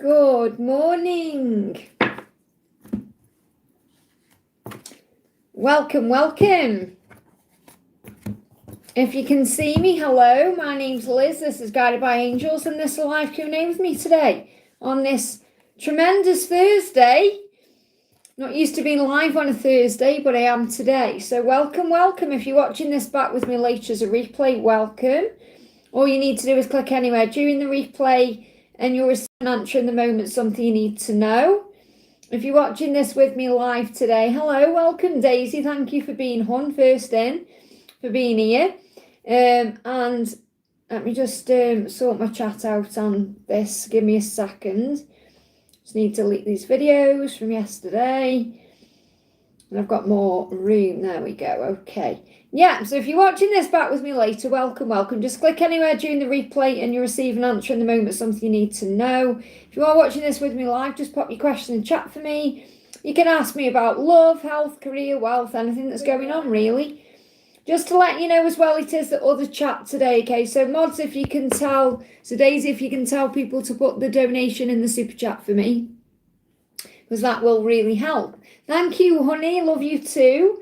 Good morning. Welcome. If you can see me, hello, my name's Liz. This is Guided by Angels, and this is a live Q&A with me today on this tremendous Thursday. Not used to being live on a Thursday, but I am today. So welcome. If you're watching this back with me later as a replay, welcome. All you need to do is click anywhere during the replay and you'll receive an answer in the moment, something you need to know. If you're watching this with me live today, hello, welcome Daisy. Thank you for being first in, for being here. And let me just sort my chat out on this. Give me a second. Just need to delete these videos from yesterday. And I've got more room. There we go. Okay. Yeah, so if you're watching this back with me later, welcome. Just click anywhere during the replay and you'll receive an answer in the moment, something you need to know. If you are watching this with me live, just pop your question in chat for me. You can ask me about love, health, career, wealth, anything that's going on, really. Just to let you know as well, it is the other chat today, okay? So mods, if you can tell, so Daisy, if you can tell people to put the donation in the super chat for me, because that will really help. Thank you, honey. Love you too.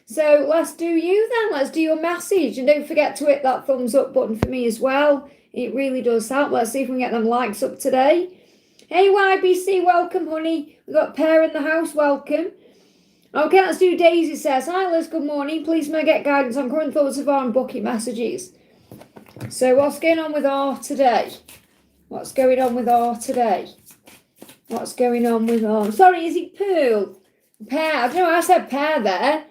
So let's do you then. Let's do your message. And don't forget to hit that thumbs up button for me as well. It really does help. Let's see if we can get them likes up today. Hey, YBC, welcome, honey. We've got Pear in the house, welcome. Okay, let's do Daisy says, hi Liz, good morning. Please may I get guidance on current thoughts of R and bucket messages. So what's going on with R today? What's going on with R? Sorry, is it Pearl? Pear, I don't know, I said Pear there.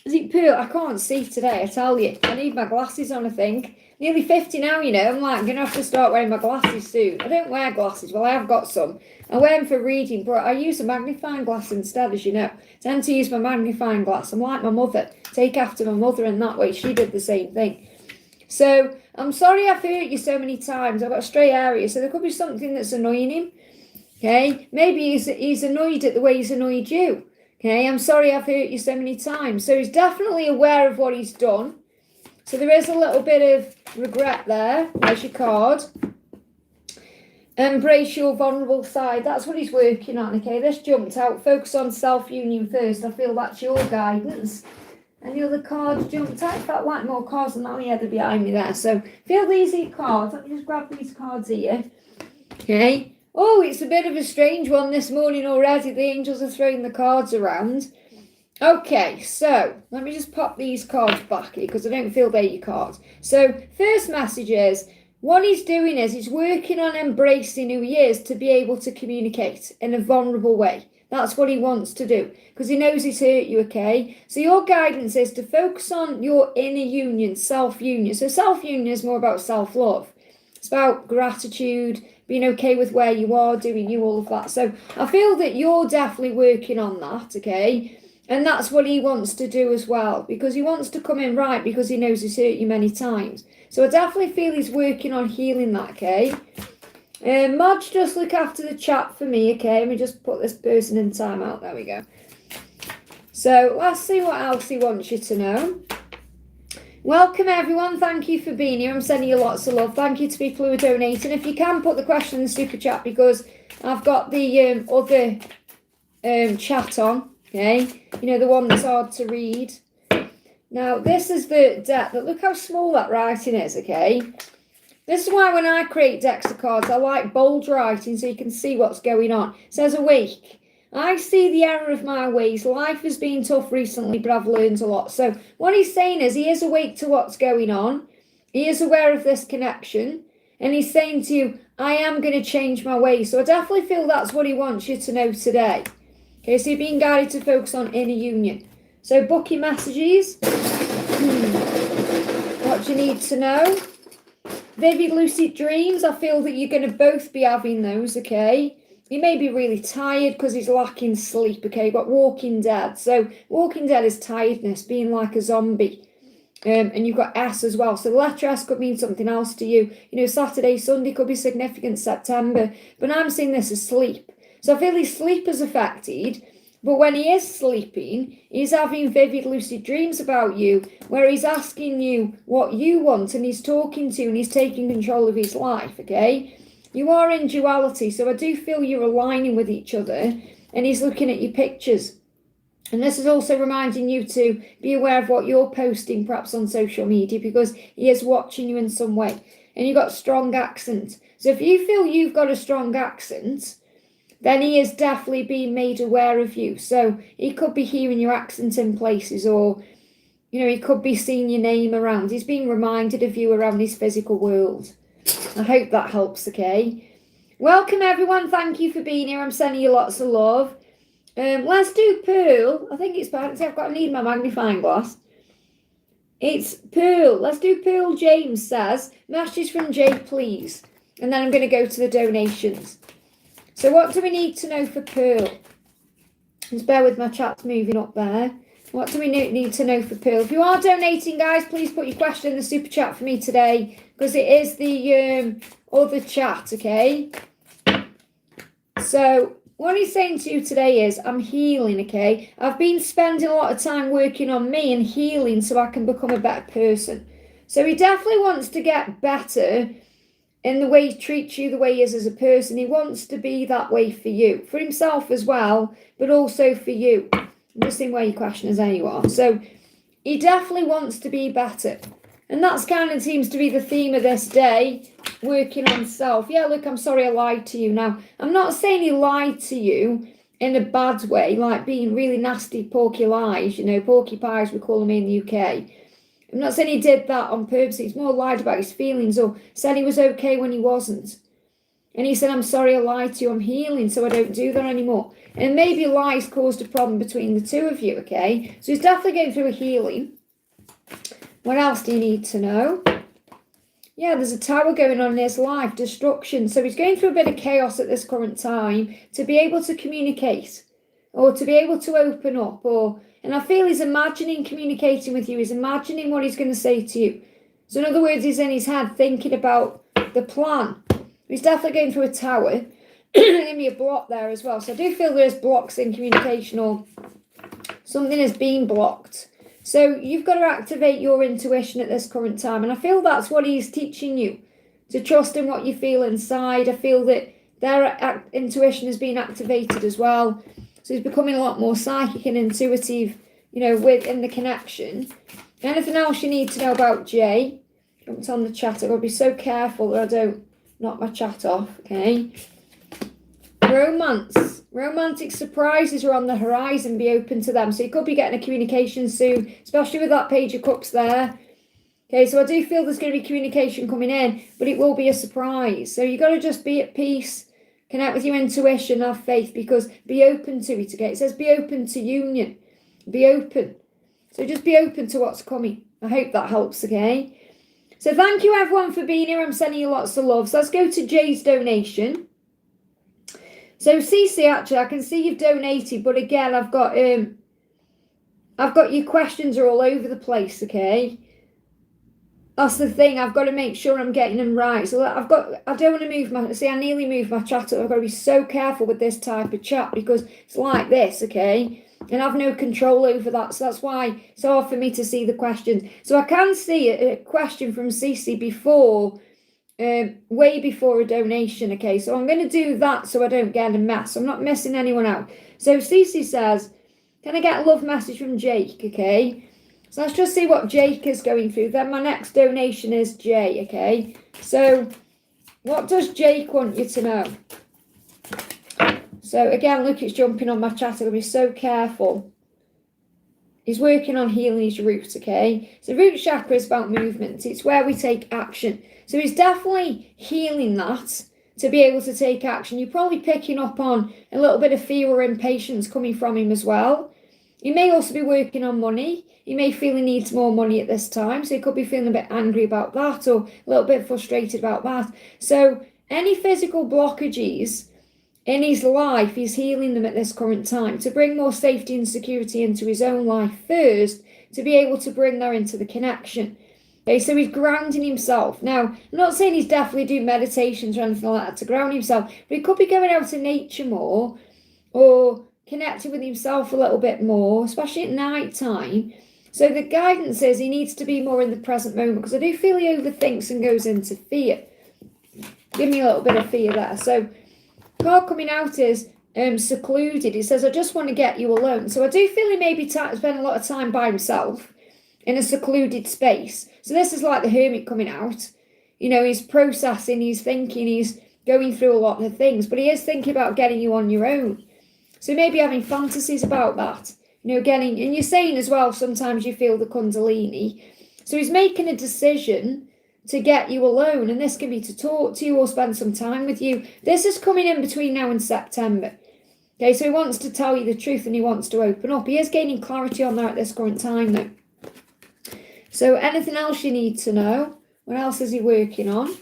Is it Pearl? I can't see today, I tell you. I need my glasses on, I think. Nearly 50 now, you know. I'm like, I'm going to have to start wearing my glasses soon. I don't wear glasses. Well, I have got some. I wear them for reading, but I use a magnifying glass instead, as you know. I tend to use my magnifying glass. I'm like my mother. Take after my mother in that way. She did the same thing. So, I'm sorry I've hurt you so many times. I've got a stray area, so there could be something that's annoying him. Okay? Maybe he's annoyed at the way he's annoyed you. Okay, I'm sorry I've hurt you so many times. So he's definitely aware of what he's done. So there is a little bit of regret there. There's your card. Embrace your vulnerable side. That's what he's working on, okay? This jumped out. Focus on self-union first. I feel that's your guidance. And the other cards jumped out. I felt like more cards than that. Yeah, they're behind me there. So feel these are cards. Let me just grab these cards here. Okay. Oh, it's a bit of a strange one this morning already. The angels are throwing the cards around. Okay, so let me just pop these cards back here because I don't feel they're your cards. So first message is, what he's doing is he's working on embracing who he is to be able to communicate in a vulnerable way. That's what he wants to do because he knows he's hurt you, okay? So your guidance is to focus on your inner union, self-union. So self-union is more about self-love. It's about gratitude, being okay with where you are, doing you, all of that. So I feel that you're definitely working on that, okay? And that's what he wants to do as well, because he wants to come in right because he knows he's hurt you many times. So I definitely feel he's working on healing that, okay? Modge, just look after the chat for me, okay? Let me just put this person in timeout. There we go. So let's see what else he wants you to know. Welcome everyone, thank you for being here. I'm sending you lots of love. Thank you to people who are donating. If you can, put the question in the super chat because I've got the other chat on, okay? You know, the one that's hard to read. Now, this is the deck. Look how small that writing is, okay? This is why when I create decks of cards, I like bold writing so you can see what's going on. It says awake. I see the error of my ways. Life has been tough recently, but I've learned a lot. So what he's saying is he is awake to what's going on. He is aware of this connection. And he's saying to you, I am going to change my ways. So I definitely feel that's what he wants you to know today. Okay, so you're being guided to focus on inner union. So book your messages. What you need to know. Vivid lucid dreams. I feel that you're going to both be having those, okay? He may be really tired because he's lacking sleep, okay? You've got Walking Dead. So Walking Dead is tiredness, being like a zombie. And you've got S as well. So the letter S could mean something else to you. You know, Saturday, Sunday could be significant, September. But I'm seeing this as sleep. So I feel his sleep is affected. But when he is sleeping, he's having vivid lucid dreams about you, where he's asking you what you want and he's talking to you and he's taking control of his life, okay? you are in duality. So I do feel you're aligning with each other, and he's looking at your pictures. And this is also reminding you to be aware of what you're posting, perhaps on social media, because he is watching you in some way. And you've got strong accent. So if you feel you've got a strong accent, then he is definitely being made aware of you. So he could be hearing your accent in places, or, he could be seeing your name around. He's being reminded of you around his physical world. I hope that helps, okay? Welcome, everyone. Thank you for being here. I'm sending you lots of love. Let's do Pearl. I think it's bad. I've got to need my magnifying glass. It's Pearl. Let's do Pearl. James says, message from Jay, please. And then I'm going to go to the donations. So what do we need to know for Pearl? Just bear with my chat's moving up there. What do we need to know for Pearl? If you are donating, guys, please put your question in the super chat for me today, because it is the other chat, okay? So what he's saying to you today is, I'm healing, okay? I've been spending a lot of time working on me and healing so I can become a better person. So he definitely wants to get better in the way he treats you, the way he is as a person. He wants to be that way for you, for himself as well, but also for you. I'm just seeing where your question is, there you are. So he definitely wants to be better. And that's kind of seems to be the theme of this day, working on self. Yeah, look, I'm sorry I lied to you. Now, I'm not saying he lied to you in a bad way, like being really nasty, porky lies, porcupines, we call them in the UK. I'm not saying he did that on purpose. He's more lied about his feelings, or said he was okay when he wasn't. And he said, I'm sorry I lied to you. I'm healing, so I don't do that anymore. And maybe lies caused a problem between the two of you, okay? So he's definitely going through a healing. What else do you need to know? Yeah, there's a tower going on in his life, destruction. So he's going through a bit of chaos at this current time to be able to communicate, or to be able to open up, and I feel he's imagining communicating with you. He's imagining what he's going to say to you. So in other words, he's in his head thinking about the plan. He's definitely going through a tower. Give me a block there as well. So I do feel there's blocks in communication, or something has been blocked. So you've got to activate your intuition at this current time. And I feel that's what he's teaching you, to trust in what you feel inside. I feel that their intuition has been activated as well. So he's becoming a lot more psychic and intuitive, within the connection. Anything else you need to know about Jay? Jumped on the chat. I've got to be so careful that I don't knock my chat off, okay? Romance. Romantic surprises are on the horizon. Be open to them. So you could be getting a communication soon, especially with that Page of Cups there. Okay, so I do feel there's going to be communication coming in, but it will be a surprise. So you've got to just be at peace. Connect with your intuition, have faith, because be open to it, okay? It says be open to union. Be open. So just be open to what's coming. I hope that helps, okay? So thank you, everyone, for being here. I'm sending you lots of love. So let's go to Jay's donation. So Cece, actually, I can see you've donated, but again, I've got your questions are all over the place, okay? That's the thing. I've got to make sure I'm getting them right. So I don't want to move I nearly moved my chat up. I've got to be so careful with this type of chat, because it's like this, okay? And I've no control over that. So that's why it's hard for me to see the questions. So I can see a question from Cece before, way before a donation, okay? So I'm going to do that so I don't get a mess. I'm not missing anyone out. So Cece says, can I get a love message from Jake, okay? So let's just see what Jake is going through. Then my next donation is Jay, okay? So what does Jake want you to know? So again, look, it's jumping on my chat. I'm going to be so careful. He's working on healing his roots, okay? So root chakra is about movement. It's where we take action. So he's definitely healing that to be able to take action. You're probably picking up on a little bit of fear or impatience coming from him as well. He may also be working on money. He may feel he needs more money at this time. So he could be feeling a bit angry about that, or a little bit frustrated about that. So any physical blockages in his life, he's healing them at this current time to bring more safety and security into his own life first, to be able to bring that into the connection. Okay, so he's grounding himself. Now, I'm not saying he's definitely doing meditations or anything like that to ground himself, but he could be going out in nature more, or connecting with himself a little bit more, especially at night time. So the guidance is he needs to be more in the present moment, because I do feel he overthinks and goes into fear. give me a little bit of fear there. So card coming out is secluded. It says, I just want to get you alone. So I do feel he maybe spend a lot of time by himself in a secluded space. So this is like the hermit coming out. You know, he's processing, he's thinking, he's going through a lot of things, but he is thinking about getting you on your own. So maybe having fantasies about that, you know, getting, and you're saying as well, sometimes you feel the kundalini. So he's making a decision to get you alone, and this can be to talk to you or spend some time with you. This is coming in between now and September. Okay, so he wants to tell you the truth and he wants to open up. He is gaining clarity on that at this current time though. So anything else you need to know? What else is he working on?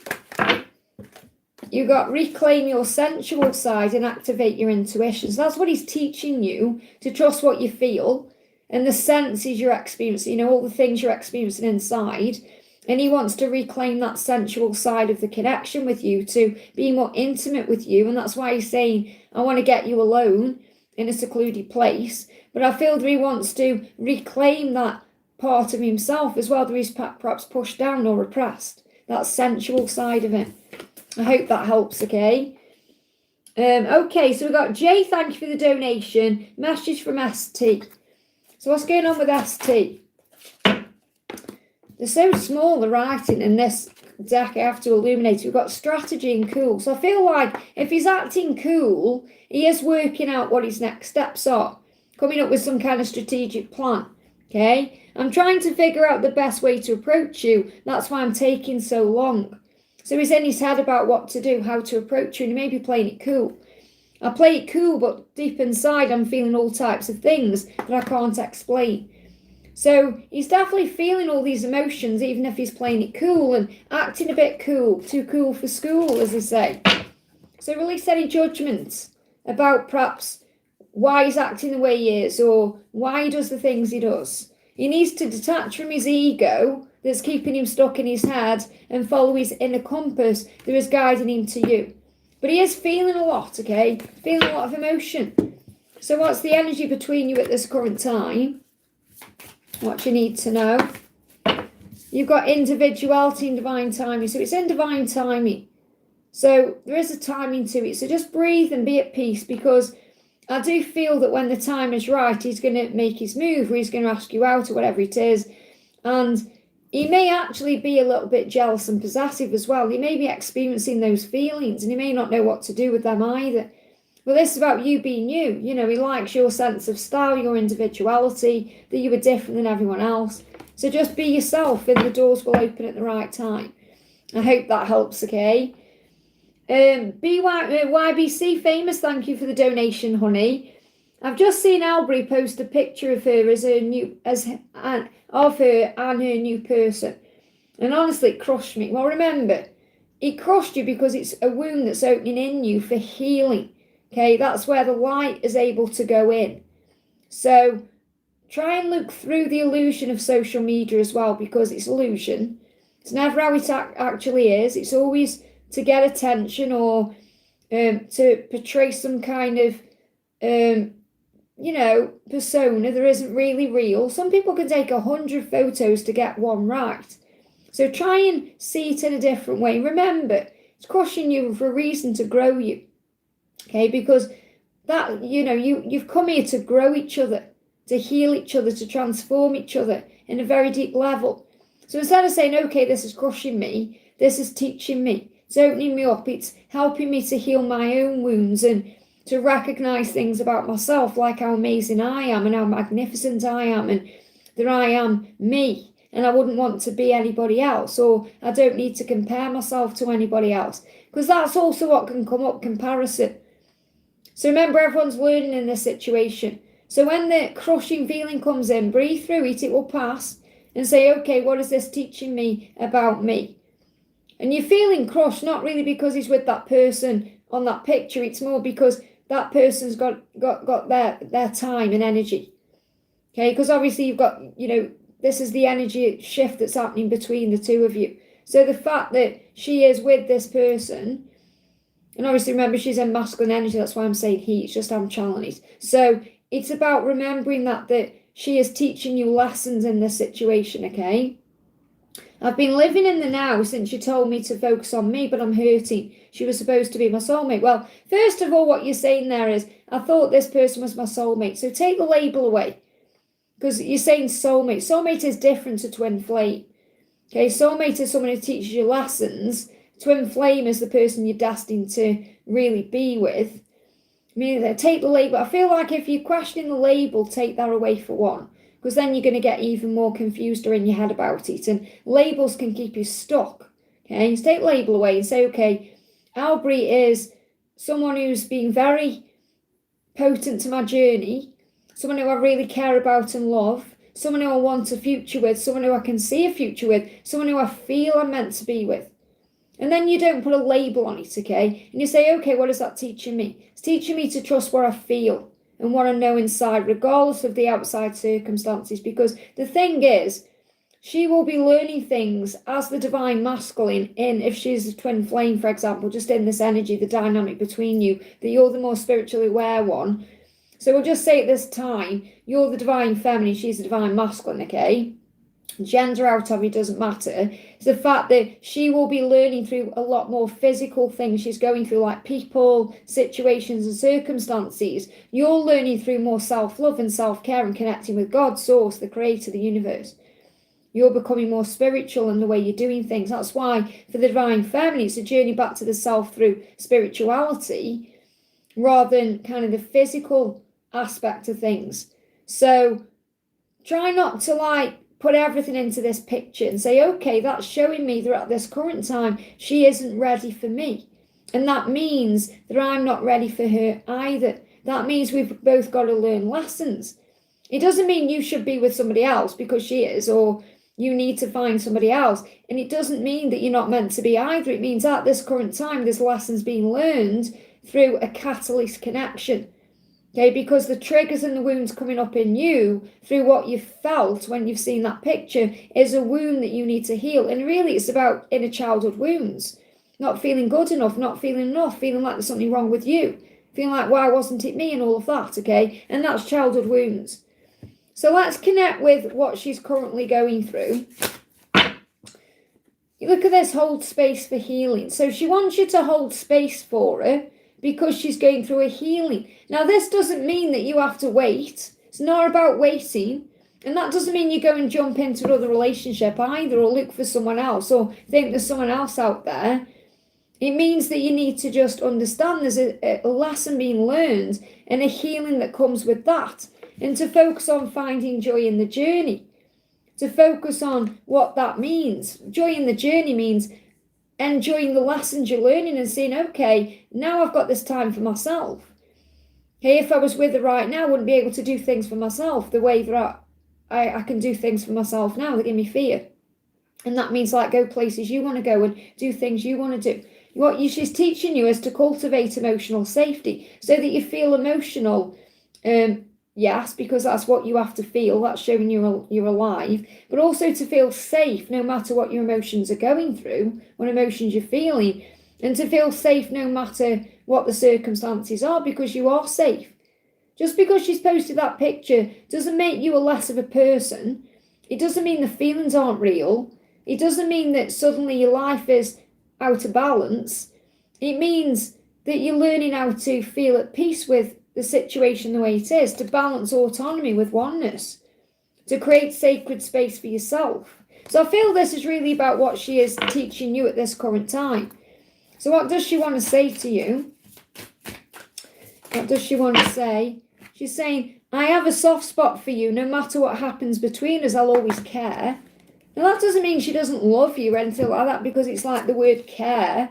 You've got reclaim your sensual side and activate your intuitions. That's what he's teaching you, to trust what you feel and the senses you're experiencing, you know, all the things you're experiencing inside. And he wants to reclaim that sensual side of the connection with you, to be more intimate with you. And that's why he's saying, I want to get you alone in a secluded place. But I feel that he wants to reclaim that part of himself as well that he's perhaps pushed down or repressed, that sensual side of him. I hope that helps, okay? Okay, so we've got Jay, thank you for the donation. Message from ST. So what's going on with ST? They're so small, the writing in this deck. I have to illuminate. We've got strategy and cool. So I feel like if he's acting cool, he is working out what his next steps are, coming up with some kind of strategic plan, okay? I'm trying to figure out the best way to approach you. That's why I'm taking so long. So he's in his head about what to do, how to approach you, and he may be playing it cool. I play it cool, but deep inside I'm feeling all types of things that I can't explain. So he's definitely feeling all these emotions, even if he's playing it cool and acting a bit cool, too cool for school, as they say. So release any judgments about perhaps why he's acting the way he is, or why he does the things he does. He needs to detach from his ego that's keeping him stuck in his head and follow his inner compass that is guiding him to you. But he is feeling a lot, okay? Feeling a lot of emotion. So what's the energy between you at this current time? What you need to know. You've got individuality and divine timing. So it's in divine timing. So there is a timing to it. So just breathe and be at peace, because I do feel that when the time is right, he's going to make his move, or he's going to ask you out, or whatever it is. And he may actually be a little bit jealous and possessive as well. He may be experiencing those feelings and he may not know what to do with them either. But this is about you being you. You know, he likes your sense of style, your individuality, that you are different than everyone else. So just be yourself and the doors will open at the right time. I hope that helps, okay? YBC Famous, thank you for the donation, honey. I've just seen Albury post a picture of her of her and her new person. And honestly, it crushed me. Well, remember, it crushed you because it's a wound that's opening in you for healing. Okay, that's where the light is able to go in. So try and look through the illusion of social media as well, because it's illusion. It's never how it actually is. It's always to get attention or to portray some kind of persona that isn't really real. Some people can take 100 photos to get one right. So try and see it in a different way. Remember, it's crushing you for a reason, to grow you. Okay, because that, you've come here to grow each other, to heal each other, to transform each other in a very deep level. So instead of saying, okay, this is crushing me, this is teaching me, it's opening me up, it's helping me to heal my own wounds and to recognize things about myself, like how amazing I am and how magnificent I am, and that I am me and I wouldn't want to be anybody else, or I don't need to compare myself to anybody else, because that's also what can come up, comparison. So remember, everyone's learning in this situation. So when the crushing feeling comes in, breathe through it, it will pass, and say, okay, what is this teaching me about me? And you're feeling crushed, not really because he's with that person on that picture, it's more because that person's got their time and energy. Okay, because obviously you've got, this is the energy shift that's happening between the two of you. So the fact that she is with this person, and obviously remember, she's in masculine energy, that's why I'm saying he, it's just I'm channeling it. So it's about remembering that she is teaching you lessons in this situation, okay? I've been living in the now since you told me to focus on me, but I'm hurting. She was supposed to be my soulmate. Well, first of all, what you're saying there is, I thought this person was my soulmate. So take the label away. Because you're saying soulmate. Soulmate is different to twin flame. Okay, soulmate is someone who teaches you lessons. Twin flame is the person you're destined to really be with. I mean, take the label. I feel like if you're questioning the label, take that away for one. Because then you're going to get even more confused or in your head about it. And labels can keep you stuck. Okay, so take the label away and say, okay, Aubrey is someone who's been very potent to my journey, someone who I really care about and love, someone who I want a future with, someone who I can see a future with, someone who I feel I'm meant to be with. And then you don't put a label on it, okay? And you say, okay, what is that teaching me? It's teaching me to trust what I feel and what I know inside, regardless of the outside circumstances. Because the thing is, she will be learning things as the divine masculine if she's a twin flame, for example, just in this energy, the dynamic between you, that you're the more spiritually aware one. So we'll just say at this time, you're the divine feminine, she's the divine masculine, okay? Gender out of it doesn't matter. It's the fact that she will be learning through a lot more physical things she's going through, like people, situations and circumstances. You're learning through more self-love and self-care and connecting with God, source, the creator, the universe. You're becoming more spiritual in the way you're doing things. That's why for the divine feminine, it's a journey back to the self through spirituality rather than kind of the physical aspect of things. So try not to put everything into this picture and say, okay, that's showing me that at this current time, she isn't ready for me. And that means that I'm not ready for her either. That means we've both got to learn lessons. It doesn't mean you should be with somebody else because she is, or you need to find somebody else. And it doesn't mean that you're not meant to be either. It means at this current time, there's lessons being learned through a catalyst connection. Okay, because the triggers and the wounds coming up in you through what you've felt when you've seen that picture is a wound that you need to heal. And really, it's about inner childhood wounds. Not feeling good enough, not feeling enough, feeling like there's something wrong with you. Feeling like, why wasn't it me and all of that, okay? And that's childhood wounds. So let's connect with what she's currently going through. You look at this, hold space for healing. So she wants you to hold space for her because she's going through a healing. Now, this doesn't mean that you have to wait. It's not about waiting. And that doesn't mean you go and jump into another relationship either, or look for someone else, or think there's someone else out there. It means that you need to just understand there's a lesson being learned and a healing that comes with that. And to focus on finding joy in the journey. To focus on what that means. Joy in the journey means enjoying the lessons you're learning and saying, okay, now I've got this time for myself. Okay, if I was with her right now, I wouldn't be able to do things for myself the way that I can do things for myself now that give me fear. And that means go places you want to go and do things you want to do. What she's teaching you is to cultivate emotional safety so that you feel emotional. Yes, because that's what you have to feel. That's showing you're alive. But also to feel safe no matter what your emotions are going through, what emotions you're feeling. And to feel safe no matter what the circumstances are, because you are safe. Just because she's posted that picture doesn't make you a less of a person. It doesn't mean the feelings aren't real. It doesn't mean that suddenly your life is out of balance. It means that you're learning how to feel at peace with the situation the way it is, to balance autonomy with oneness, to create sacred space for yourself. So I feel this is really about what she is teaching you at this current time. So what does she want to say to you? What does she want to say? She's saying, I have a soft spot for you. No matter what happens between us, I'll always care. Now that doesn't mean she doesn't love you or anything like that, because it's like the word care.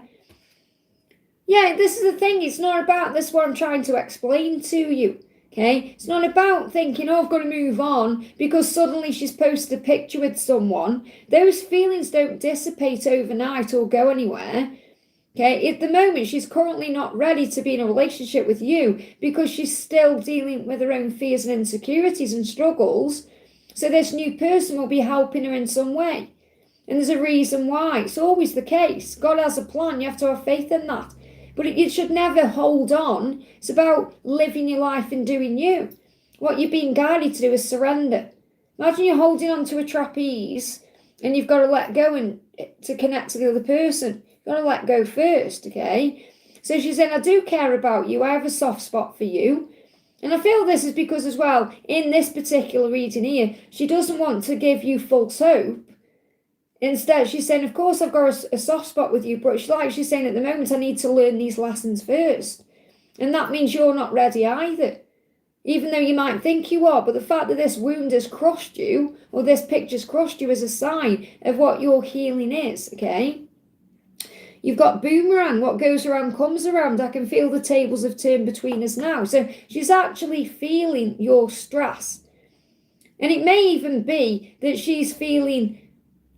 Yeah, this is the thing. It's not about this what I'm trying to explain to you. Okay? It's not about thinking, oh, I've got to move on because suddenly she's posted a picture with someone. Those feelings don't dissipate overnight or go anywhere. Okay? At the moment, she's currently not ready to be in a relationship with you because she's still dealing with her own fears and insecurities and struggles. So this new person will be helping her in some way. And there's a reason why. It's always the case. God has a plan. You have to have faith in that. But you should never hold on. It's about living your life and doing you. What you're being guided to do is surrender. Imagine you're holding on to a trapeze And you've got to let go and to connect to the other person. You've got to let go first, okay? So she's saying, I do care about you. I have a soft spot for you. And I feel this is because as well, in this particular reading here, she doesn't want to give you false hope. Instead, she's saying, of course, I've got a soft spot with you, but she's saying at the moment, I need to learn these lessons first. And that means you're not ready either. Even though you might think you are, but the fact that this wound has crushed you, or this picture's crushed you, is a sign of what your healing is, okay? You've got boomerang, what goes around comes around. I can feel the tables have turned between us now. So she's actually feeling your stress. And it may even be that she's feeling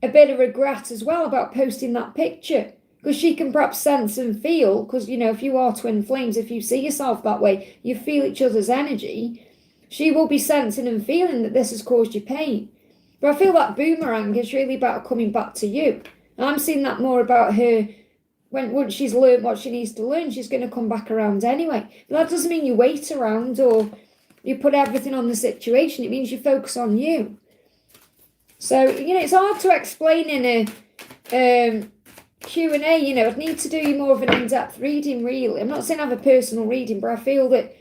a bit of regret as well about posting that picture, because she can perhaps sense and feel, because, you know, if you are twin flames, if you see yourself that way, you feel each other's energy, she will be sensing and feeling that this has caused you pain. But I feel that boomerang is really about coming back to you. I'm seeing that more about her. Once she's learned what she needs to learn, she's going to come back around anyway. But that doesn't mean you wait around or you put everything on the situation. It means you focus on you. So, you know, it's hard to explain in a Q&A. You know, I'd need to do you more of an in-depth reading, really. I'm not saying have a personal reading, but I feel that,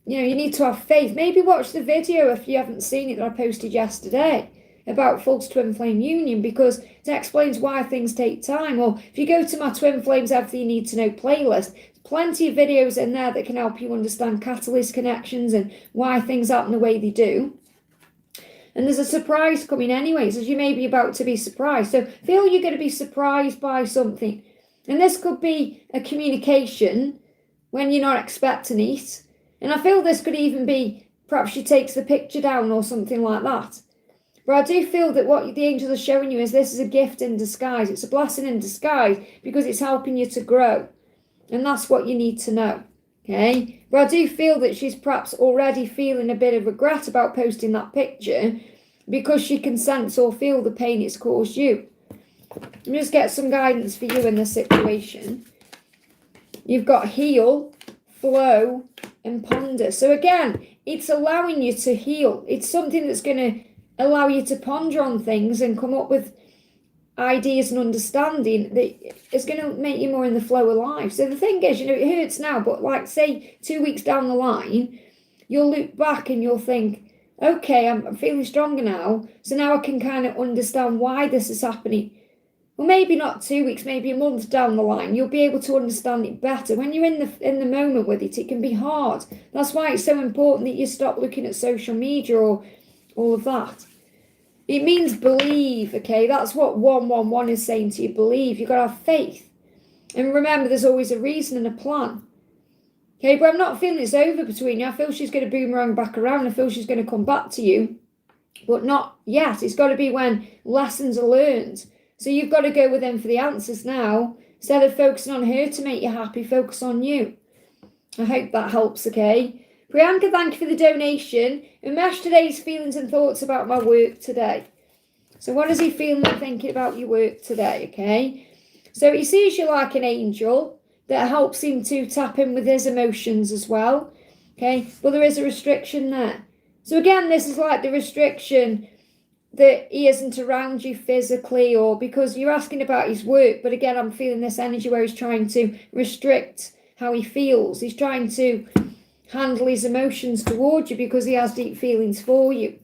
you know, you need to have faith. Maybe watch the video if you haven't seen it that I posted yesterday about false twin flame union, because it explains why things take time. Or if you go to my Twin Flames Everything You Need to Know playlist, plenty of videos in there that can help you understand catalyst connections and why things happen the way they do. And there's a surprise coming anyway, so you may be about to be surprised. So feel you're going to be surprised by something. And this could be a communication when you're not expecting it. And I feel this could even be, perhaps she takes the picture down or something like that. But I do feel that what the angels are showing you is this is a gift in disguise. It's a blessing in disguise because it's helping you to grow. And that's what you need to know. Okay? But I do feel that she's perhaps already feeling a bit of regret about posting that picture because she can sense or feel the pain it's caused you. Let me just get some guidance for you in this situation. You've got heal, flow, and ponder. So again, it's allowing you to heal. It's something that's going to allow you to ponder on things and come up with ideas and understanding that is going to make you more in the flow of life. So the thing is, you know, it hurts now, but like say 2 weeks down the line, you'll look back and you'll think, okay, I'm feeling stronger now. So now I can kind of understand why this is happening. Well, maybe not 2 weeks, maybe a month down the line, you'll be able to understand it better. When you're in the moment with it, it can be hard. That's why it's so important that you stop looking at social media or all of that. It means believe, okay? That's what 111 is saying to you. Believe. You've got to have faith. And remember, there's always a reason and a plan. Okay, but I'm not feeling it's over between you. I feel she's going to boomerang back around. I feel she's going to come back to you. But not yet. It's got to be when lessons are learned. So you've got to go within for the answers now. Instead of focusing on her to make you happy, focus on you. I hope that helps, okay? Priyanka, thank you for the donation. Umesh, today's feelings and thoughts about my work today. So what is he feeling and thinking about your work today, okay? So he sees you like an angel that helps him to tap in with his emotions as well, okay? But there is a restriction there. So again, this is like the restriction that he isn't around you physically, or because you're asking about his work. But again, I'm feeling this energy where he's trying to restrict how he feels. He's trying to handle his emotions towards you because he has deep feelings for you.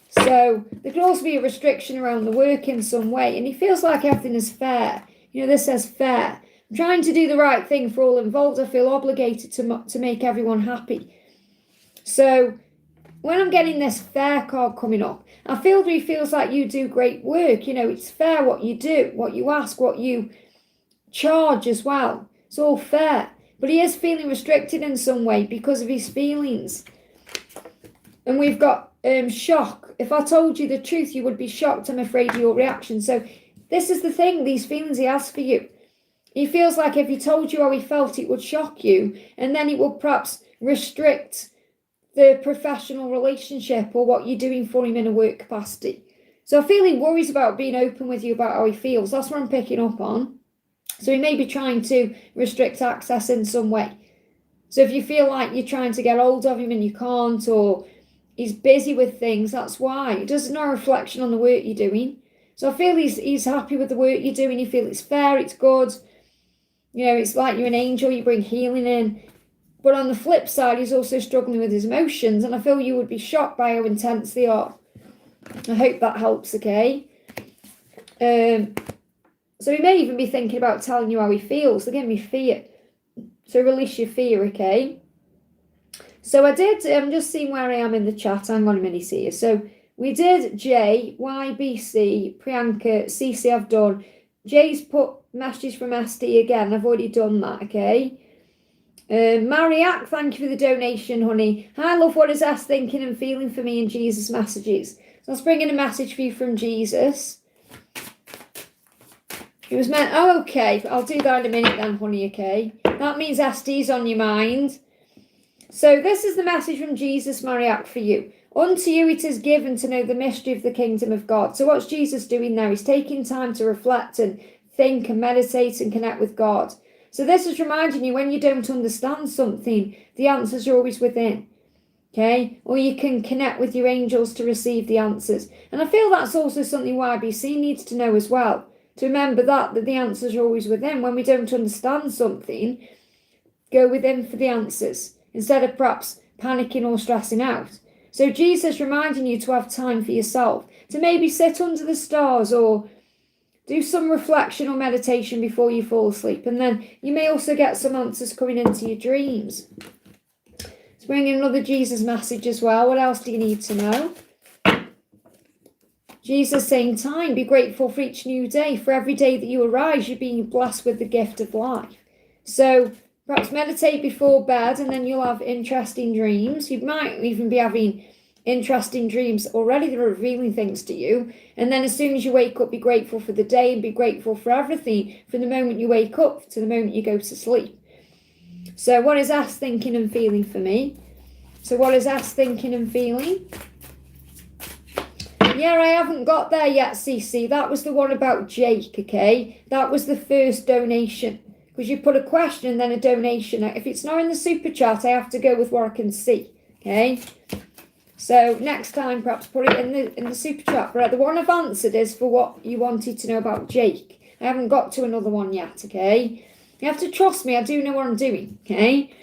So there could also be a restriction around the work in some way. And he feels like everything is fair. You know, this says fair. I'm trying to do the right thing for all involved. I feel obligated to make everyone happy. So when I'm getting this fair card coming up, I feel that he feels like you do great work. You know, it's fair what you do, what you ask, what you charge as well. It's all fair. But he is feeling restricted in some way because of his feelings. And we've got shock. If I told you the truth, you would be shocked, I'm afraid, of your reaction. So this is the thing, these feelings he has for you. He feels like if he told you how he felt, it would shock you. And then it would perhaps restrict the professional relationship or what you're doing for him in a work capacity. So I feel he worries about being open with you about how he feels. That's what I'm picking up on. So he may be trying to restrict access in some way. So if you feel like you're trying to get hold of him and you can't, or he's busy with things, that's why. It doesn't know a reflection on the work you're doing. So I feel he's happy with the work you're doing. You feel it's fair, it's good. You know, it's like you're an angel, you bring healing in. But on the flip side, he's also struggling with his emotions, and I feel you would be shocked by how intense they are. I hope that helps, okay? So he may even be thinking about telling you how he feels. They're giving me fear. So release your fear, okay? So I'm just seeing where I am in the chat. Hang on a minute here. So we did J, YBC, Priyanka, CC I've done. J's put messages from SD again. I've already done that, okay? Mariak, thank you for the donation, honey. Hi, love, what is S thinking and feeling for me in Jesus' messages? So let's bring in a message for you from Jesus. It was meant, oh, okay, I'll do that in a minute then, honey, okay? That means SD's on your mind. So this is the message from Jesus, Mariak, for you. Unto you it is given to know the mystery of the kingdom of God. So what's Jesus doing there? He's taking time to reflect and think and meditate and connect with God. So this is reminding you when you don't understand something, the answers are always within. Okay? Or you can connect with your angels to receive the answers. And I feel that's also something YBC needs to know as well. To remember that the answers are always within. When we don't understand something, go within for the answers instead of perhaps panicking or stressing out. So Jesus reminding you to have time for yourself, to maybe sit under the stars or do some reflection or meditation before you fall asleep. And then you may also get some answers coming into your dreams. Let's bring in another Jesus message as well. What else do you need to know? Jesus saying time, be grateful for each new day. For every day that you arise, you're being blessed with the gift of life. So perhaps meditate before bed and then you'll have interesting dreams. You might even be having interesting dreams already that are revealing things to you. And then as soon as you wake up, be grateful for the day and be grateful for everything from the moment you wake up to the moment you go to sleep. So what is S thinking and feeling for me? So what is S thinking and feeling? Yeah, I haven't got there yet, CC. That was the one about Jake, okay? That was the first donation. Because you put a question and then a donation. If it's not in the super chat, I have to go with what I can see, okay? So next time, perhaps put it in the super chat. But the one I've answered is for what you wanted to know about Jake. I haven't got to another one yet, okay? You have to trust me. I do know what I'm doing, okay?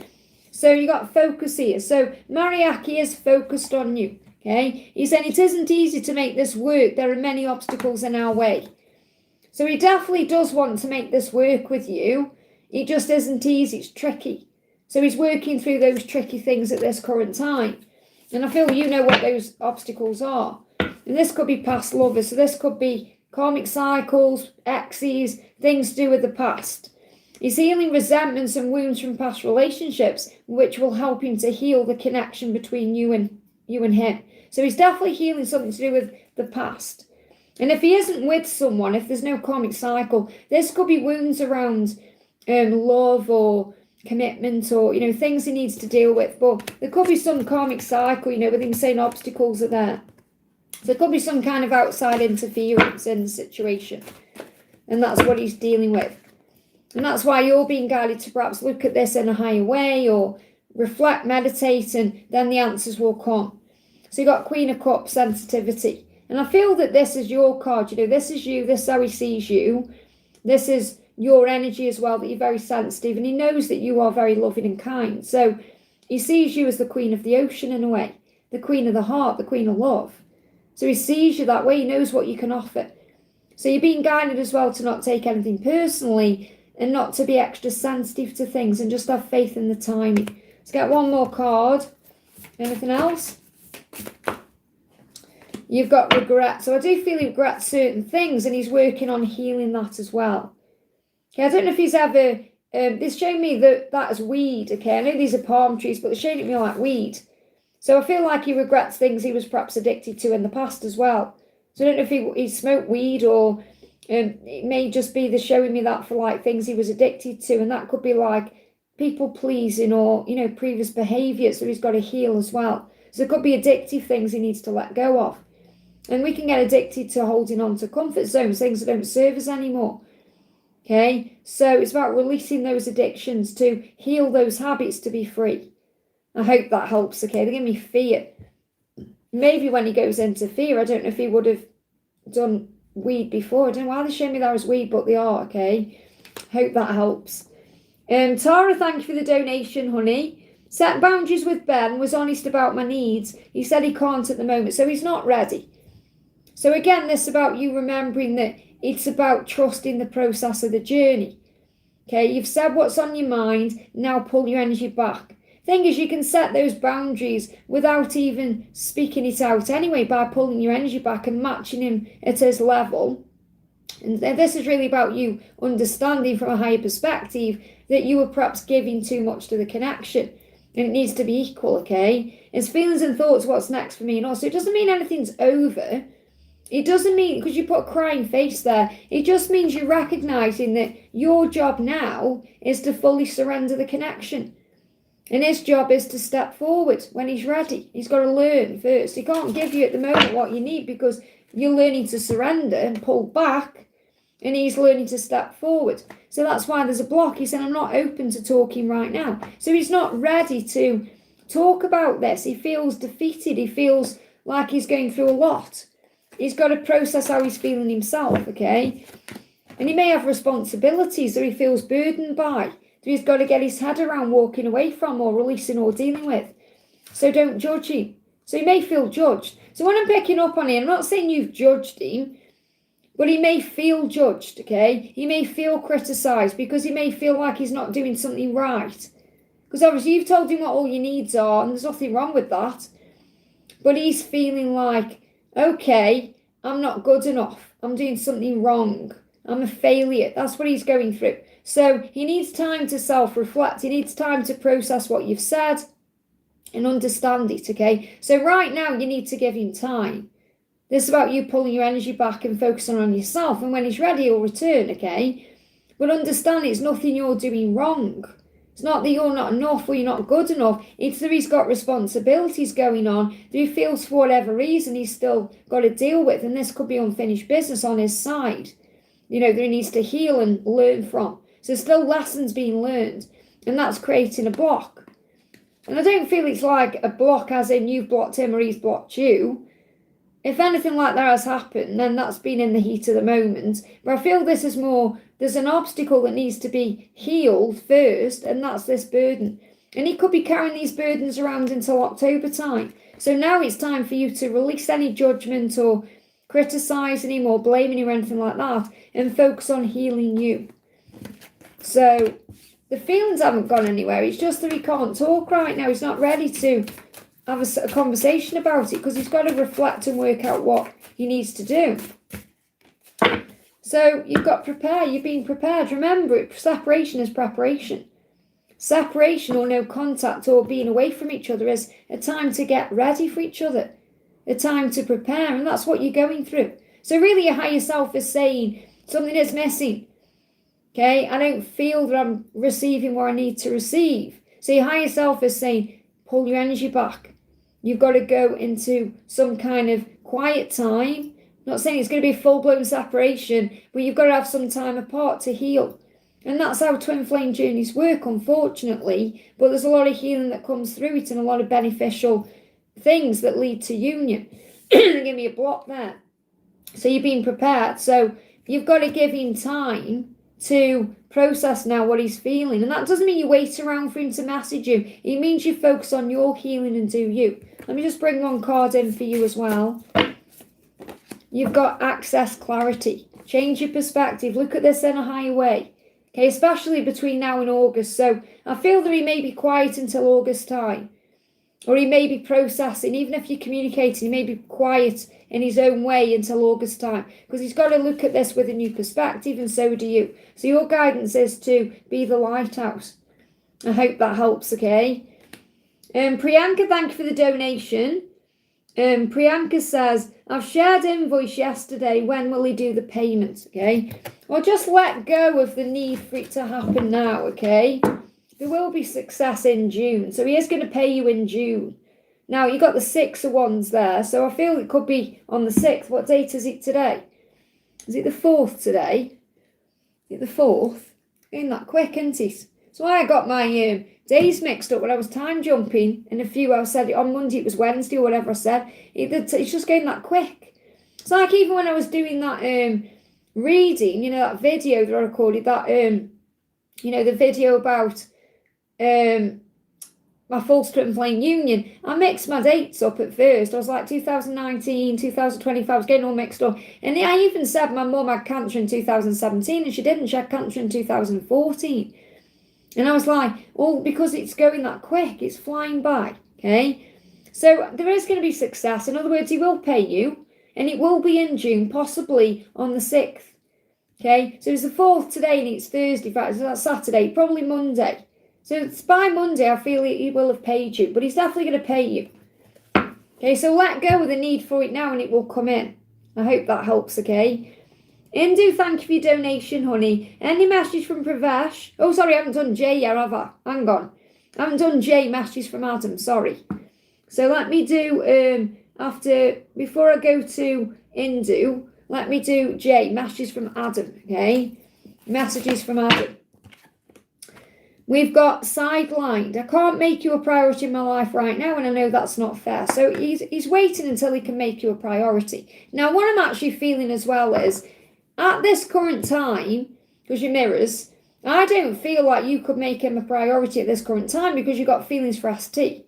So you got focus here. So Mariaki is focused on you, okay? He's saying it isn't easy to make this work. There are many obstacles in our way. So he definitely does want to make this work with you. It just isn't easy. It's tricky. So he's working through those tricky things at this current time. And I feel you know what those obstacles are. And this could be past lovers. So this could be karmic cycles, exes, things to do with the past. He's healing resentments and wounds from past relationships, which will help him to heal the connection between you and him. So he's definitely healing something to do with the past. And if he isn't with someone, if there's no karmic cycle, this could be wounds around love or commitment or, things he needs to deal with. But there could be some karmic cycle, with him saying obstacles are there. So there could be some kind of outside interference in the situation. And that's what he's dealing with. And that's why you're being guided to perhaps look at this in a higher way or reflect, meditate, and then the answers will come. So you got Queen of Cups, sensitivity. And I feel that this is your card. This is you. This is how he sees you. This is your energy as well, that you're very sensitive. And he knows that you are very loving and kind. So he sees you as the queen of the ocean in a way. The queen of the heart, the queen of love. So he sees you that way. He knows what you can offer. So you're being guided as well to not take anything personally and not to be extra sensitive to things and just have faith in the timing. Let's get one more card. Anything else? You've got regret. So I do feel he regrets certain things and he's working on healing that as well. Okay, I don't know if he's ever... it's showing me that is weed, okay? I know these are palm trees, but they're showing me like weed. So I feel like he regrets things he was perhaps addicted to in the past as well. So I don't know if he smoked weed or... it may just be the showing me that for like things he was addicted to, and that could be like people pleasing or previous behaviour. So he's got to heal as well. So it could be addictive things he needs to let go of, and we can get addicted to holding on to comfort zones, things that don't serve us anymore. Okay, so it's about releasing those addictions to heal those habits to be free. I hope that helps. Okay, they give me fear. Maybe when he goes into fear, I don't know if he would have done weed before. I don't know why they showed me that as weed, but they are, okay? Hope that helps. Tara, thank you for the donation, honey. Set boundaries with Ben, was honest about my needs. He said he can't at the moment, so he's not ready. So again, this is about you remembering that it's about trusting the process of the journey. Okay, you've said what's on your mind, now pull your energy back. Thing is, you can set those boundaries without even speaking it out anyway, by pulling your energy back and matching him at his level. And this is really about you understanding from a higher perspective that you were perhaps giving too much to the connection. And it needs to be equal, okay? It's feelings and thoughts, what's next for me. And also, it doesn't mean anything's over. It doesn't mean, because you put a crying face there, it just means you're recognising that your job now is to fully surrender the connection. And his job is to step forward when he's ready. He's got to learn first. He can't give you at the moment what you need because you're learning to surrender and pull back, and he's learning to step forward. So that's why there's a block. He said, I'm not open to talking right now. So he's not ready to talk about this. He feels defeated. He feels like he's going through a lot. He's got to process how he's feeling himself, okay? And he may have responsibilities that he feels burdened by, that he's got to get his head around walking away from or releasing or dealing with. So don't judge him. So he may feel judged. So when I'm picking up on him, I'm not saying you've judged him, but he may feel judged, okay? He may feel criticised because he may feel like he's not doing something right. Because obviously you've told him what all your needs are, and there's nothing wrong with that. But he's feeling like, okay, I'm not good enough. I'm doing something wrong. I'm a failure. That's what he's going through. So he needs time to self-reflect. He needs time to process what you've said and understand it, okay? So right now you need to give him time. This is about you pulling your energy back and focusing on yourself. And when he's ready, he'll return, okay? But understand it's nothing you're doing wrong. It's not that you're not enough or you're not good enough. It's that he's got responsibilities going on that he feels for whatever reason he's still got to deal with. And this could be unfinished business on his side, that he needs to heal and learn from. So still lessons being learned. And that's creating a block. And I don't feel it's like a block as in you've blocked him or he's blocked you. If anything like that has happened, then that's been in the heat of the moment. But I feel this is more, there's an obstacle that needs to be healed first, and that's this burden. And he could be carrying these burdens around until October time. So now it's time for you to release any judgment or criticising him or blaming him or anything like that, and focus on healing you. So the feelings haven't gone anywhere. It's just that he can't talk right now. He's not ready to have a conversation about it because he's got to reflect and work out what he needs to do. So you've got prepare. You've been prepared. Remember, separation is preparation. Separation or no contact or being away from each other is a time to get ready for each other, a time to prepare, and that's what you're going through. So really your higher self is saying something is missing. Okay, I don't feel that I'm receiving what I need to receive. So your higher self is saying, pull your energy back. You've got to go into some kind of quiet time. I'm not saying it's going to be a full-blown separation, but you've got to have some time apart to heal. And that's how twin flame journeys work, unfortunately. But there's a lot of healing that comes through it and a lot of beneficial things that lead to union. Give me a block there. So you've been prepared. So you've got to give him time to process now what he's feeling. And that doesn't mean you wait around for him to message you. It means you focus on your healing and do you. Let me just bring one card in for you as well. You've got access clarity. Change your perspective. Look at this in a higher way. Okay, especially between now and August. So I feel that he may be quiet until August time. Or he may be processing. Even if you're communicating, he may be quiet in his own way until August time. Because he's got to look at this with a new perspective, and so do you. So your guidance is to be the lighthouse. I hope that helps, okay? Priyanka, thank you for the donation. Priyanka says, I've shared invoice yesterday. When will he do the payment? Okay. Well, just let go of the need for it to happen now, okay? There will be success in June. So he is going to pay you in June. Now, you got the 6 of Wands there. So I feel it could be on the 6th. What date is it today? Is it the 4th today? Is it the 4th? Going that quick, isn't it? So I got my days mixed up when I was time jumping. And I said it on Monday, it was Wednesday or whatever I said. It's just going that quick. It's like even when I was doing that reading, you know, that video that I recorded, that you know, the video about my false twin flame union, I mixed my dates up at first. I was like 2019, 2025, I was getting all mixed up. And I even said my mum had cancer in 2017 and she didn't. She had cancer in 2014. And I was like, oh, because it's going that quick, it's flying by, okay? So there is going to be success. In other words, he will pay you, and it will be in June, possibly on the 6th, okay? So it's the 4th today, and it's Thursday, so that's Saturday, probably Monday. So it's by Monday, I feel he will have paid you, but he's definitely going to pay you. Okay, so let go of the need for it now, and it will come in. I hope that helps, okay? Indu, thank you for your donation, honey. Any message from Pravesh? Oh, sorry, I haven't done Jay yet, have I? Hang on. I haven't done Jay, messages from Adam, sorry. So let me do, before I go to Indu, let me do Jay, messages from Adam, okay? Messages from Adam. We've got sidelined. I can't make you a priority in my life right now, and I know that's not fair. So he's waiting until he can make you a priority. Now, what I'm actually feeling as well is, at this current time, because you're mirrors, I don't feel like you could make him a priority at this current time because you've got feelings for ST.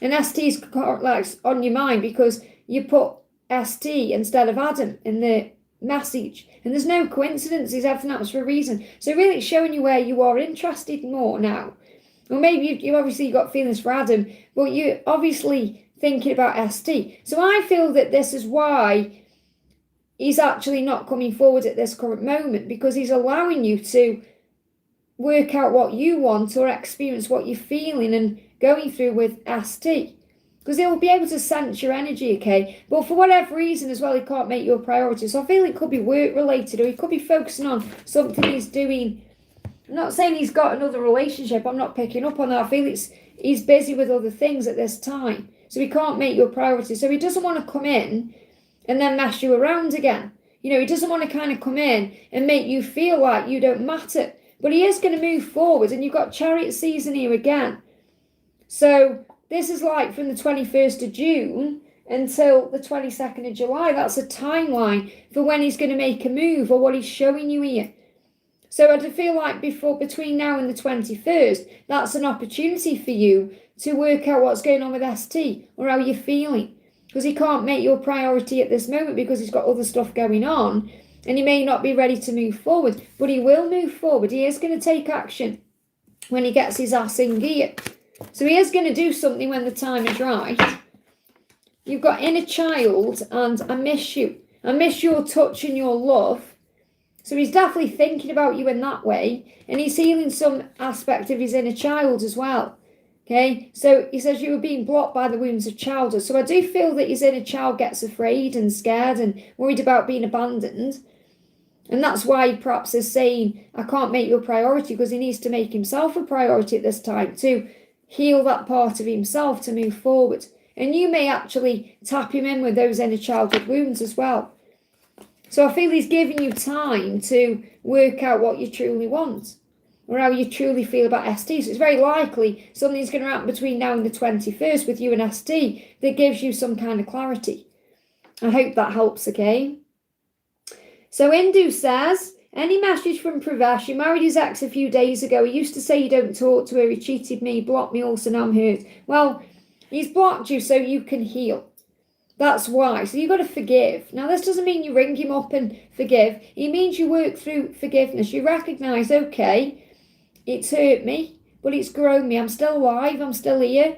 And ST's like on your mind because you put ST instead of Adam in the message. And there's no coincidences, everything happens for a reason. So really it's showing you where you are interested more now. Or maybe you obviously got feelings for Adam, but you're obviously thinking about ST. So I feel that this is why he's actually not coming forward at this current moment, because he's allowing you to work out what you want or experience what you're feeling and going through with ST. Because he'll be able to sense your energy, okay? But for whatever reason as well, he can't make you a priority. So I feel it could be work related, or he could be focusing on something he's doing. I'm not saying he's got another relationship. I'm not picking up on that. I feel he's busy with other things at this time. So he can't make you a priority. So he doesn't want to come in and then mess you around again. You know, he doesn't want to kind of come in and make you feel like you don't matter. But he is going to move forward, and you've got chariot season here again. So this is like from the 21st of June until the 22nd of July. That's a timeline for when he's going to make a move or what he's showing you here. So I feel like between now and the 21st, that's an opportunity for you to work out what's going on with ST or how you're feeling. Because he can't make your priority at this moment because he's got other stuff going on, and he may not be ready to move forward, but he will move forward. He is going to take action when he gets his ass in gear. So he is going to do something when the time is right. You've got inner child, and I miss you. I miss your touch and your love. So he's definitely thinking about you in that way, and he's healing some aspect of his inner child as well. Okay, so he says you were being blocked by the wounds of childhood. So I do feel that his inner child gets afraid and scared and worried about being abandoned. And that's why he perhaps is saying, I can't make you a priority, because he needs to make himself a priority at this time to heal that part of himself to move forward. And you may actually tap him in with those inner childhood wounds as well. So I feel he's giving you time to work out what you truly want, or how you truly feel about ST. So it's very likely something's going to happen between now and the 21st with you and ST that gives you some kind of clarity. I hope that helps, okay? So Indu says, any message from Pravesh? He married his ex a few days ago. He used to say you don't talk to her. He cheated me, blocked me also, now I'm hurt. Well, he's blocked you so you can heal. That's why. So you've got to forgive. Now, this doesn't mean you ring him up and forgive. It means you work through forgiveness. You recognise, okay, it's hurt me, but it's grown me. I'm still alive. I'm still here.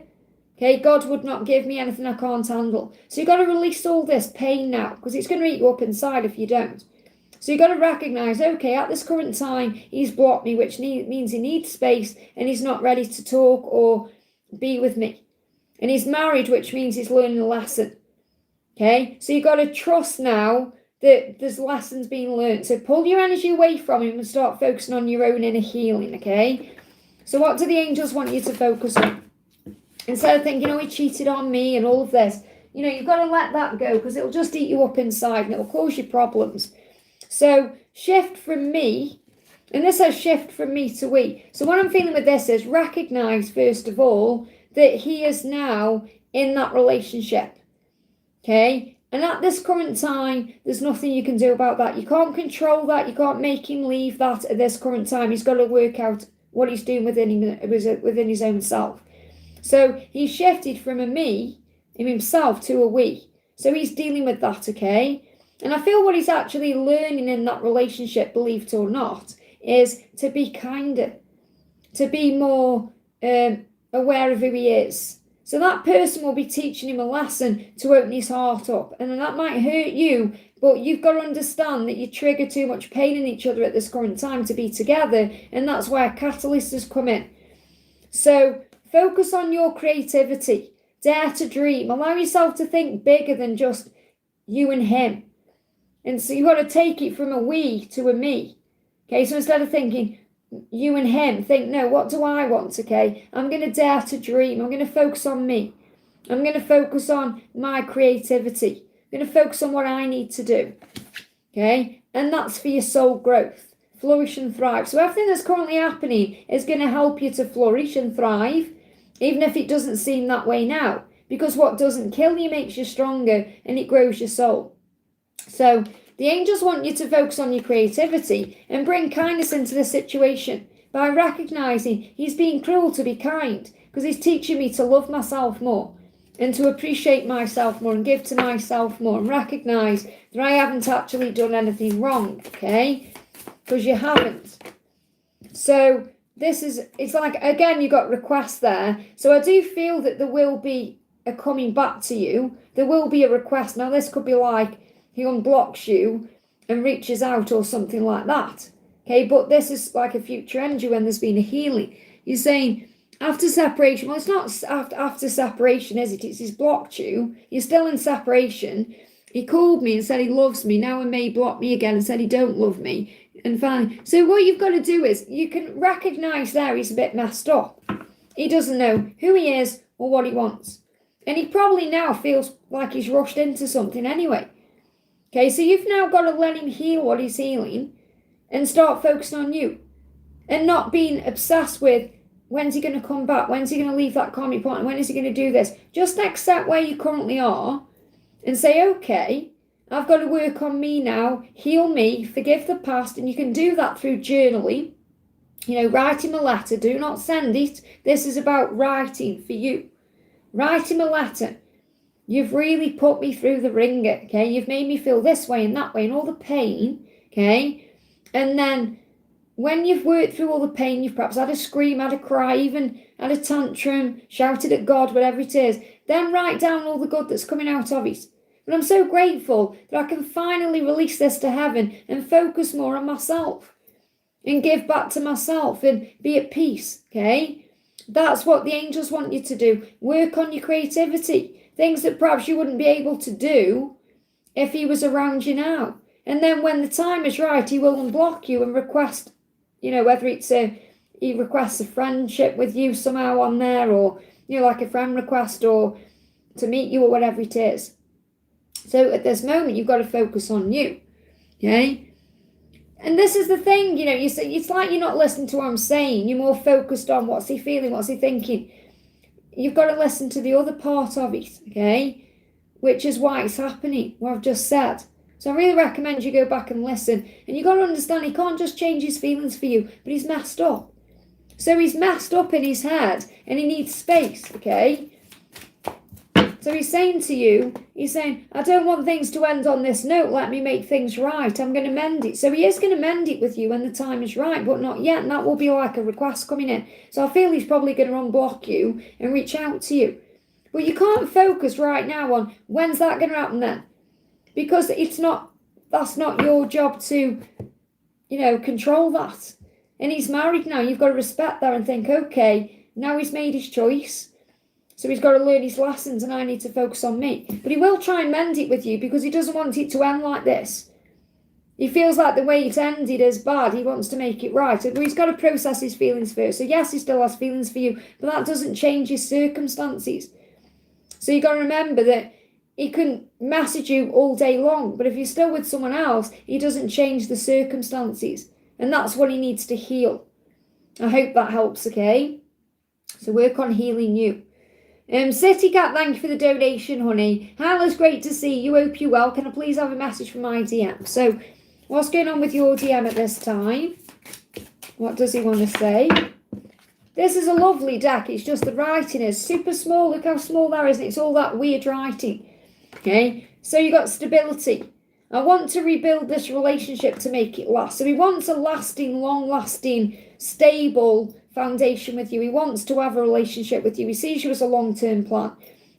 Okay, God would not give me anything I can't handle. So you've got to release all this pain now, because it's going to eat you up inside if you don't. So you've got to recognise, okay, at this current time, he's blocked me, which means he needs space and he's not ready to talk or be with me. And he's married, which means he's learning a lesson. Okay, so you've got to trust now that there's lessons being learned. So pull your energy away from him and start focusing on your own inner healing, okay? So what do the angels want you to focus on? Instead of thinking, oh, he cheated on me and all of this, you know, you've got to let that go, because it'll just eat you up inside and it'll cause you problems. So shift from me, and this says shift from me to we. So what I'm feeling with this is recognise, first of all, that he is now in that relationship. Okay, And at this current time, there's nothing you can do about that. You can't control that. You can't make him leave that at this current time. He's got to work out what he's doing within his own self. So he's shifted from a me, himself, to a we. So he's dealing with that, okay? And I feel what he's actually learning in that relationship, believe it or not, is to be kinder, to be more aware of who he is. So that person will be teaching him a lesson to open his heart up. And that might hurt you, but you've got to understand that you trigger too much pain in each other at this current time to be together. And that's where a catalyst has come in. So focus on your creativity. Dare to dream. Allow yourself to think bigger than just you and him. And so you've got to take it from a we to a me. Okay, so instead of thinking you and him, think, no, what do I want? Okay, I'm going to dare to dream. I'm going to focus on me. I'm going to focus on my creativity. I'm going to focus on what I need to do. Okay, and that's for your soul growth. Flourish and thrive. So everything that's currently happening is going to help you to flourish and thrive, even if it doesn't seem that way now. Because what doesn't kill you makes you stronger and it grows your soul. So the angels want you to focus on your creativity and bring kindness into the situation by recognizing he's being cruel to be kind, because he's teaching me to love myself more and to appreciate myself more and give to myself more and recognize that I haven't actually done anything wrong, okay? Because you haven't. So it's like, again, you got requests there. So I do feel that there will be a coming back to you. There will be a request. Now this could be like, he unblocks you and reaches out or something like that. Okay, but this is like a future energy when there's been a healing. You're saying after separation, well, it's not after separation, is it? It's he's blocked you. You're still in separation. He called me and said he loves me. Now he may block me again and said he don't love me. And finally, so what you've got to do is you can recognise there he's a bit messed up. He doesn't know who he is or what he wants. And he probably now feels like he's rushed into something anyway. Okay, so you've now got to let him heal what he's healing and start focusing on you and not being obsessed with when's he going to come back, when's he going to leave that karmic partner, when is he going to do this. Just accept where you currently are and say, okay, I've got to work on me now, heal me, forgive the past, and you can do that through journaling. You know, write him a letter, do not send it. This is about writing for you. Write him a letter. You've really put me through the ringer, okay? You've made me feel this way and that way and all the pain, okay? And then when you've worked through all the pain, you've perhaps had a scream, had a cry, even had a tantrum, shouted at God, whatever it is, then write down all the good that's coming out of it. But I'm so grateful that I can finally release this to heaven and focus more on myself and give back to myself and be at peace, okay? That's what the angels want you to do. Work on your creativity. Things that perhaps you wouldn't be able to do if he was around you now. And then when the time is right, he will unblock you and request, you know, whether it's he requests a friendship with you somehow on there, or, you know, like a friend request, or to meet you, or whatever it is. So at this moment, you've got to focus on you, okay? And this is the thing, you know, you say, it's like you're not listening to what I'm saying. You're more focused on what's he feeling, what's he thinking. You've got to listen to the other part of it, okay? Which is why it's happening, what I've just said. So I really recommend you go back and listen. And you've got to understand he can't just change his feelings for you, but he's messed up. So he's messed up in his head and he needs space, okay? So he's saying to you, he's saying, I don't want things to end on this note. Let me make things right. I'm going to mend it. So he is going to mend it with you when the time is right, but not yet. And that will be like a request coming in. So I feel he's probably going to unblock you and reach out to you. But you can't focus right now on when's that going to happen then. Because that's not your job to, you know, control that. And he's married now. You've got to respect that and think, okay, now he's made his choice. So he's got to learn his lessons and I need to focus on me. But he will try and mend it with you because he doesn't want it to end like this. He feels like the way it's ended is bad. He wants to make it right. But he's got to process his feelings first. So yes, he still has feelings for you, but that doesn't change his circumstances. So you've got to remember that he can message you all day long, but if you're still with someone else, he doesn't change the circumstances. And that's what he needs to heal. I hope that helps, okay? So work on healing you. City Cat, thank you for the donation, honey. Hannah's great to see you. Hope you're well. Can I please have a message from my DM? So, what's going on with your DM at this time? What does he want to say? This is a lovely deck. It's just the writing is super small. Look how small that is. And it's all that weird writing. Okay, so you got stability. I want to rebuild this relationship to make it last. So he wants a lasting, long-lasting, stable foundation with you. He wants to have a relationship with you. He sees you as a long-term plan.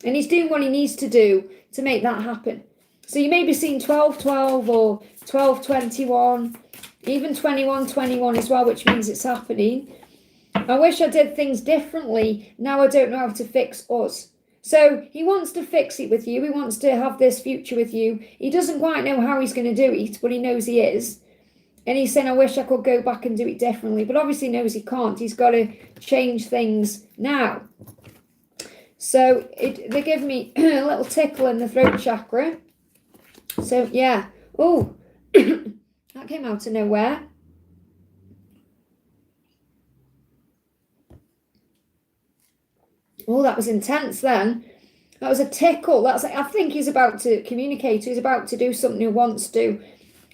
And he's doing what he needs to do to make that happen. So you may be seeing 12-12 or 12-21, even 21-21 as well, which means it's happening. I wish I did things differently. Now I don't know how to fix us. So he wants to fix it with you. He wants to have this future with you. He doesn't quite know how he's going to do it, but he knows he is. And he's saying, I wish I could go back and do it differently. But obviously knows he can't. He's got to change things now. So they give me a little tickle in the throat chakra. So, yeah. Oh, that came out of nowhere. Oh, that was intense then. That was a tickle. I think he's about to communicate. He's about to do something he wants to.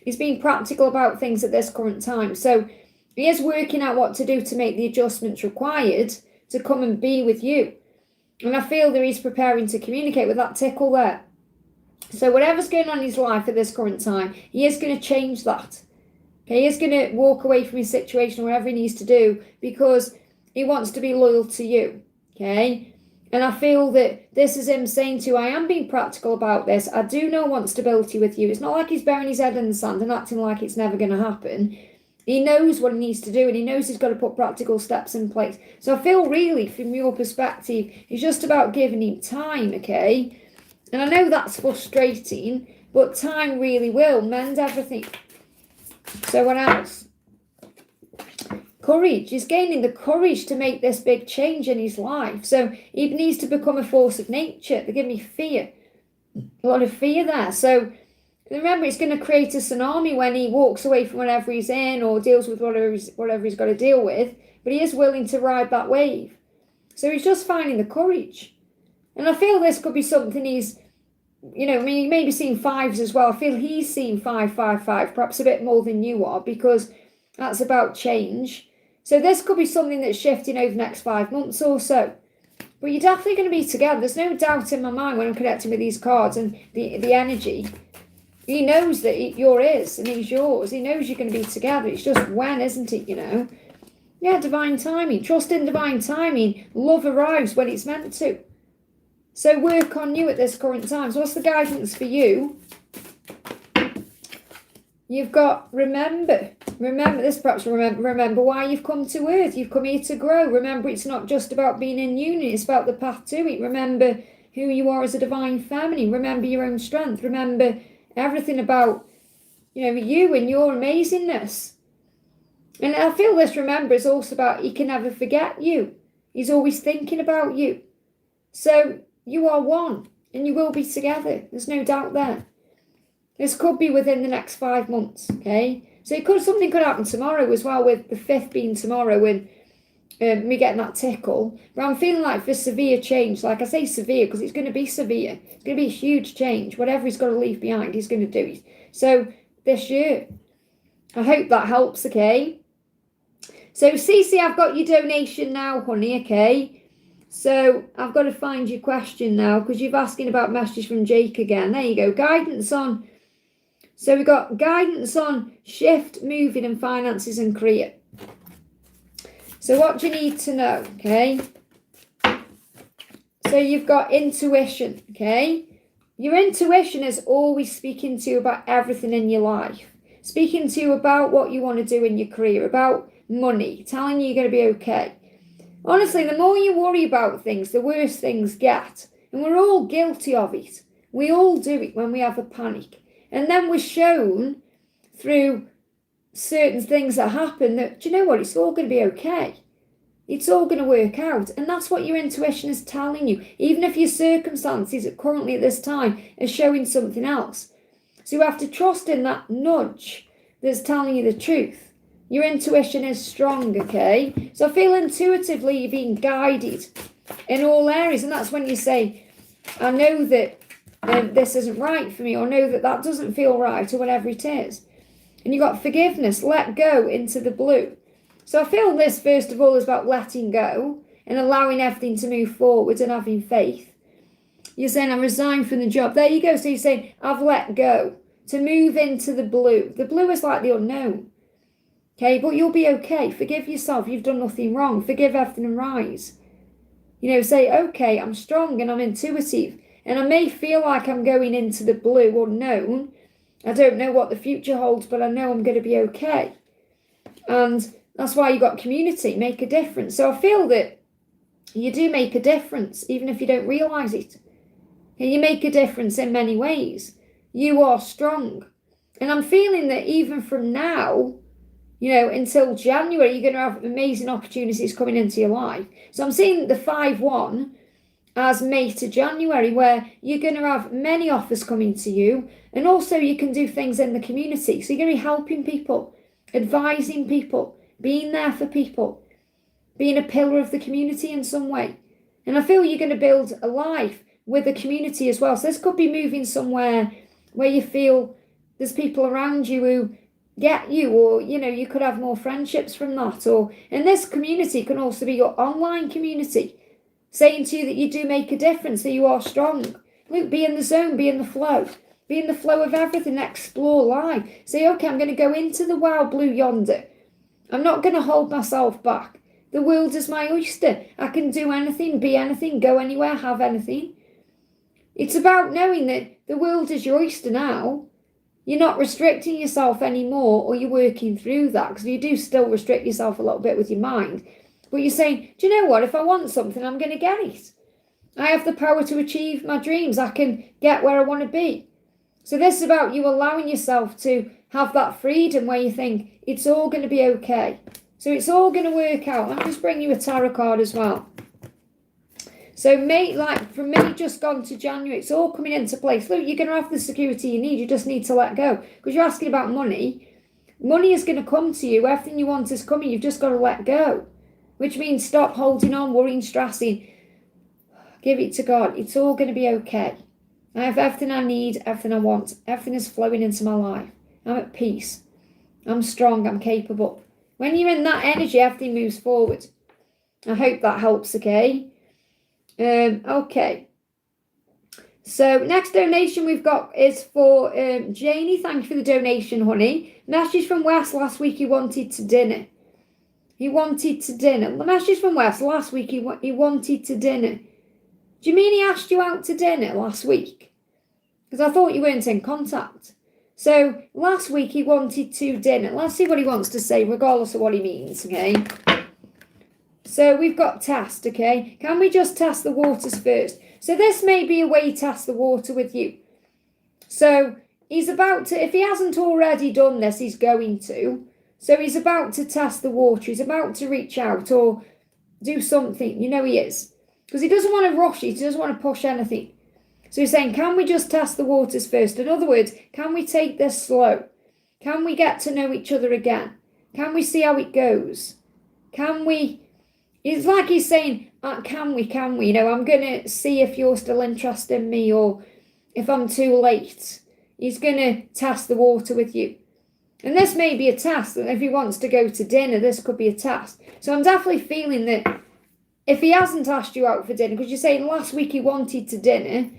He's being practical about things at this current time. So he is working out what to do to make the adjustments required to come and be with you. And I feel that he's preparing to communicate with that tickle there. So whatever's going on in his life at this current time, he is going to change that. Okay, he is going to walk away from his situation or whatever he needs to do because he wants to be loyal to you. Okay, and I feel that this is him saying to you, I am being practical about this. I do know I want stability with you. It's not like he's burying his head in the sand and acting like it's never going to happen. He knows what he needs to do and he knows he's got to put practical steps in place. So I feel really, from your perspective, it's just about giving him time, okay? And I know that's frustrating, but time really will mend everything. So what else? Courage. He's gaining the courage to make this big change in his life. So he needs to become a force of nature. They give me fear. A lot of fear there. So remember, it's going to create a tsunami when he walks away from whatever he's in or deals with whatever he's got to deal with. But he is willing to ride that wave. So he's just finding the courage. And I feel this could be something he's, you know, I mean, he may be seeing fives as well. I feel he's seeing 555, perhaps a bit more than you are, because that's about change. So this could be something that's shifting over the next 5 months or so. But you're definitely going to be together. There's no doubt in my mind when I'm connecting with these cards and the energy. He knows that you're his and he's yours. He knows you're going to be together. It's just when, isn't it, you know? Yeah, divine timing. Trust in divine timing. Love arrives when it's meant to. So work on you at this current time. So what's the guidance for you? You've got remember this, perhaps remember why you've come to earth. You've come here to grow. Remember, it's not just about being in union, it's about the path to it. Remember who you are as a divine feminine. Remember your own strength. Remember everything about, you know, you and your amazingness. And I feel this remember is also about he can never forget you. He's always thinking about you. So you are one and you will be together. There's no doubt there. This could be within the next 5 months, okay? So something could happen tomorrow as well, with the 5th being tomorrow and me getting that tickle. But I'm feeling like for severe change, like I say severe because it's going to be severe. It's going to be a huge change. Whatever he's got to leave behind, he's going to do it. So this year, I hope that helps, okay? So Cece, I've got your donation now, honey, okay? So I've got to find your question now because you're asking about messages from Jake again. There you go. Guidance on... So we've got guidance on shift, moving and finances and career. So what do you need to know, okay? So you've got intuition, okay? Your intuition is always speaking to you about everything in your life. Speaking to you about what you want to do in your career, about money, telling you you're going to be okay. Honestly, the more you worry about things, the worse things get. And we're all guilty of it. We all do it when we have a panic. And then we're shown through certain things that happen that, do you know what, it's all going to be okay. It's all going to work out. And that's what your intuition is telling you. Even if your circumstances currently at this time are showing something else. So you have to trust in that nudge that's telling you the truth. Your intuition is strong, okay? So I feel intuitively you're being guided. in all areas. And that's when you say, I know that this isn't right for me, or know that that doesn't feel right, or whatever it is. And you got forgiveness, let go into the blue. So I feel this, first of all, is about letting go and allowing everything to move forward and having faith. You're saying, I resigned from the job. There you go. So you're saying, I've let go, to move into the blue. The blue is like the unknown. Okay, but you'll be okay. Forgive yourself. You've done nothing wrong. Forgive everything and rise. Say, okay, I'm strong and I'm intuitive. And I may feel like I'm going into the blue unknown. I don't know what the future holds, but I know I'm going to be okay. And that's why you got community, make a difference. So I feel that you do make a difference, even if you don't realise it. And you make a difference in many ways. You are strong. And I'm feeling that even from now, until January, you're going to have amazing opportunities coming into your life. So I'm seeing the 5-1 as May to January, where you're going to have many offers coming to you. And also you can do things in the community. So you're going to be helping people, advising people, being there for people, being a pillar of the community in some way. And I feel you're going to build a life with a community as well. So this could be moving somewhere where you feel there's people around you who get you, or you could have more friendships from that. And this community can also be your online community, saying to you that you do make a difference, that you are strong. Look, be in the zone, be in the flow. Be in the flow of everything, explore life. Say, okay, I'm going to go into the wild blue yonder. I'm not going to hold myself back. The world is my oyster. I can do anything, be anything, go anywhere, have anything. It's about knowing that the world is your oyster now. You're not restricting yourself anymore, or you're working through that, because you do still restrict yourself a little bit with your mind. But you're saying, do you know what? If I want something, I'm going to get it. I have the power to achieve my dreams. I can get where I want to be. So this is about you allowing yourself to have that freedom where you think it's all going to be okay. So it's all going to work out. Let me just bring you a tarot card as well. So from May just gone to January, it's all coming into place. Look, you're going to have the security you need. You just need to let go. Because you're asking about money. Money is going to come to you. Everything you want is coming. You've just got to let go. Which means stop holding on, worrying, stressing. Give it to God. It's all going to be okay. I have everything I need, everything I want. Everything is flowing into my life. I'm at peace. I'm strong. I'm capable. When you're in that energy, everything moves forward. I hope that helps, okay? Okay. So next donation we've got is for Janie. Thank you for the donation, honey. Message from Wes last week. He wanted to dinner. He wanted to dinner. The message from Wes last week. He wanted to dinner. Do you mean he asked you out to dinner last week? Because I thought you weren't in contact. So last week he wanted to dinner. Let's see what he wants to say, regardless of what he means, okay? So we've got test, okay? Can we just test the waters first? So this may be a way to test the water with you. So he's about to, if he hasn't already done this, he's going to. So he's about to test the water. He's about to reach out or do something. He is. Because he doesn't want to rush it. He doesn't want to push anything. So he's saying, can we just test the waters first? In other words, can we take this slow? Can we get to know each other again? Can we see how it goes? Can we... It's like he's saying, can we? I'm going to see if you're still interested in me, or if I'm too late. He's going to test the water with you. And this may be a test. If he wants to go to dinner, this could be a test. So I'm definitely feeling that if he hasn't asked you out for dinner, because you're saying last week he wanted to dinner,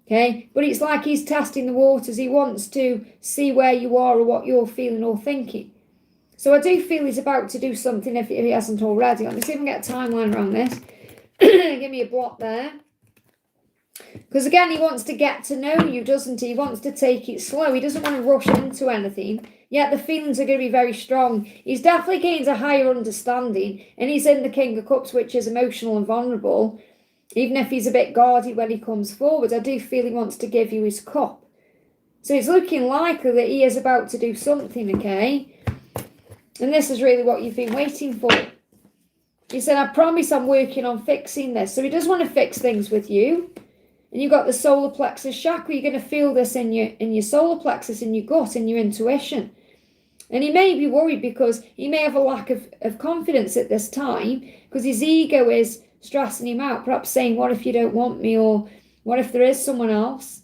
okay, but it's like he's testing the waters. He wants to see where you are or what you're feeling or thinking. So I do feel he's about to do something if he hasn't already. Let me see if I can get a timeline around this. Give me a block there. Because again, he wants to get to know you, doesn't he? He wants to take it slow. He doesn't want to rush into anything. Yet the feelings are going to be very strong. He's definitely gained a higher understanding. And he's in the King of Cups, which is emotional and vulnerable. Even if he's a bit guarded when he comes forward, I do feel he wants to give you his cup. So it's looking likely that he is about to do something, okay? And this is really what you've been waiting for. He said, I promise I'm working on fixing this. So he does want to fix things with you. And you've got the solar plexus chakra. You're going to feel this in your solar plexus, in your gut, in your intuition. And he may be worried because he may have a lack of confidence at this time, because his ego is stressing him out, perhaps saying, what if you don't want me, or what if there is someone else?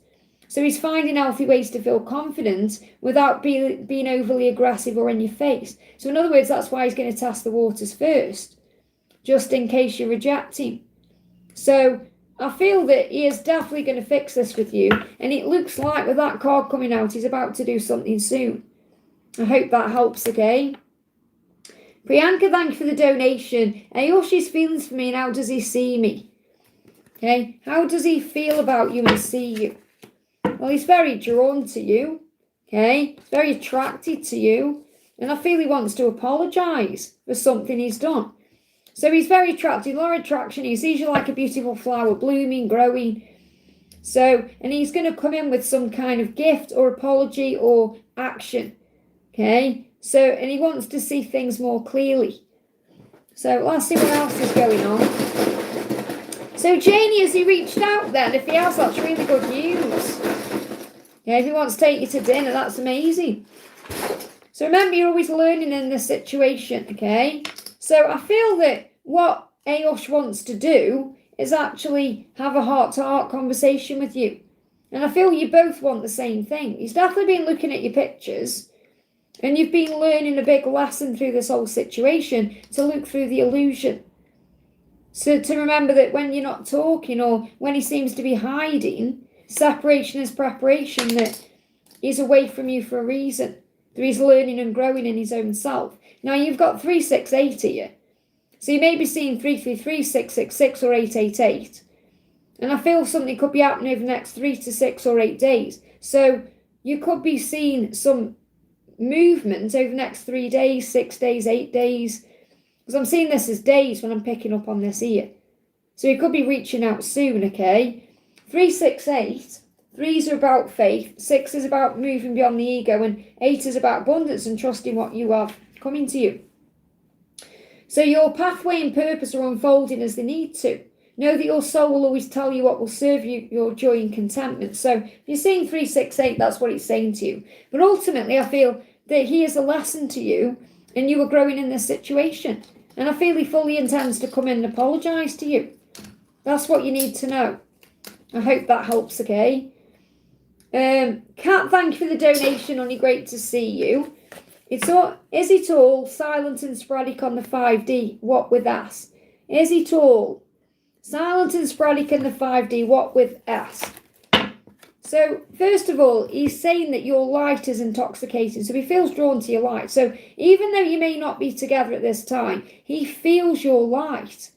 So he's finding healthy ways to feel confident without being overly aggressive or in your face. So in other words, that's why he's going to test the waters first, just in case you reject him. So I feel that he is definitely going to fix this with you. And it looks like with that card coming out, he's about to do something soon. I hope that helps, okay? Priyanka, thank you for the donation. What's his feelings for me and how does he see me? Okay, how does he feel about you and see you? Well, he's very drawn to you, okay? He's very attracted to you. And I feel he wants to apologise for something he's done. So he's very attracted, law of attraction. He sees you like a beautiful flower, blooming, growing. So, and he's going to come in with some kind of gift or apology or action, okay? So, and he wants to see things more clearly. So let's see what else is going on. So Janie, has he reached out then? If he has, that's really good news. Yeah, if he wants to take you to dinner, that's amazing. So remember, you're always learning in this situation, okay? So I feel that what Ayosh wants to do is actually have a heart-to-heart conversation with you. And I feel you both want the same thing. He's definitely been looking at your pictures, and you've been learning a big lesson through this whole situation to look through the illusion. So to remember that when you're not talking or when he seems to be hiding, separation is preparation, that he's away from you for a reason. That he's learning and growing in his own self. Now you've got 368 here. So you may be seeing 333, 666 or 888. And I feel something could be happening over the next 3 to 6 or 8 days. So you could be seeing some movement over the next 3 days, 6 days, 8 days. Because I'm seeing this as days when I'm picking up on this here. So you could be reaching out soon, okay? 368. 3s are about faith. 6 is about moving beyond the ego. And 8 is about abundance and trusting what you have coming to you. So your pathway and purpose are unfolding as they need to. Know that your soul will always tell you what will serve you, your joy and contentment. So if you're seeing 368, that's what it's saying to you. But ultimately, I feel that he is a lesson to you and you are growing in this situation. And I feel he fully intends to come in and apologise to you. That's what you need to know. I hope that helps, okay? Kat, thank you for the donation, honey. Great to see you. Is it all silent and sporadic on the 5D? What with S? Is it all silent and sporadic in the 5D? What with S? So, first of all, he's saying that your light is intoxicating. So he feels drawn to your light. So even though you may not be together at this time, he feels your light.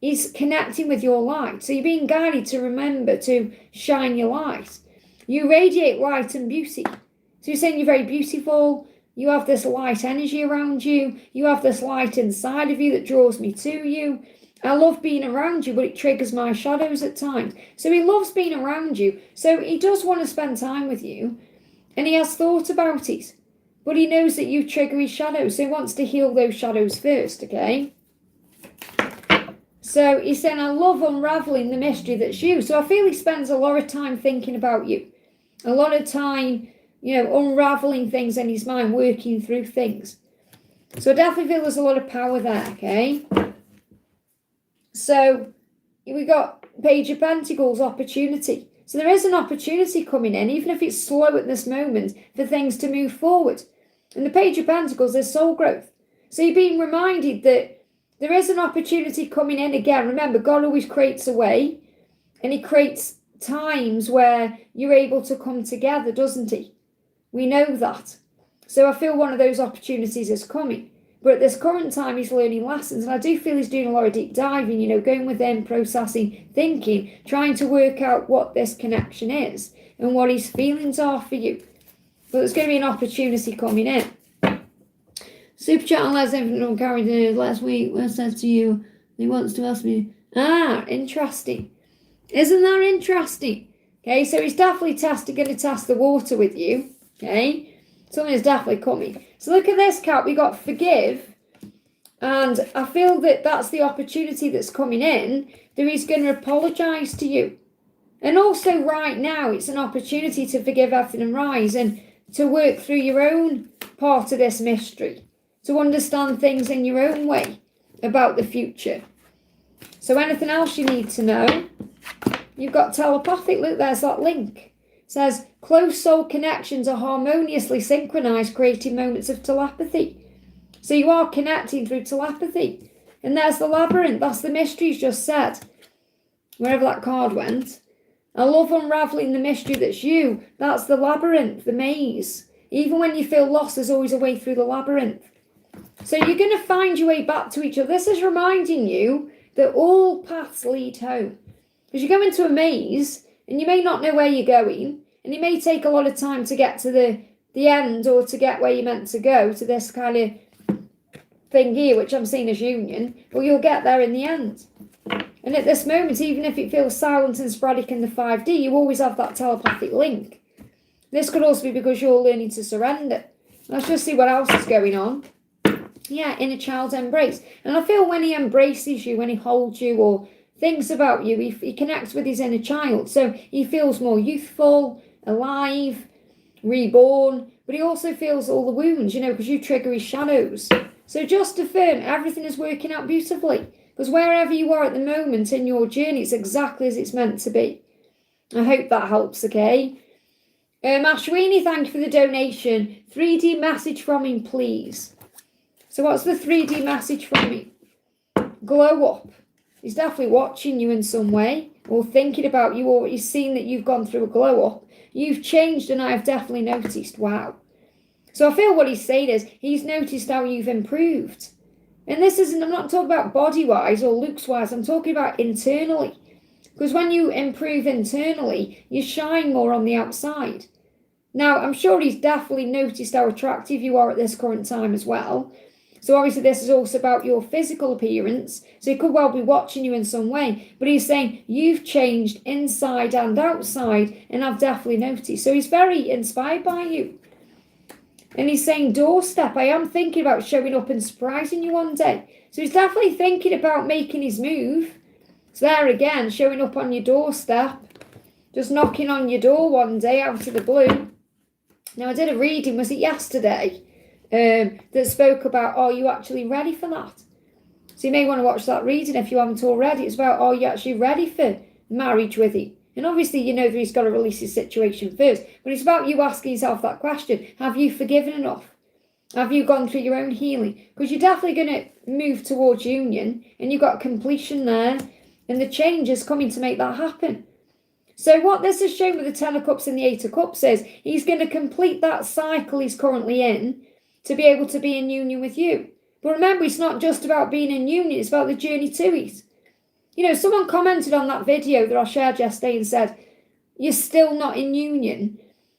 He's connecting with your light. So you're being guided to remember to shine your light. You radiate light and beauty. So you're saying you're very beautiful. You have this light energy around you. You have this light inside of you that draws me to you. I love being around you, but it triggers my shadows at times. So he loves being around you. So he does want to spend time with you. And he has thought about it. But he knows that you trigger his shadows. So he wants to heal those shadows first, okay? So he's saying, I love unraveling the mystery that's you. So I feel he spends a lot of time thinking about you. A lot of time, unraveling things in his mind, working through things. So I definitely feel there's a lot of power there, okay? So we got Page of Pentacles, opportunity. So there is an opportunity coming in, even if it's slow at this moment, for things to move forward. In the Page of Pentacles, there's soul growth. So you're being reminded that there is an opportunity coming in again. Remember, God always creates a way, and he creates times where you're able to come together, doesn't he? We know that. So I feel one of those opportunities is coming. But at this current time, he's learning lessons. And I do feel he's doing a lot of deep diving, going within, processing, thinking, trying to work out what this connection is and what his feelings are for you. But there's going to be an opportunity coming in. Super chat on Les Infinite Carried last week. What said to you? He wants to ask me. Interesting. Isn't that interesting? Okay, so he's definitely going to test the water with you. Okay. Something is definitely coming. So look at this, Cat. We got forgive. And I feel that that's the opportunity that's coming in. That he's going to apologise to you. And also right now, it's an opportunity to forgive everything and rise. And to work through your own part of this mystery. To understand things in your own way about the future. So anything else you need to know? You've got telepathic. Look, there's that link. It says, close soul connections are harmoniously synchronized, creating moments of telepathy. So you are connecting through telepathy. And there's the labyrinth. That's the mysteries just said. Wherever that card went. I love unraveling the mystery that's you. That's the labyrinth, the maze. Even when you feel lost, there's always a way through the labyrinth. So you're going to find your way back to each other. This is reminding you that all paths lead home. Because you go into a maze and you may not know where you're going. And it may take a lot of time to get to the end or to get where you're meant to go, to this kind of thing here, which I'm seeing as union. But you'll get there in the end. And at this moment, even if it feels silent and sporadic in the 5D, you always have that telepathic link. This could also be because you're learning to surrender. Let's just see what else is going on. Yeah, inner child embrace. And I feel when he embraces you, when he holds you or thinks about you, he connects with his inner child. So he feels more youthful, alive, reborn. But he also feels all the wounds, because you trigger his shadows. So just affirm everything is working out beautifully. Because wherever you are at the moment in your journey, it's exactly as it's meant to be. I hope that helps, okay? Ashwini, thank you for the donation. 3D message from him, please. So what's the 3D message from him? Glow up. He's definitely watching you in some way, or thinking about you, or he's seen that you've gone through a glow up. You've changed, and I've definitely noticed. Wow. So I feel what he's saying is he's noticed how you've improved. And this isn't, I'm not talking about body-wise or looks-wise, I'm talking about internally. Because when you improve internally, you shine more on the outside. Now, I'm sure he's definitely noticed how attractive you are at this current time as well. So obviously this is also about your physical appearance. So he could well be watching you in some way. But he's saying, you've changed inside and outside, and I've definitely noticed. So he's very inspired by you. And he's saying, doorstep, I am thinking about showing up and surprising you one day. So he's definitely thinking about making his move. So there again, showing up on your doorstep. Just knocking on your door one day out of the blue. Now, I did a reading, was it yesterday, that spoke about, are you actually ready for that? So you may want to watch that reading if you haven't already. It's about, are you actually ready for marriage with him? And obviously, you know that he's got to release his situation first. But it's about you asking yourself that question. Have you forgiven enough? Have you gone through your own healing? Because you're definitely going to move towards union. And you've got completion there. And the change is coming to make that happen. So what this is showing with the 10 of Cups and the 8 of Cups is he's going to complete that cycle he's currently in to be able to be in union with you. But remember, it's not just about being in union. It's about the journey to it. Someone commented on that video that I shared yesterday and said, you're still not in union.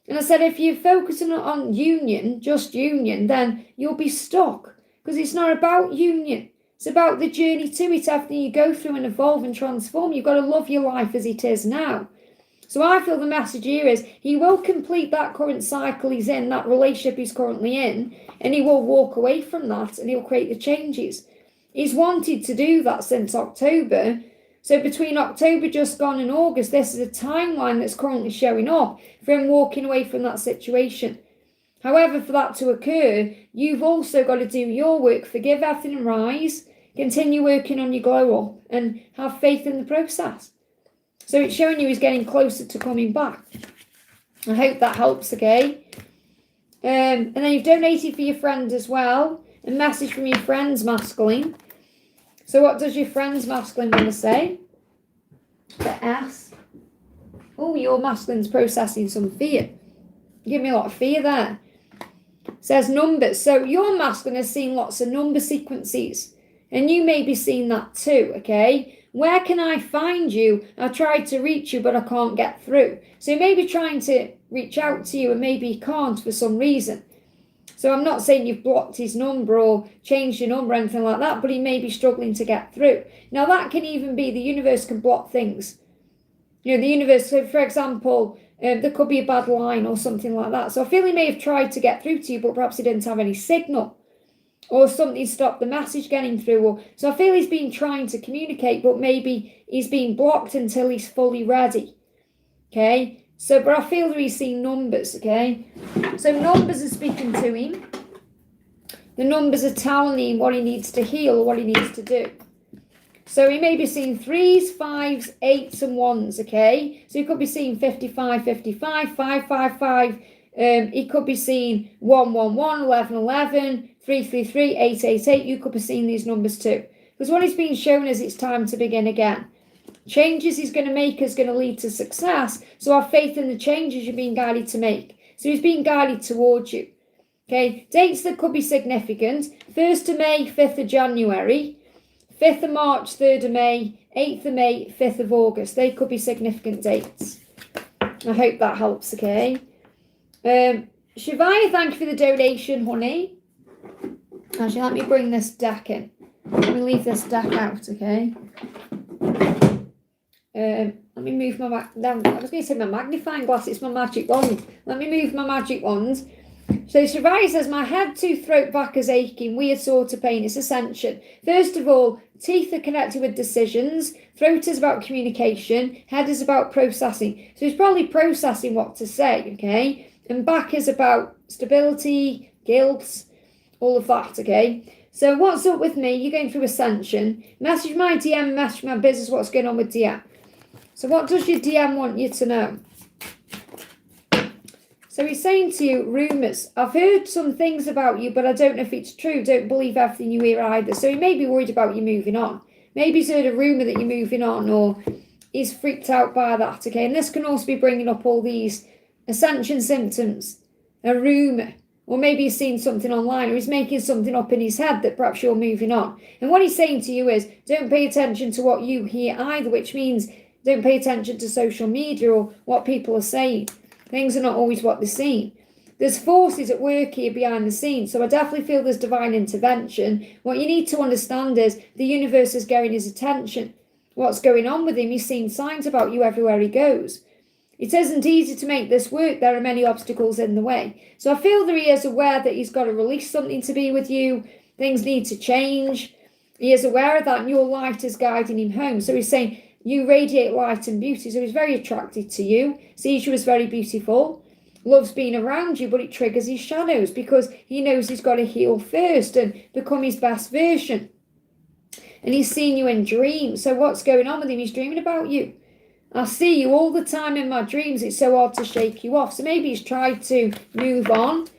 And I said, if you're focusing on union, just union, then you'll be stuck. Because it's not about union. It's about the journey to it, everything you go through and evolve and transform. You've got to love your life as it is now. So I feel the message here is he will complete that current cycle he's in, that relationship he's currently in, and he will walk away from that and he'll create the changes. He's wanted to do that since October. So between October just gone and August, this is a timeline that's currently showing up for him walking away from that situation. However, for that to occur, you've also got to do your work, forgive everything and rise, continue working on your glow up and have faith in the process. So it's showing you he's getting closer to coming back. I hope that helps, okay? And then you've donated for your friend as well. A message from your friend's masculine. So what does your friend's masculine want to say? The S. Oh, your masculine's processing some fear. Give me a lot of fear there. It says numbers. So your masculine has seen lots of number sequences. And you may be seeing that too, okay? Where can I find you? I tried to reach you, but I can't get through. So he may be trying to reach out to you and maybe he can't for some reason. So I'm not saying you've blocked his number or changed your number or anything like that, but he may be struggling to get through. Now that can even be the universe can block things. The universe, so for example, there could be a bad line or something like that. So I feel he may have tried to get through to you, but perhaps he didn't have any signal. Or something stopped the message getting through. So I feel he's been trying to communicate, but maybe he's been blocked until he's fully ready. Okay? So, but I feel that he's seen numbers, okay? So numbers are speaking to him. The numbers are telling him what he needs to heal or what he needs to do. So he may be seeing 3s, 5s, 8s and 1s, okay? So he could be seeing 55, 55, 555. He could be seeing 1, 1, 1, 11, 11, 3, 3, 3, 8, 8, 8. You could be seeing these numbers too. Because what he's being shown is it's time to begin again. Changes he's going to make is going to lead to success. So have faith in the changes you're being guided to make. So he's being guided towards you. Okay, dates that could be significant: 1st of May, 5th of January, 5th of March, 3rd of May, 8th of May, 5th of August. They could be significant dates. I hope that helps, okay? Shivaya, thank you for the donation, honey. Actually, let me bring this deck in. Let me leave this deck out, okay? Let me move my I was going to say my magnifying glass. It's my magic wand. Let me move my magic wand. So Shivaya says, my head to throat back is aching, weird sort of pain. It's ascension. First of all, teeth are connected with decisions. Throat is about communication. Head is about processing. So he's probably processing what to say, okay? And back is about stability, guilt, all of that, okay? So what's up with me? You're going through ascension. Message my DM, message my business, what's going on with DM. So what does your DM want you to know? So he's saying to you, rumours. I've heard some things about you, but I don't know if it's true. Don't believe everything you hear either. So he may be worried about you moving on. Maybe he's heard a rumour that you're moving on, or he's freaked out by that, okay? And this can also be bringing up all these ascension symptoms, a rumour. Or maybe he's seen something online, or he's making something up in his head that perhaps you're moving on. And what he's saying to you is, don't pay attention to what you hear either, which means don't pay attention to social media or what people are saying. Things are not always what they're seeing. There's forces at work here behind the scenes, so I definitely feel there's divine intervention. What you need to understand is the universe is getting his attention. What's going on with him? He's seeing signs about you everywhere he goes. It isn't easy to make this work. There are many obstacles in the way. So I feel that he is aware that he's got to release something to be with you. Things need to change. He is aware of that, and your light is guiding him home. So he's saying, you radiate light and beauty. So he's very attracted to you. Sees you as very beautiful. Loves being around you, but it triggers his shadows because he knows he's got to heal first and become his best version. And he's seen you in dreams. So what's going on with him? He's dreaming about you. I see you all the time in my dreams. It's so hard to shake you off. So maybe he's tried to move on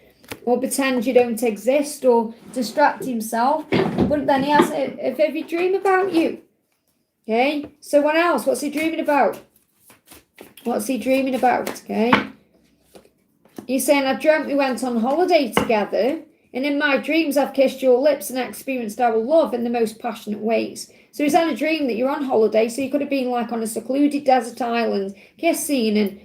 or pretend you don't exist or distract himself. But then he has a vivid dream about you. Okay, so what else? What's he dreaming about? What's he dreaming about? Okay, he's saying, I dreamt we went on holiday together, and in my dreams I've kissed your lips and experienced our love in the most passionate ways. So he's had a dream that you're on holiday, so you could have been like on a secluded desert island, kissing and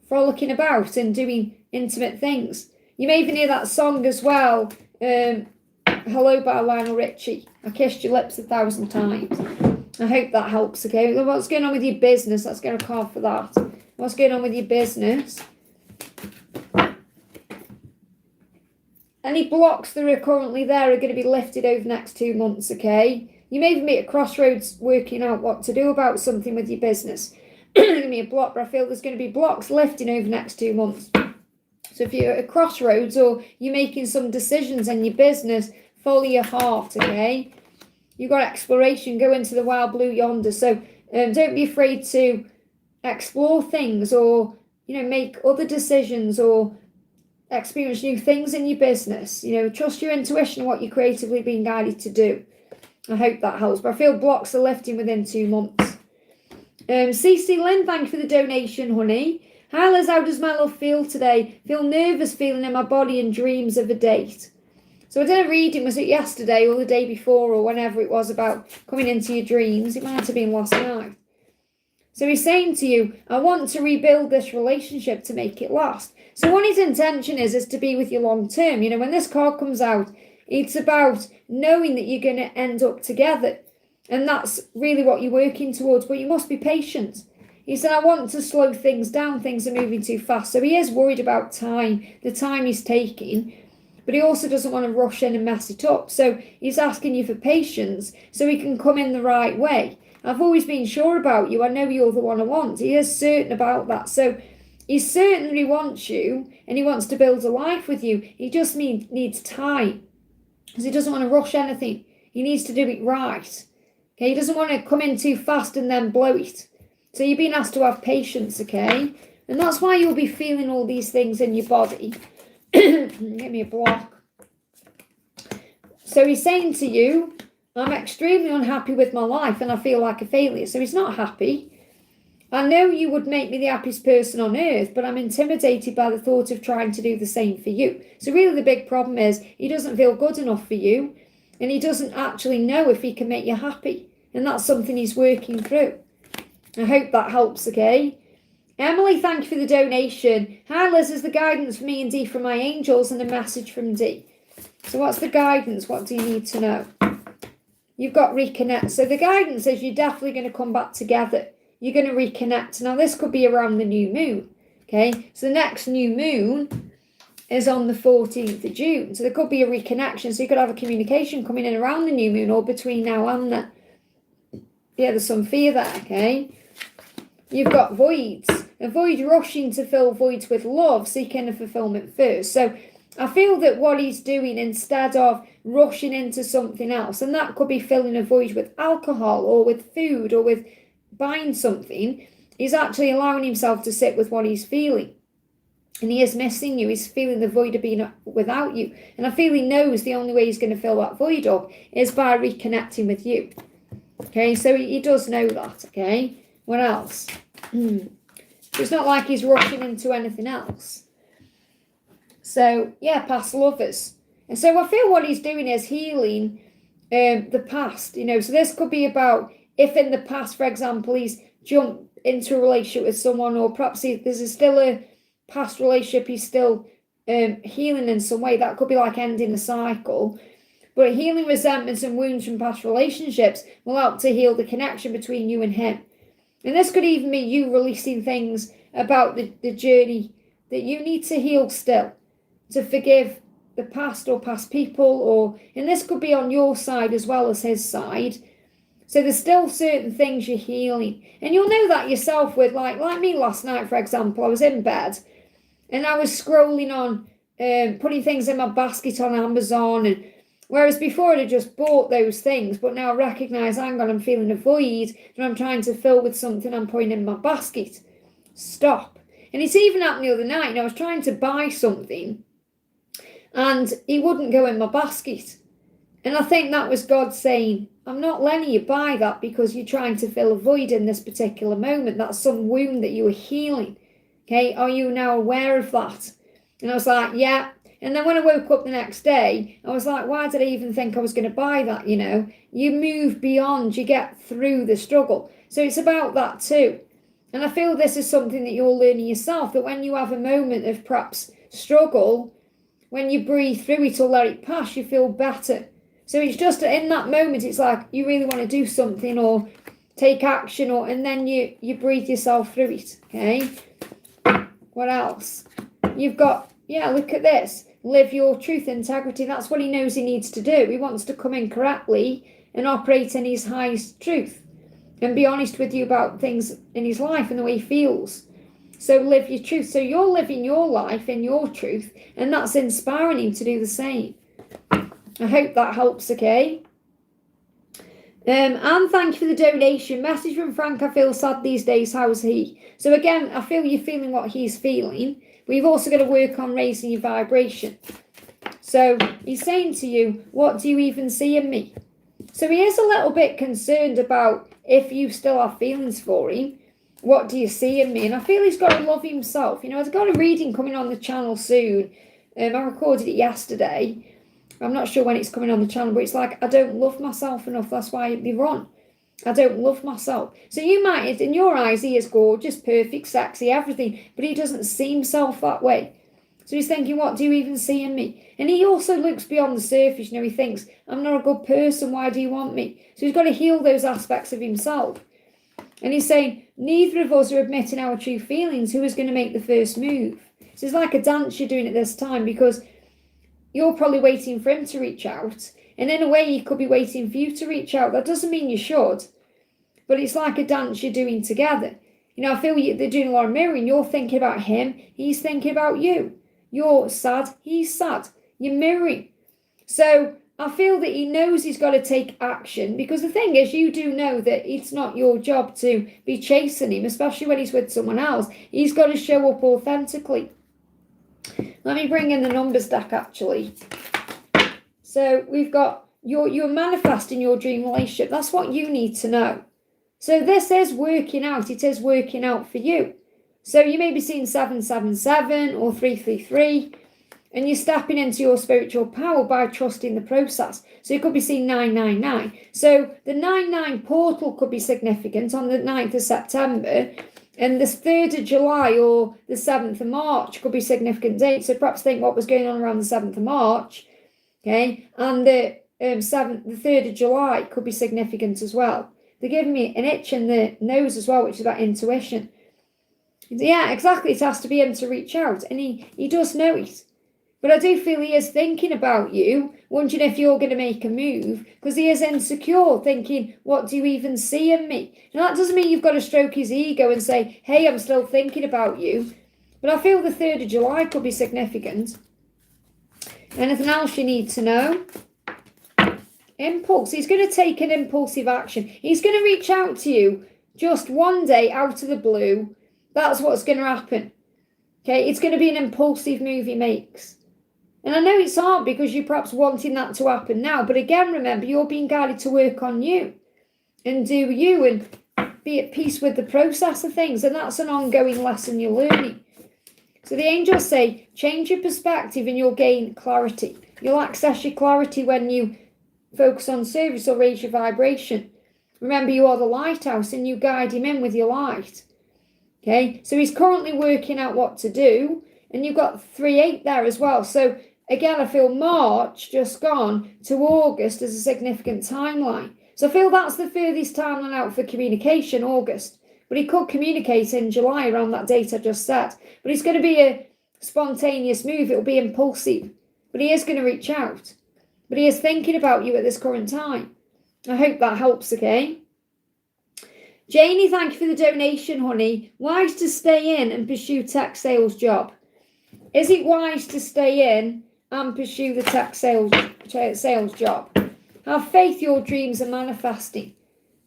frolicking about and doing intimate things. You may even hear that song as well, Hello by Lionel Richie. I kissed your lips 1,000 times. I hope that helps, okay? What's going on with your business? Let's get a card for that. What's going on with your business? Any blocks that are currently there are going to be lifted over the next 2 months, okay? You may even be at crossroads working out what to do about something with your business. There's going to be a block, but I feel there's going to be blocks lifting over the next 2 months. So if you're at a crossroads or you're making some decisions in your business, follow your heart, okay? You've got exploration, go into the wild blue yonder. So don't be afraid to explore things or, make other decisions or experience new things in your business. Trust your intuition and what you're creatively being guided to do. I hope that helps. But I feel blocks are lifting within 2 months. CC Lynn, thank you for the donation, honey. Hi Liz, how does my love feel today? Feel nervous feeling in my body and dreams of a date. So I did a reading, was it yesterday or the day before or whenever it was, about coming into your dreams. It might have been last night. So he's saying to you, I want to rebuild this relationship to make it last. So what his intention is to be with you long term. When this card comes out, it's about knowing that you're going to end up together. And that's really what you're working towards. But you must be patient. He said, I want to slow things down. Things are moving too fast. So he is worried about time, the time he's taking. But he also doesn't want to rush in and mess it up. So he's asking you for patience so he can come in the right way. I've always been sure about you. I know you're the one I want. He is certain about that. So he certainly wants you and he wants to build a life with you. He just needs time because he doesn't want to rush anything. He needs to do it right. Okay, he doesn't want to come in too fast and then blow it. So you're being asked to have patience, okay? And that's why you'll be feeling all these things in your body. Get me a block. So he's saying to you, I'm extremely unhappy with my life and I feel like a failure. So he's not happy. I know you would make me the happiest person on earth, but I'm intimidated by the thought of trying to do the same for you. So really the big problem is he doesn't feel good enough for you and he doesn't actually know if he can make you happy. And that's something he's working through. I hope that helps, okay? Emily, thank you for the donation. Hi Liz, is the guidance for me and Dee from my angels and a message from Dee. So what's the guidance? What do you need to know? You've got reconnect. So the guidance is you're definitely going to come back together. You're going to reconnect. Now this could be around the new moon. Okay, so the next new moon is on the 14th of June. So there could be a reconnection. So you could have a communication coming in around the new moon or between now and then. Yeah, there's some fear there, okay? You've got voids. Avoid rushing to fill voids with love, seeking a fulfillment first. So I feel that what he's doing instead of rushing into something else, and that could be filling a void with alcohol or with food or with buying something, he's actually allowing himself to sit with what he's feeling. And he is missing you. He's feeling the void of being without you. And I feel he knows the only way he's going to fill that void up is by reconnecting with you. Okay, so he does know that, okay? What else? It's not like he's rushing into anything else. So, yeah, past lovers. And so I feel what he's doing is healing the past, you know. So this could be about if in the past, for example, he's jumped into a relationship with someone, or perhaps there's still a past relationship he's still healing in some way. That could be like ending a cycle. But healing resentments and wounds from past relationships will help to heal the connection between you and him. And this could even be you releasing things about the journey that you need to heal still, to forgive the past or past people, and this could be on your side as well as his side. So there's still certain things you're healing. And you'll know that yourself with, like me last night, for example, I was in bed and I was scrolling on, putting things in my basket on Amazon, and whereas before I'd have just bought those things, but now I recognise, hang on, I'm feeling a void and I'm trying to fill with something I'm putting in my basket. Stop. And it's even happened the other night, and I was trying to buy something and he wouldn't go in my basket. And I think that was God saying, I'm not letting you buy that because you're trying to fill a void in this particular moment. That's some wound that you were healing. Okay, are you now aware of that? And I was like, yeah. And then when I woke up the next day, I was like, why did I even think I was going to buy that? You know, you move beyond, you get through the struggle. So it's about that too. And I feel this is something that you're learning yourself, that when you have a moment of perhaps struggle, when you breathe through it or let it pass, you feel better. So it's just in that moment, it's like you really want to do something or take action, and then you breathe yourself through it, okay? What else? You've got, yeah, look at this. Live your truth, integrity. That's what he knows he needs to do. He wants to come in correctly and operate in his highest truth and be honest with you about things in his life and the way he feels. So live your truth. So you're living your life in your truth, and that's inspiring him to do the same. I hope that helps, okay? And thank you for the donation. Message from Frank, I feel sad these days. How's he? So again, I feel you're feeling what he's feeling. We've also got to work on raising your vibration. So he's saying to you, what do you even see in me? So he is a little bit concerned about if you still have feelings for him. What do you see in me? And I feel he's got to love himself. You know, I've got a reading coming on the channel soon. I recorded it yesterday. I'm not sure when it's coming on the channel, but it's like, I don't love myself enough. That's why they're on. I don't love myself. So you might, in your eyes, he is gorgeous, perfect, sexy, everything, but he doesn't see himself that way. So he's thinking, what do you even see in me? And he also looks beyond the surface. You know, he thinks, I'm not a good person. Why do you want me? So he's got to heal those aspects of himself. And he's saying, neither of us are admitting our true feelings. Who is going to make the first move? So it's like a dance you're doing at this time, because you're probably waiting for him to reach out. And in a way, he could be waiting for you to reach out. That doesn't mean you should. But it's like a dance you're doing together. You know, I feel they're doing a lot of mirroring. You're thinking about him. He's thinking about you. You're sad. He's sad. You're mirroring. So I feel that he knows he's got to take action, because the thing is, you do know that it's not your job to be chasing him, especially when he's with someone else. He's got to show up authentically. Let me bring in the numbers deck, actually. So we've got you're manifesting your dream relationship. That's what you need to know. So this is working out. It is working out for you. So you may be seeing 777 or 333. And you're stepping into your spiritual power by trusting the process. So you could be seeing 999. So the 99 portal could be significant on the 9th of September. And the 3rd of July or the 7th of March could be significant dates. So perhaps think what was going on around the 7th of March. Okay. And the 3rd of July could be significant as well. They're giving me an itch in the nose as well, which is about intuition. Yeah, exactly. It has to be him to reach out. And he does know it. But I do feel he is thinking about you, wondering if you're going to make a move, because he is insecure, thinking, what do you even see in me? Now, that doesn't mean you've got to stroke his ego and say, hey, I'm still thinking about you. But I feel the 3rd of July could be significant. Anything else you need to know? Impulse. He's going to take an impulsive action. He's going to reach out to you just one day out of the blue. That's what's going to happen. Okay, it's going to be an impulsive move he makes. And I know it's hard because you're perhaps wanting that to happen now. But again, remember, you're being guided to work on you and do you and be at peace with the process of things. And that's an ongoing lesson you're learning. So the angels say, change your perspective and you'll gain clarity. You'll access your clarity when you focus on service or raise your vibration. Remember, you are the lighthouse and you guide him in with your light. Okay, so he's currently working out what to do. And you've got 3-8 there as well. So again, I feel March just gone to August as a significant timeline. So I feel that's the furthest timeline out for communication, August. But he could communicate in July around that date I just said. But it's going to be a spontaneous move. It will be impulsive. But he is going to reach out. But he is thinking about you at this current time. I hope that helps, okay? Janie, thank you for the donation, honey. Wise to stay in and pursue tech sales job. Is it wise to stay in and pursue the tech sales job? Have faith your dreams are manifesting.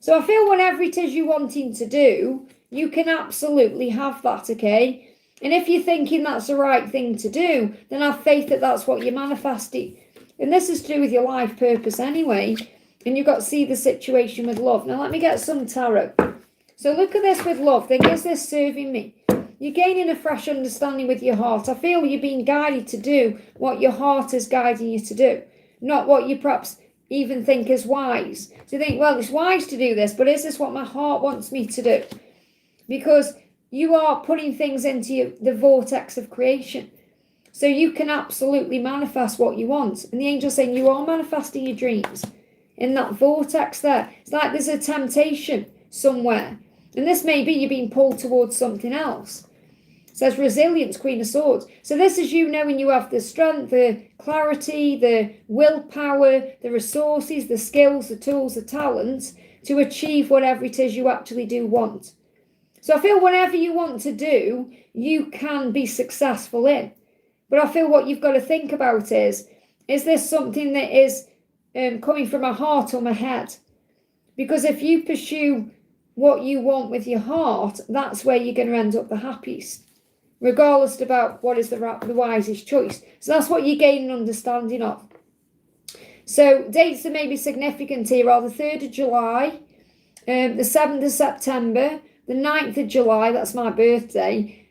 So I feel whatever it is you're wanting to do, you can absolutely have that, okay? And if you're thinking that's the right thing to do, then have faith that that's what you're manifesting. And this is to do with your life purpose anyway. And you've got to see the situation with love. Now let me get some tarot. So look at this with love. Think, is this serving me? You're gaining a fresh understanding with your heart. I feel you're being guided to do what your heart is guiding you to do, not what you perhaps even think is wise. So you think, well, it's wise to do this, but is this what my heart wants me to do? Because you are putting things into the vortex of creation. So you can absolutely manifest what you want. And the angel's saying you are manifesting your dreams in that vortex there. It's like there's a temptation somewhere. And this may be you're being pulled towards something else. It says resilience, Queen of Swords. So this is you knowing you have the strength, the clarity, the willpower, the resources, the skills, the tools, the talents to achieve whatever it is you actually do want. So I feel whatever you want to do, you can be successful in. But I feel what you've got to think about is this something that is coming from my heart or my head? Because if you pursue what you want with your heart, that's where you're going to end up the happiest, regardless about what is the wisest choice. So that's what you gain an understanding of. So dates that may be significant here are the 3rd of July, the 7th of September, the 9th of July, that's my birthday,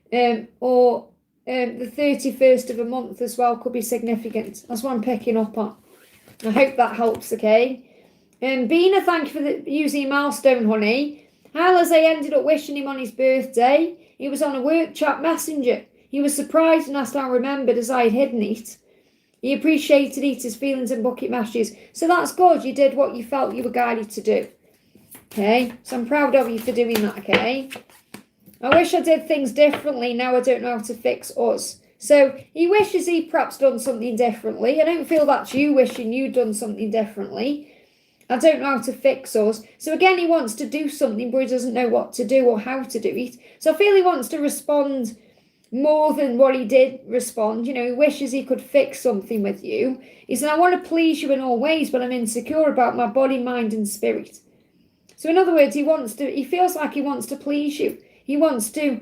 or the 31st of a month as well could be significant. That's what I'm picking up on. I hope that helps, okay? Bina, thank you for using milestone, honey. As I ended up wishing him on his birthday. He was on a work chat messenger. He was surprised and asked how I remembered as I had hidden it. He appreciated it, his feelings and bucket messages. So that's good. You did what you felt you were guided to do. Okay? So I'm proud of you for doing that, okay? I wish I did things differently. Now I don't know how to fix us. So he wishes he'd perhaps done something differently. I don't feel that's you wishing you'd done something differently. I don't know how to fix us. So again, he wants to do something, but he doesn't know what to do or how to do it. So I feel he wants to respond more than what he did respond. You know, he wishes he could fix something with you. He said, I want to please you in all ways, but I'm insecure about my body, mind, and spirit. So in other words, he feels like he wants to please you. He wants to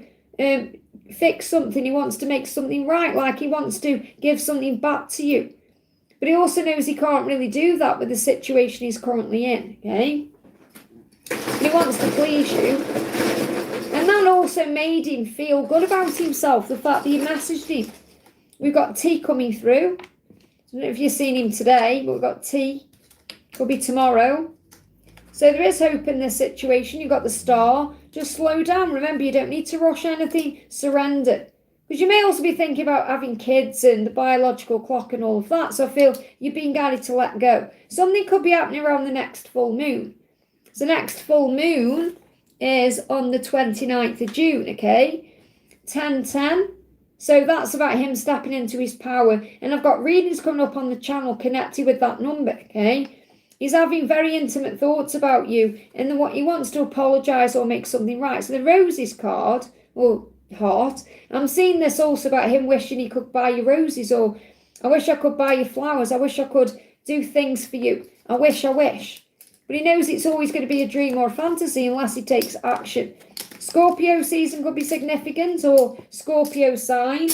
fix something. He wants to make something right, like he wants to give something back to you. But he also knows he can't really do that with the situation he's currently in, okay? But he wants to please you. And that also made him feel good about himself, the fact that you messaged him. We've got tea coming through. I don't know if you've seen him today, but we've got tea. Could be tomorrow. So there is hope in this situation. You've got the star. Just slow down. Remember, you don't need to rush anything. Surrender. Because you may also be thinking about having kids and the biological clock and all of that. So I feel you're being guided to let go. Something could be happening around the next full moon. So the next full moon is on the 29th of June, okay? 10:10. So that's about him stepping into his power. And I've got readings coming up on the channel connected with that number, okay? He's having very intimate thoughts about you, and then what he wants to apologise or make something right. So the roses card, or heart, I'm seeing this also about him wishing he could buy you roses, or I wish I could buy you flowers. I wish I could do things for you. I wish. But he knows it's always going to be a dream or a fantasy unless he takes action. Scorpio season could be significant, or Scorpio sign,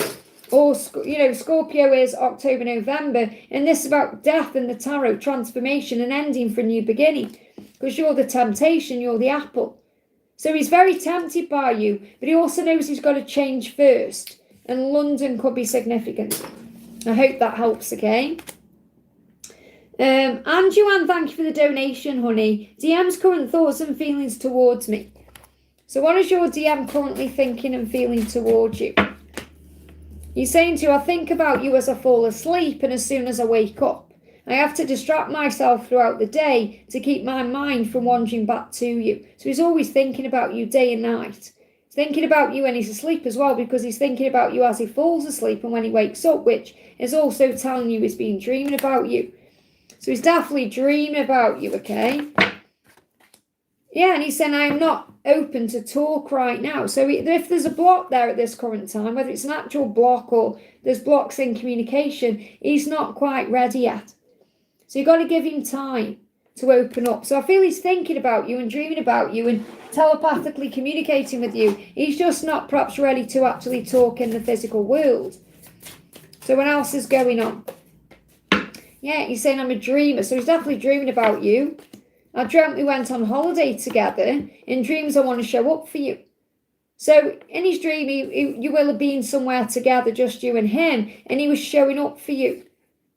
or, you know, Scorpio is October, November, and this is about death and the tarot, transformation and ending for a new beginning, because you're the temptation, you're the apple. So he's very tempted by you, but he also knows he's got to change first, and London could be significant. I hope that helps, okay? And Joanne, thank you for the donation, honey. DM's current thoughts and feelings towards me. So what is your DM currently thinking and feeling towards you? He's saying to you, I think about you as I fall asleep, and as soon as I wake up. I have to distract myself throughout the day to keep my mind from wandering back to you. So he's always thinking about you day and night. He's thinking about you when he's asleep as well, because he's thinking about you as he falls asleep and when he wakes up, which is also telling you he's been dreaming about you. So he's definitely dreaming about you, okay? Yeah, and he's saying, I'm not open to talk right now. So if there's a block there at this current time, whether it's an actual block or there's blocks in communication, he's not quite ready yet. So you've got to give him time to open up. So I feel he's thinking about you and dreaming about you and telepathically communicating with you. He's just not perhaps ready to actually talk in the physical world. So what else is going on? Yeah, he's saying I'm a dreamer. So he's definitely dreaming about you. I dreamt we went on holiday together. In dreams, I want to show up for you. So in his dream, you will have been somewhere together, just you and him, and he was showing up for you.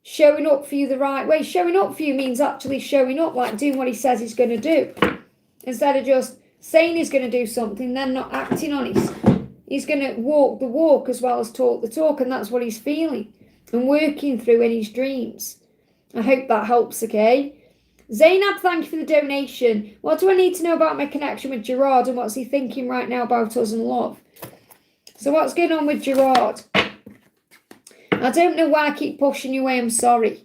Showing up for you the right way. Showing up for you means actually showing up, like doing what he says he's going to do. Instead of just saying he's going to do something, then not acting on it. He's going to walk the walk as well as talk the talk, and that's what he's feeling and working through in his dreams. I hope that helps, okay? Zainab, thank you for the donation. What do I need to know about my connection with Gerard, and what's he thinking right now about us and love? So what's going on with Gerard? I don't know why I keep pushing you away. I'm sorry.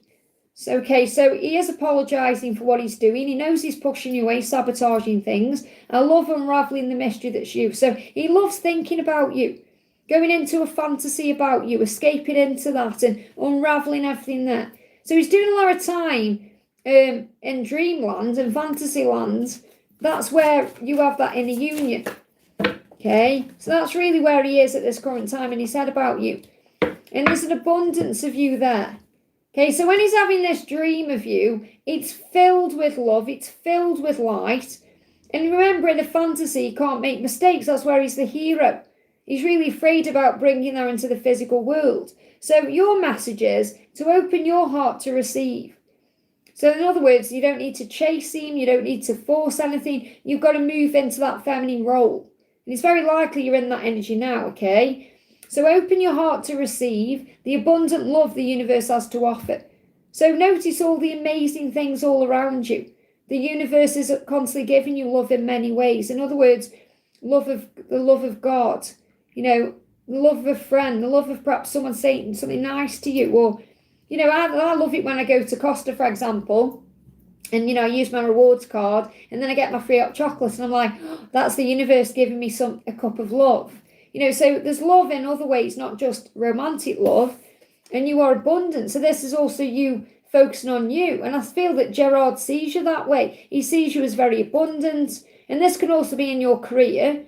So, okay, so he is apologising for what he's doing. He knows he's pushing you away, sabotaging things. I love unravelling the mystery that's you. So he loves thinking about you, going into a fantasy about you, escaping into that and unravelling everything there. So he's doing a lot of time in dreamland and fantasy land. That's where you have that inner union. Okay, so that's really where he is at this current time, and he said about you. And there's an abundance of you there. Okay, so when he's having this dream of you, it's filled with love, it's filled with light. And remember, in a fantasy, he can't make mistakes. That's where he's the hero. He's really afraid about bringing that into the physical world. So your message is to open your heart to receive. So in other words, you don't need to chase him, you don't need to force anything. You've got to move into that feminine role. And it's very likely you're in that energy now, okay? So open your heart to receive the abundant love the universe has to offer. So notice all the amazing things all around you. The universe is constantly giving you love in many ways. In other words, the love of God, you know, the love of a friend, the love of perhaps someone saying something nice to you. Or, you know, I love it when I go to Costa, for example, and, you know, I use my rewards card and then I get my free hot chocolate and I'm like, oh, that's the universe giving me a cup of love. So there's love in other ways, not just romantic love, and you are abundant. So this is also you focusing on you. And I feel that Gerard sees you that way. He sees you as very abundant. And this can also be in your career,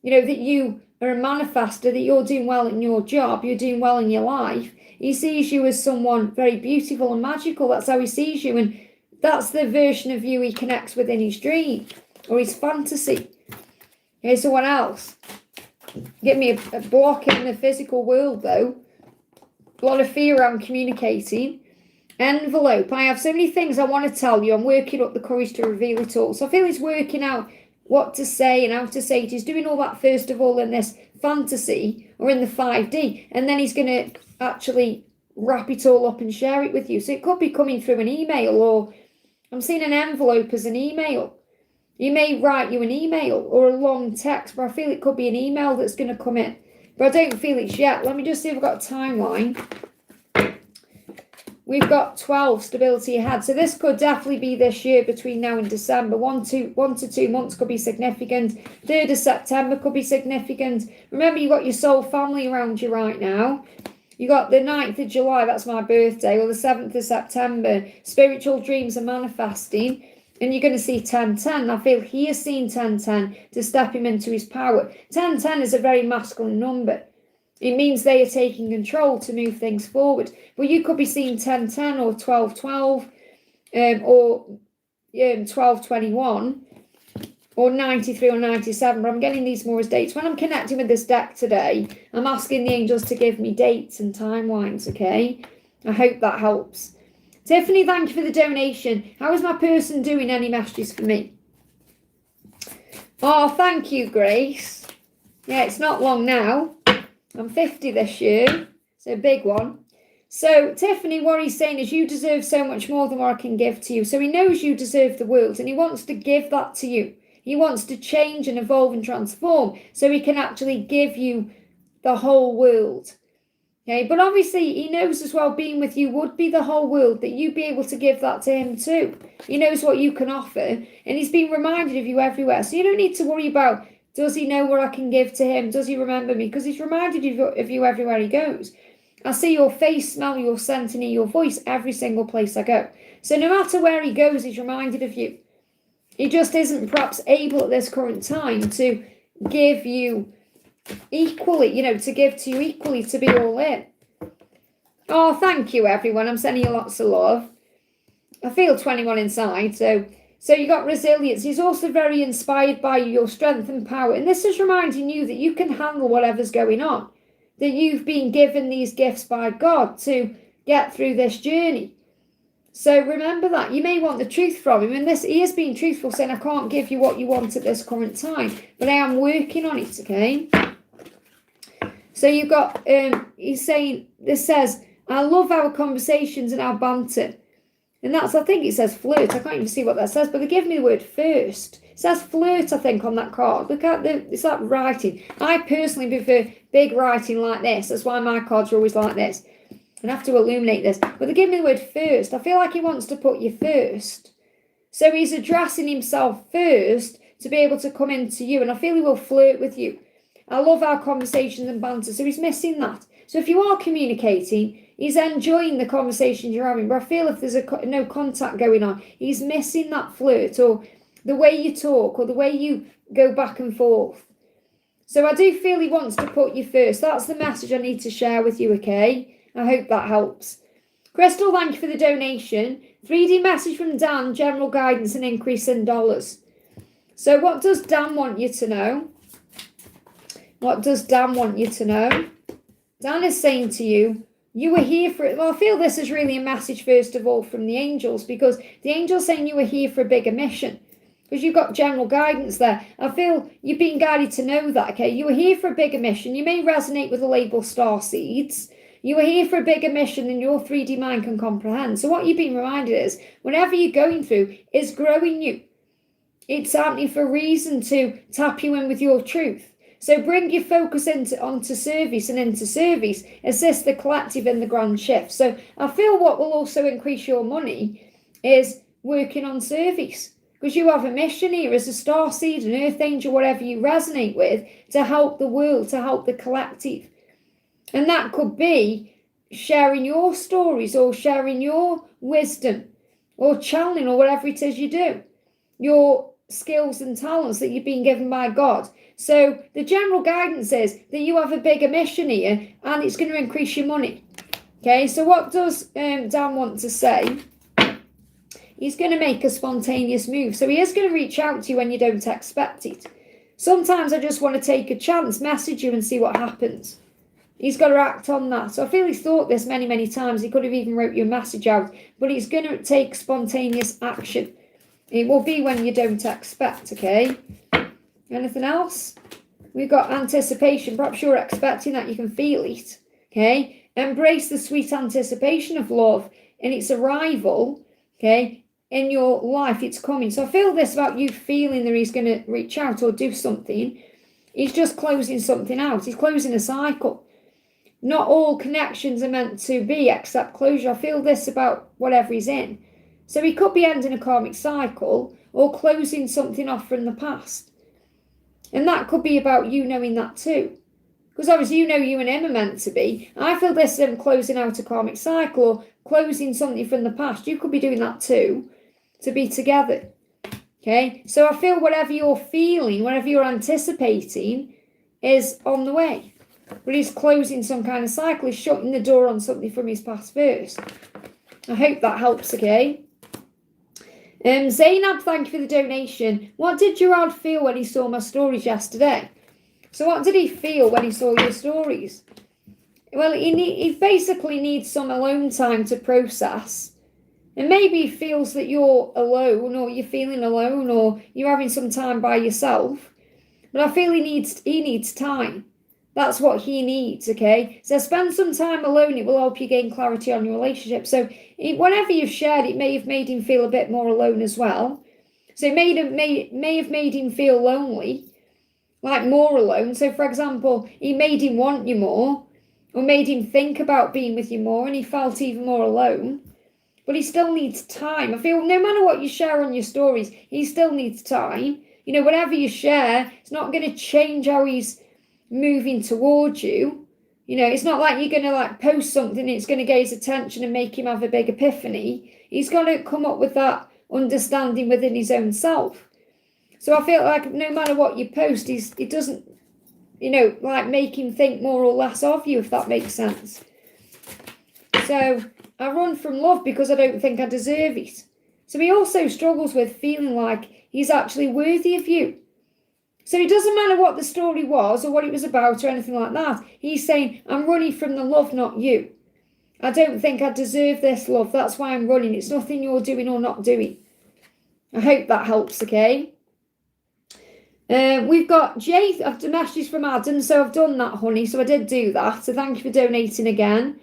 that you are a manifester, that you're doing well in your job, you're doing well in your life. He sees you as someone very beautiful and magical. That's how he sees you. And that's the version of you he connects with in his dream or his fantasy. Here's someone else. Give me a block in the physical world, though. A lot of fear around communicating. Envelope. I have so many things I want to tell you. I'm working up the courage to reveal it all. So I feel he's working out what to say and how to say it. He's doing all that first of all in this fantasy or in the 5D. And then he's going to actually wrap it all up and share it with you. So it could be coming through an email, or I'm seeing an envelope as an email. He may write you an email or a long text, but I feel it could be an email that's going to come in. But I don't feel it's yet. Let me just see if I've got a timeline. We've got 12 stability ahead. So this could definitely be this year between now and December. 1 to 2 months could be significant. 3rd of September could be significant. Remember, you've got your soul family around you right now. You got the 9th of July, that's my birthday, or the 7th of September. Spiritual dreams are manifesting. And you're going to see 1010. I feel he is seeing 1010 to step him into his power. 1010 is a very masculine number. It means they are taking control to move things forward. But you could be seeing 1010 or 1212 or 1221 or 93 or 97. But I'm getting these more as dates. When I'm connecting with this deck today, I'm asking the angels to give me dates and timelines, okay? I hope that helps. Tiffany, thank you for the donation. How is my person doing? Any messages for me? Oh, thank you, Grace. Yeah, it's not long now. I'm 50 this year. It's a big one. So, Tiffany, what he's saying is you deserve so much more than what I can give to you. So he knows you deserve the world and he wants to give that to you. He wants to change and evolve and transform so he can actually give you the whole world. Okay, but obviously he knows as well being with you would be the whole world, that you'd be able to give that to him too. He knows what you can offer and he's been reminded of you everywhere. So you don't need to worry about, does he know what I can give to him? Does he remember me? Because he's reminded of you everywhere he goes. I see your face, smell your scent and hear your voice every single place I go. So no matter where he goes, he's reminded of you. He just isn't perhaps able at this current time to give you equally, to give to you equally, to be all in. Oh, thank you, everyone. I'm sending you lots of love. I feel 21 inside, so you got resilience. He's also very inspired by your strength and power. And this is reminding you that you can handle whatever's going on, that you've been given these gifts by God to get through this journey. So remember that. You may want the truth from him. And he is being truthful, saying, I can't give you what you want at this current time, but I am working on it, okay? So you've got, he's saying, this says, I love our conversations and our banter. And I think it says flirt. I can't even see what that says, but they give me the word first. It says flirt, I think, on that card. Look at it's like writing. I personally prefer big writing like this. That's why my cards are always like this. I have to illuminate this. But they give me the word first. I feel like he wants to put you first. So he's addressing himself first to be able to come into you. And I feel he will flirt with you. I love our conversations and banter. So he's missing that. So if you are communicating, he's enjoying the conversations you're having. But I feel if there's no contact going on, he's missing that flirt or the way you talk or the way you go back and forth. So I do feel he wants to put you first. That's the message I need to share with you, okay? I hope that helps. Crystal, thank you for the donation. 3D message from Dan, general guidance and increase in dollars. So what does Dan want you to know? What does Dan want you to know? Dan is saying to you, you were here for it. Well, I feel this is really a message, first of all, from the angels, because the angels saying you were here for a bigger mission. Because you've got general guidance there. I feel you've been guided to know that, okay? You were here for a bigger mission. You may resonate with the label star seeds. You were here for a bigger mission than your 3D mind can comprehend. So what you've been reminded is, whatever you're going through is growing you. It's happening for a reason to tap you in with your truth. So bring your focus onto service and into service. Assist the collective in the grand shift. So I feel what will also increase your money is working on service. because you have a mission here as a starseed, an earth angel, whatever you resonate with, to help the world, to help the collective. And that could be sharing your stories or sharing your wisdom or channeling or whatever it is you do, your skills and talents that you've been given by God. So the general guidance is that you have a bigger mission here and it's going to increase your money. Okay, so what does Dan want to say? He's going to make a spontaneous move. So he is going to reach out to you when you don't expect it. Sometimes I just want to take a chance, message you and see what happens. He's got to act on that. So I feel he's thought this many, many times. He could have even wrote you a message out. But he's going to take spontaneous action. It will be when you don't expect, okay? Anything else? We've got anticipation. Perhaps you're expecting that. You can feel it, okay? Embrace the sweet anticipation of love and its arrival, okay, in your life. It's coming. So I feel this about you feeling that he's going to reach out or do something. He's just closing something out. He's closing a cycle. Not all connections are meant to be except closure. I feel this about whatever he's in. So he could be ending a karmic cycle or closing something off from the past. And that could be about you knowing that too. Because obviously you know you and him are meant to be. I feel this closing out a karmic cycle or closing something from the past. You could be doing that too, to be together. Okay? So I feel whatever you're feeling, whatever you're anticipating is on the way. But he's closing some kind of cycle. He's shutting the door on something from his past first. I hope that helps, okay? Zainab, thank you for the donation. What did Gerard feel when he saw my stories yesterday? So what did he feel when he saw your stories? Well, he basically needs some alone time to process. And maybe he feels that you're alone or you're feeling alone or you're having some time by yourself. But I feel he needs time. That's what he needs, okay? So spend some time alone. It will help you gain clarity on your relationship. So whatever you've shared, it may have made him feel a bit more alone as well. So it may have made him feel lonely, like more alone. So, for example, he made him want you more or made him think about being with you more and he felt even more alone. But he still needs time. I feel no matter what you share on your stories, he still needs time. You know, whatever you share, it's not going to change how he's moving towards you. You know, it's not like you're going to like post something and it's going to get his attention and make him have a big epiphany. He's got to come up with that understanding within his own self. So I feel like no matter what you post, it doesn't, you know, like make him think more or less of you, if that makes sense. So I run from love because I don't think I deserve it. So he also struggles with feeling like he's actually worthy of you. So it doesn't matter what the story was or what it was about or anything like that. He's saying, I'm running from the love, not you. I don't think I deserve this love. That's why I'm running. It's nothing you're doing or not doing. I hope that helps, okay? We've got Jay, after messages from Adam, so I've done that, honey. So I did do that. So thank you for donating again.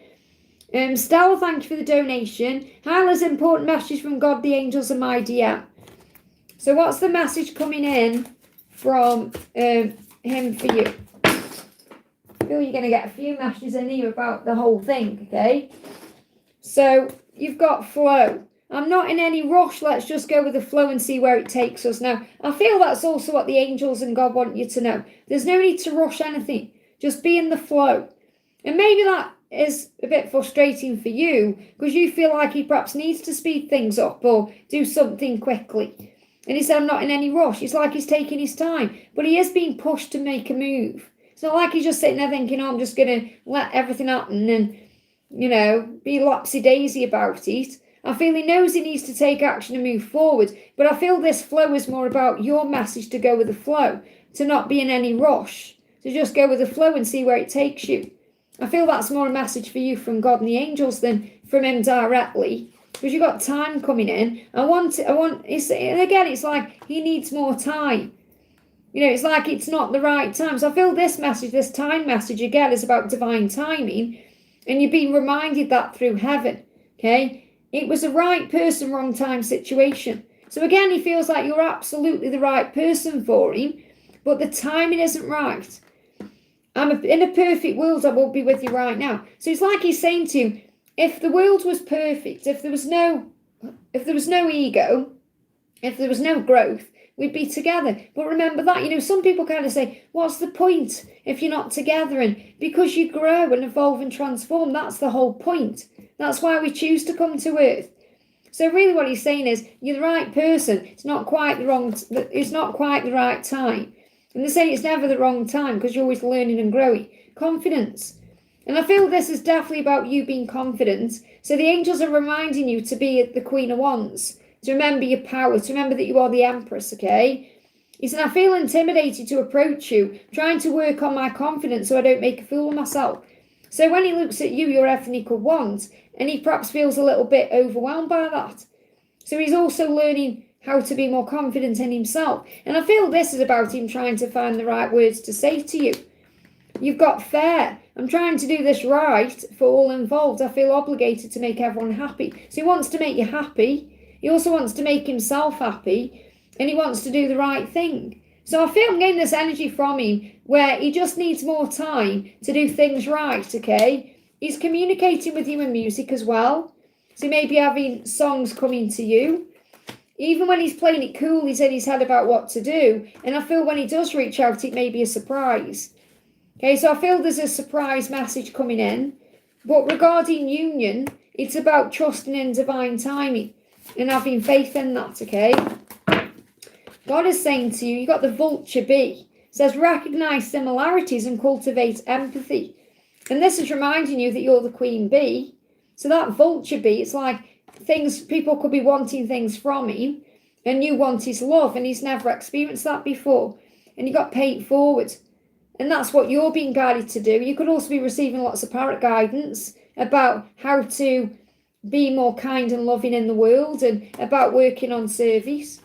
Stella, thank you for the donation. Hyla's important message from God, the angels, and my DM. So what's the message coming in from him for you? I feel you're going to get a few messages in here about the whole thing, okay? So you've got flow. I'm not in any rush. Let's just go with the flow and see where it takes us. Now, I feel that's also what the angels and God want you to know. There's no need to rush anything. Just be in the flow. And maybe that is a bit frustrating for you because you feel like he perhaps needs to speed things up or do something quickly. And he said, I'm not in any rush. It's like he's taking his time. But he is being pushed to make a move. It's not like he's just sitting there thinking, oh, I'm just going to let everything happen and, you know, be lapsy-daisy about it. I feel he knows he needs to take action and move forward. But I feel this flow is more about your message to go with the flow, to not be in any rush, to just go with the flow and see where it takes you. I feel that's more a message for you from God and the angels than from him directly. Because you've got time coming in. And again, it's like he needs more time. You know, it's like it's not the right time. So I feel this message, this time message, again, is about divine timing. And you're being reminded that through heaven, okay? It was a right person, wrong time situation. So again, he feels like you're absolutely the right person for him, but the timing isn't right. In a perfect world, I won't be with you right now. So it's like he's saying to you, if the world was perfect, if there was no ego, If there was no growth, we'd be together. But remember that, you know, some people kind of say, what's the point if you're not together? And because you grow and evolve and transform, that's the whole point. That's why we choose to come to Earth. So really what he's saying is, you're the right person. It's not quite the right time. And they say it's never the wrong time because you're always learning and growing. Confidence. And I feel this is definitely about you being confident. So the angels are reminding you to be the Queen of Wands, to remember your power, to remember that you are the Empress, okay? He said, I feel intimidated to approach you, trying to work on my confidence so I don't make a fool of myself. So when he looks at you, you're everything he could want, and he perhaps feels a little bit overwhelmed by that. So he's also learning how to be more confident in himself. And I feel this is about him trying to find the right words to say to you. You've got fair. I'm trying to do this right for all involved. I feel obligated to make everyone happy. So he wants to make you happy. He also wants to make himself happy. And he wants to do the right thing. So I feel I'm getting this energy from him where he just needs more time to do things right, okay? He's communicating with you in music as well. So he may be having songs coming to you. Even when he's playing it cool, he's in his head about what to do. And I feel when he does reach out, it may be a surprise. Okay, so I feel there's a surprise message coming in. But regarding union, it's about trusting in divine timing and having faith in that, okay? God is saying to you, you got the vulture bee. It says, recognize similarities and cultivate empathy. And this is reminding you that you're the queen bee. So that vulture bee, it's like people could be wanting things from him, and you want his love, and he's never experienced that before. And you got pay it forward. And that's what you're being guided to do. You could also be receiving lots of parrot guidance about how to be more kind and loving in the world and about working on service.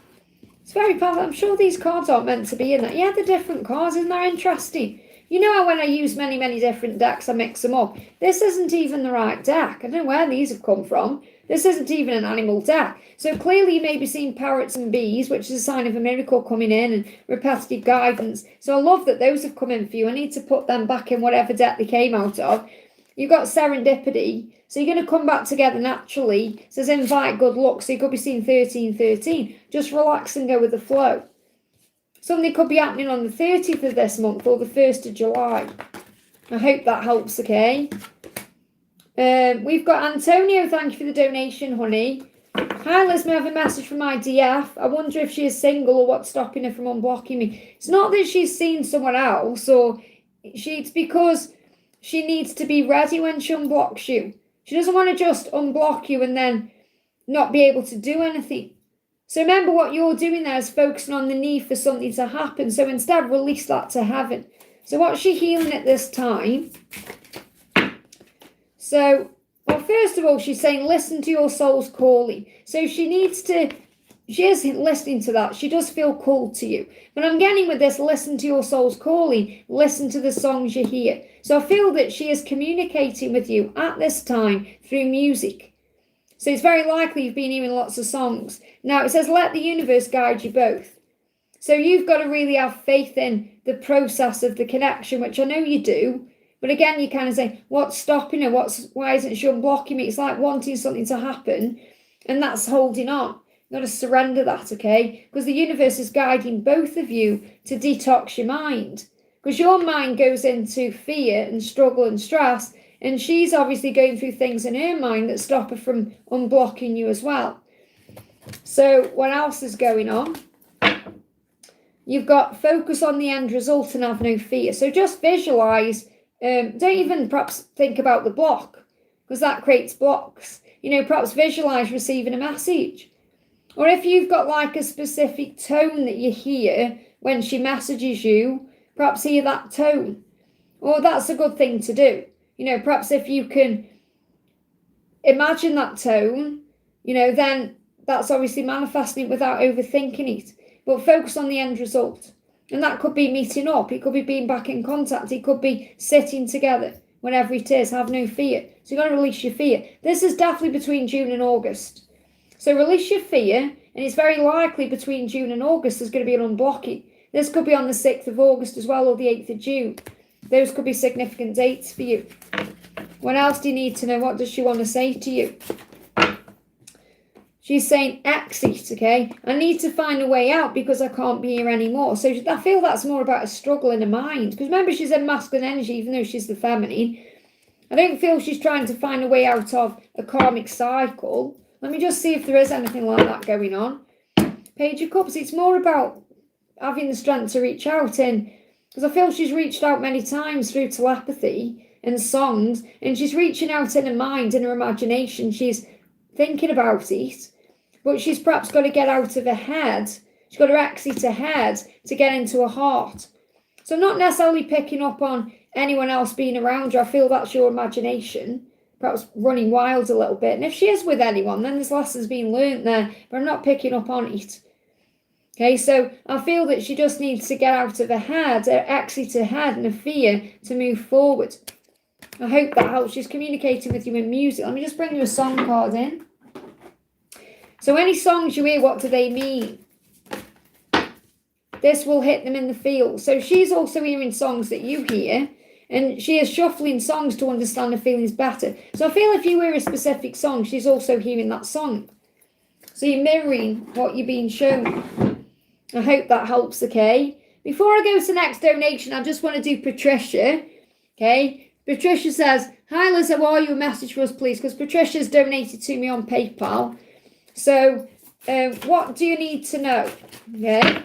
It's very powerful. I'm sure these cards aren't meant to be in that. Yeah, the different cards, isn't that interesting? You know how when I use many, many different decks, I mix them up. This isn't even the right deck. I don't know where these have come from. This isn't even an animal deck. So clearly you may be seeing parrots and bees, which is a sign of a miracle coming in, and repetitive guidance. So I love that those have come in for you. I need to put them back in whatever deck they came out of. You've got serendipity. So you're going to come back together naturally. It says invite good luck. So you could be seeing 1313. Just relax and go with the flow. Something could be happening on the 30th of this month or the 1st of July. I hope that helps, okay? We've got Antonio. Thank you for the donation, honey. Hi, Liz. May I have a message from my DF? I wonder if she is single or what's stopping her from unblocking me. It's not that she's seen someone else, or it's because she needs to be ready when she unblocks you. She doesn't want to just unblock you and then not be able to do anything. So remember what you're doing there is focusing on the need for something to happen. So instead, release that to heaven. So what's she healing at this time? So, well, first of all, she's saying, listen to your soul's calling. So she is listening to that. She does feel called to you. But I'm getting with this, listen to your soul's calling. Listen to the songs you hear. So I feel that she is communicating with you at this time through music. So it's very likely you've been hearing lots of songs. Now it says, let the universe guide you both. So you've got to really have faith in the process of the connection, which I know you do. But again, you kind of say, what's stopping her? Why isn't she unblocking me? It's like wanting something to happen, and that's holding on. You've got to surrender that, okay? Because the universe is guiding both of you to detox your mind. Because your mind goes into fear and struggle and stress, and she's obviously going through things in her mind that stop her from unblocking you as well. So what else is going on? You've got focus on the end result and have no fear. So just visualize. Don't even perhaps think about the block, because that creates blocks. You know, perhaps visualize receiving a message. Or if you've got like a specific tone that you hear when she messages you, perhaps hear that tone. Or that's a good thing to do. You know, perhaps if you can imagine that tone, you know, then that's obviously manifesting it without overthinking it. But focus on the end result. And that could be meeting up. It could be being back in contact. It could be sitting together. Whatever it is, have no fear. So you've got to release your fear. This is definitely between June and August. So release your fear. And it's very likely between June and August there's going to be an unblocking. This could be on the 6th of August as well, or the 8th of June. Those could be significant dates for you. What else do you need to know? What does she want to say to you? She's saying exit, okay? I need to find a way out because I can't be here anymore. So I feel that's more about a struggle in her mind. Because remember, she's in masculine energy, even though she's the feminine. I don't feel she's trying to find a way out of a karmic cycle. Let me just see if there is anything like that going on. Page of Cups, it's more about having the strength to reach out. And because I feel she's reached out many times through telepathy and songs. And she's reaching out in her mind, in her imagination. She's thinking about it. But she's perhaps got to get out of her head. She's got to exit her head to get into her heart. So I'm not necessarily picking up on anyone else being around you. I feel that's your imagination, perhaps running wild a little bit. And if she is with anyone, then there's lessons being learnt there, but I'm not picking up on it. Okay, so I feel that she just needs to get out of her head, her exit her head and her fear to move forward. I hope that helps. She's communicating with you in music. Let me just bring you a song card in. So any songs you hear, what do they mean? This will hit them in the field. So she's also hearing songs that you hear, and she is shuffling songs to understand her feelings better. So I feel if you hear a specific song, she's also hearing that song. So you're mirroring what you're being shown. I hope that helps, okay? Before I go to the next donation, I just want to do Patricia, okay? Patricia says, hi Liz, how are you? A message for us, please, because Patricia's donated to me on PayPal. So what do you need to know, okay?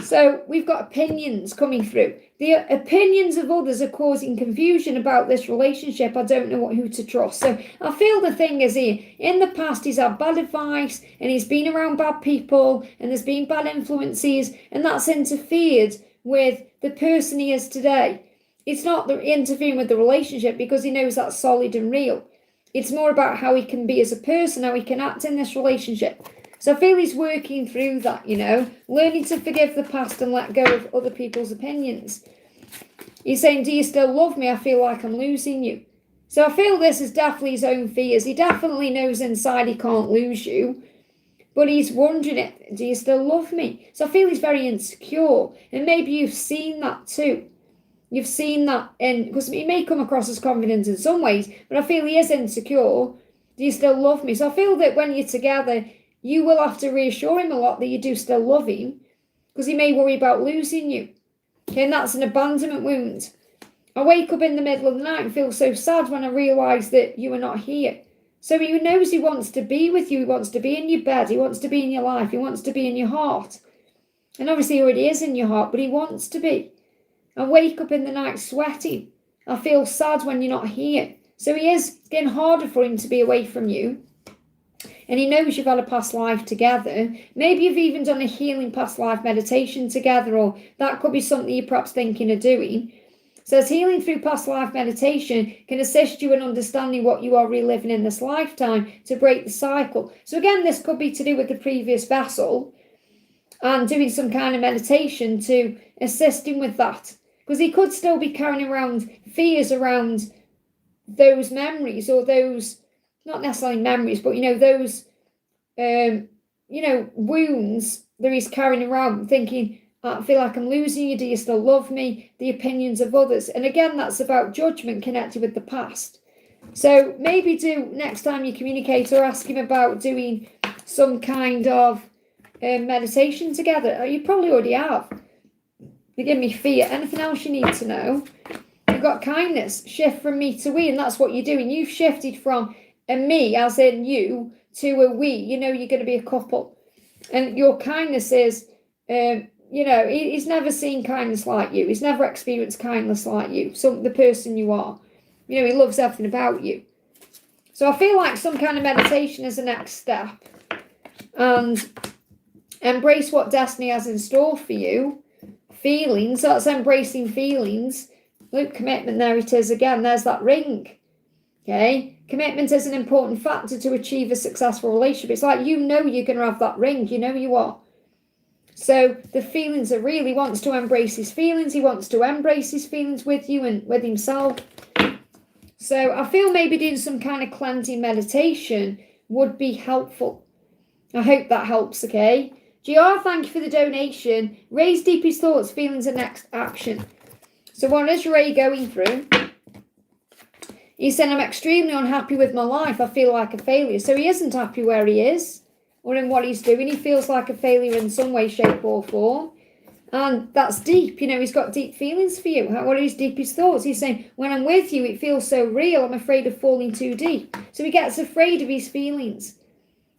So we've got opinions coming through. The opinions of others are causing confusion about this relationship. I don't know who to trust. So I feel the thing is here, in the past he's had bad advice and he's been around bad people and there's been bad influences and that's interfered with the person he is today. It's not interfering with the relationship because he knows that's solid and real. It's more about how he can be as a person, how he can act in this relationship. So I feel he's working through that, you know, learning to forgive the past and let go of other people's opinions. He's saying, do you still love me? I feel like I'm losing you. So I feel this is definitely his own fears. He definitely knows inside he can't lose you, but he's wondering, do you still love me? So I feel he's very insecure. And maybe you've seen that too. You've seen that, because he may come across as confident in some ways, but I feel he is insecure. Do you still love me? So I feel that when you're together, you will have to reassure him a lot that you do still love him, because he may worry about losing you. Okay, and that's an abandonment wound. I wake up in the middle of the night and feel so sad when I realise that you are not here. So he knows he wants to be with you. He wants to be in your bed. He wants to be in your life. He wants to be in your heart. And obviously he already is in your heart, but he wants to be. I wake up in the night sweating. I feel sad when you're not here. So he is getting harder for him to be away from you. And he knows you've had a past life together. Maybe you've even done a healing past life meditation together, or that could be something you're perhaps thinking of doing. So as healing through past life meditation can assist you in understanding what you are reliving in this lifetime to break the cycle. So again, this could be to do with the previous vessel and doing some kind of meditation to assist him with that. Because he could still be carrying around fears around those memories, or those, not necessarily memories, but, those, wounds that he's carrying around, thinking, I feel like I'm losing you, do you still love me? The opinions of others. And again, that's about judgment connected with the past. So maybe do, next time you communicate, or ask him about doing some kind of meditation together. You probably already have. You give me fear. Anything else you need to know? You've got kindness. Shift from me to we, and that's what you're doing. You've shifted from a me, as in you, to a we. You're going to be a couple. And your kindness is, he's never seen kindness like you. He's never experienced kindness like you. The person you are. He loves everything about you. So I feel like some kind of meditation is the next step. And embrace what destiny has in store for you. Feelings, that's embracing feelings. Look, commitment, there it is again. There's that ring. Okay? Commitment is an important factor to achieve a successful relationship. It's like you're going to have that ring. You are. So the feelings are real. He wants to embrace his feelings. He wants to embrace his feelings with you and with himself. So I feel maybe doing some kind of cleansing meditation would be helpful. I hope that helps, okay? GR, thank you for the donation. Ray's deepest thoughts, feelings, and next action. So what is Ray going through? He's saying, I'm extremely unhappy with my life. I feel like a failure. So he isn't happy where he is or in what he's doing. He feels like a failure in some way, shape or form. And that's deep. He's got deep feelings for you. What are his deepest thoughts? He's saying, when I'm with you, it feels so real. I'm afraid of falling too deep. So he gets afraid of his feelings.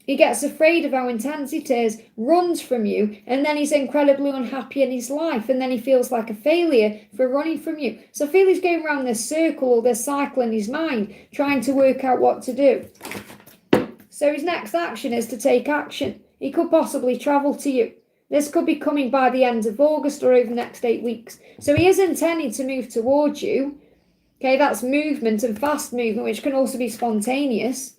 He gets afraid of how intense it is, runs from you, and then he's incredibly unhappy in his life, and then he feels like a failure for running from you. So I feel he's going around this circle or this cycle in his mind, trying to work out what to do. So his next action is to take action. He could possibly travel to you. This could be coming by the end of August or over the next 8 weeks. So he is intending to move towards you. Okay, that's movement and fast movement, which can also be spontaneous.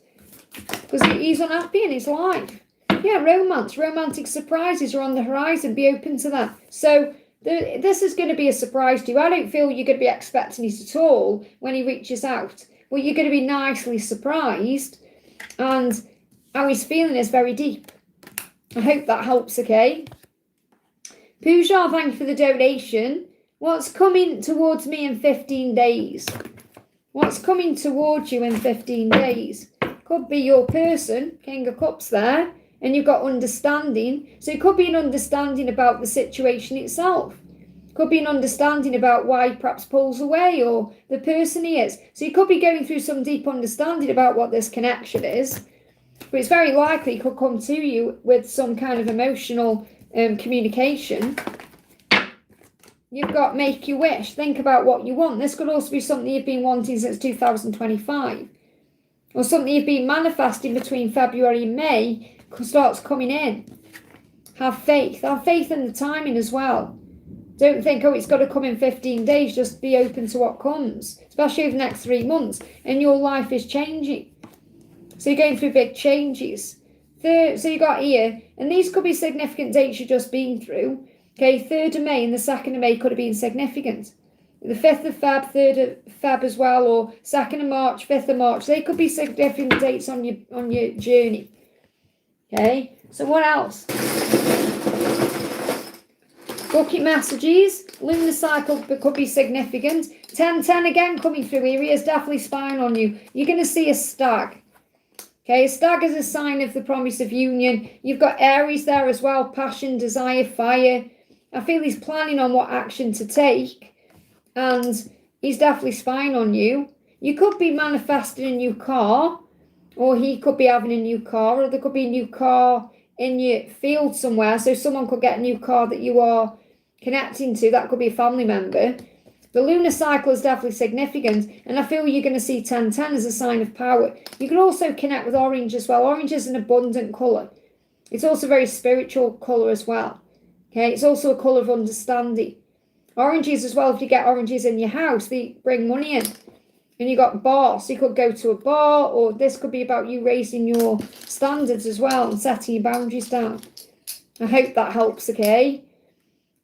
Because he's unhappy in his life. Yeah, romance, romantic surprises are on the horizon. Be open to that. So this is going to be a surprise to you. I don't feel you're going to be expecting it at all when he reaches out. Well, you're going to be nicely surprised. And how he's feeling is very deep. I hope that helps, okay? Pooja, thank you for the donation. What's coming towards me in 15 days? What's coming towards you in 15 days? Could be your person, King of Cups there, and you've got understanding. So it could be an understanding about the situation itself. Could be an understanding about why he perhaps pulls away or the person he is. So you could be going through some deep understanding about what this connection is. But it's very likely he could come to you with some kind of emotional communication. You've got make your wish. Think about what you want. This could also be something you've been wanting since 2025. Or something you've been manifesting between February and May starts coming in. Have faith. Have faith in the timing as well. Don't think, it's got to come in 15 days. Just be open to what comes, especially over the next 3 months. And your life is changing. So you're going through big changes. So you got here, and these could be significant dates you've just been through. Okay, 3rd of May and the 2nd of May could have been significant. The 5th of Feb, 3rd of Feb as well, or 2nd of March, 5th of March. They could be significant dates on your journey. Okay, so what else? Bucket messages, lunar cycle could be significant. 10-10 again coming through here. He is definitely spying on you. You're going to see a stag. Okay, a stag is a sign of the promise of union. You've got Aries there as well, passion, desire, fire. I feel he's planning on what action to take. And he's definitely spying on you. You could be manifesting a new car, or he could be having a new car, or there could be a new car in your field somewhere. So someone could get a new car that you are connecting to. That could be a family member. The lunar cycle is definitely significant, and I feel you're going to see 10-10 as a sign of power. You can also connect with orange as well. Orange is an abundant colour. It's also a very spiritual colour as well. Okay, it's also a colour of understanding. Oranges as well, if you get oranges in your house, they bring money in. And you got bar, so you could go to a bar, or this could be about you raising your standards as well and setting your boundaries down. I hope that helps, okay?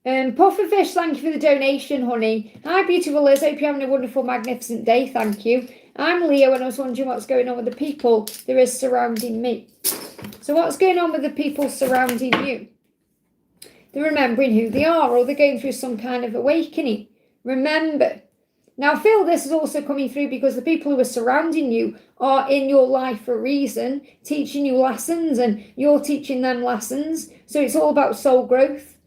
Pufferfish, thank you for the donation, honey. Hi, beautiful Liz. Hope you're having a wonderful, magnificent day. Thank you. I'm Leo, and I was wondering what's going on with the people there is surrounding me. So what's going on with the people surrounding you? They're remembering who they are, or they're going through some kind of awakening. Remember. Now, I feel this is also coming through because the people who are surrounding you are in your life for a reason, teaching you lessons, and you're teaching them lessons. So it's all about soul growth.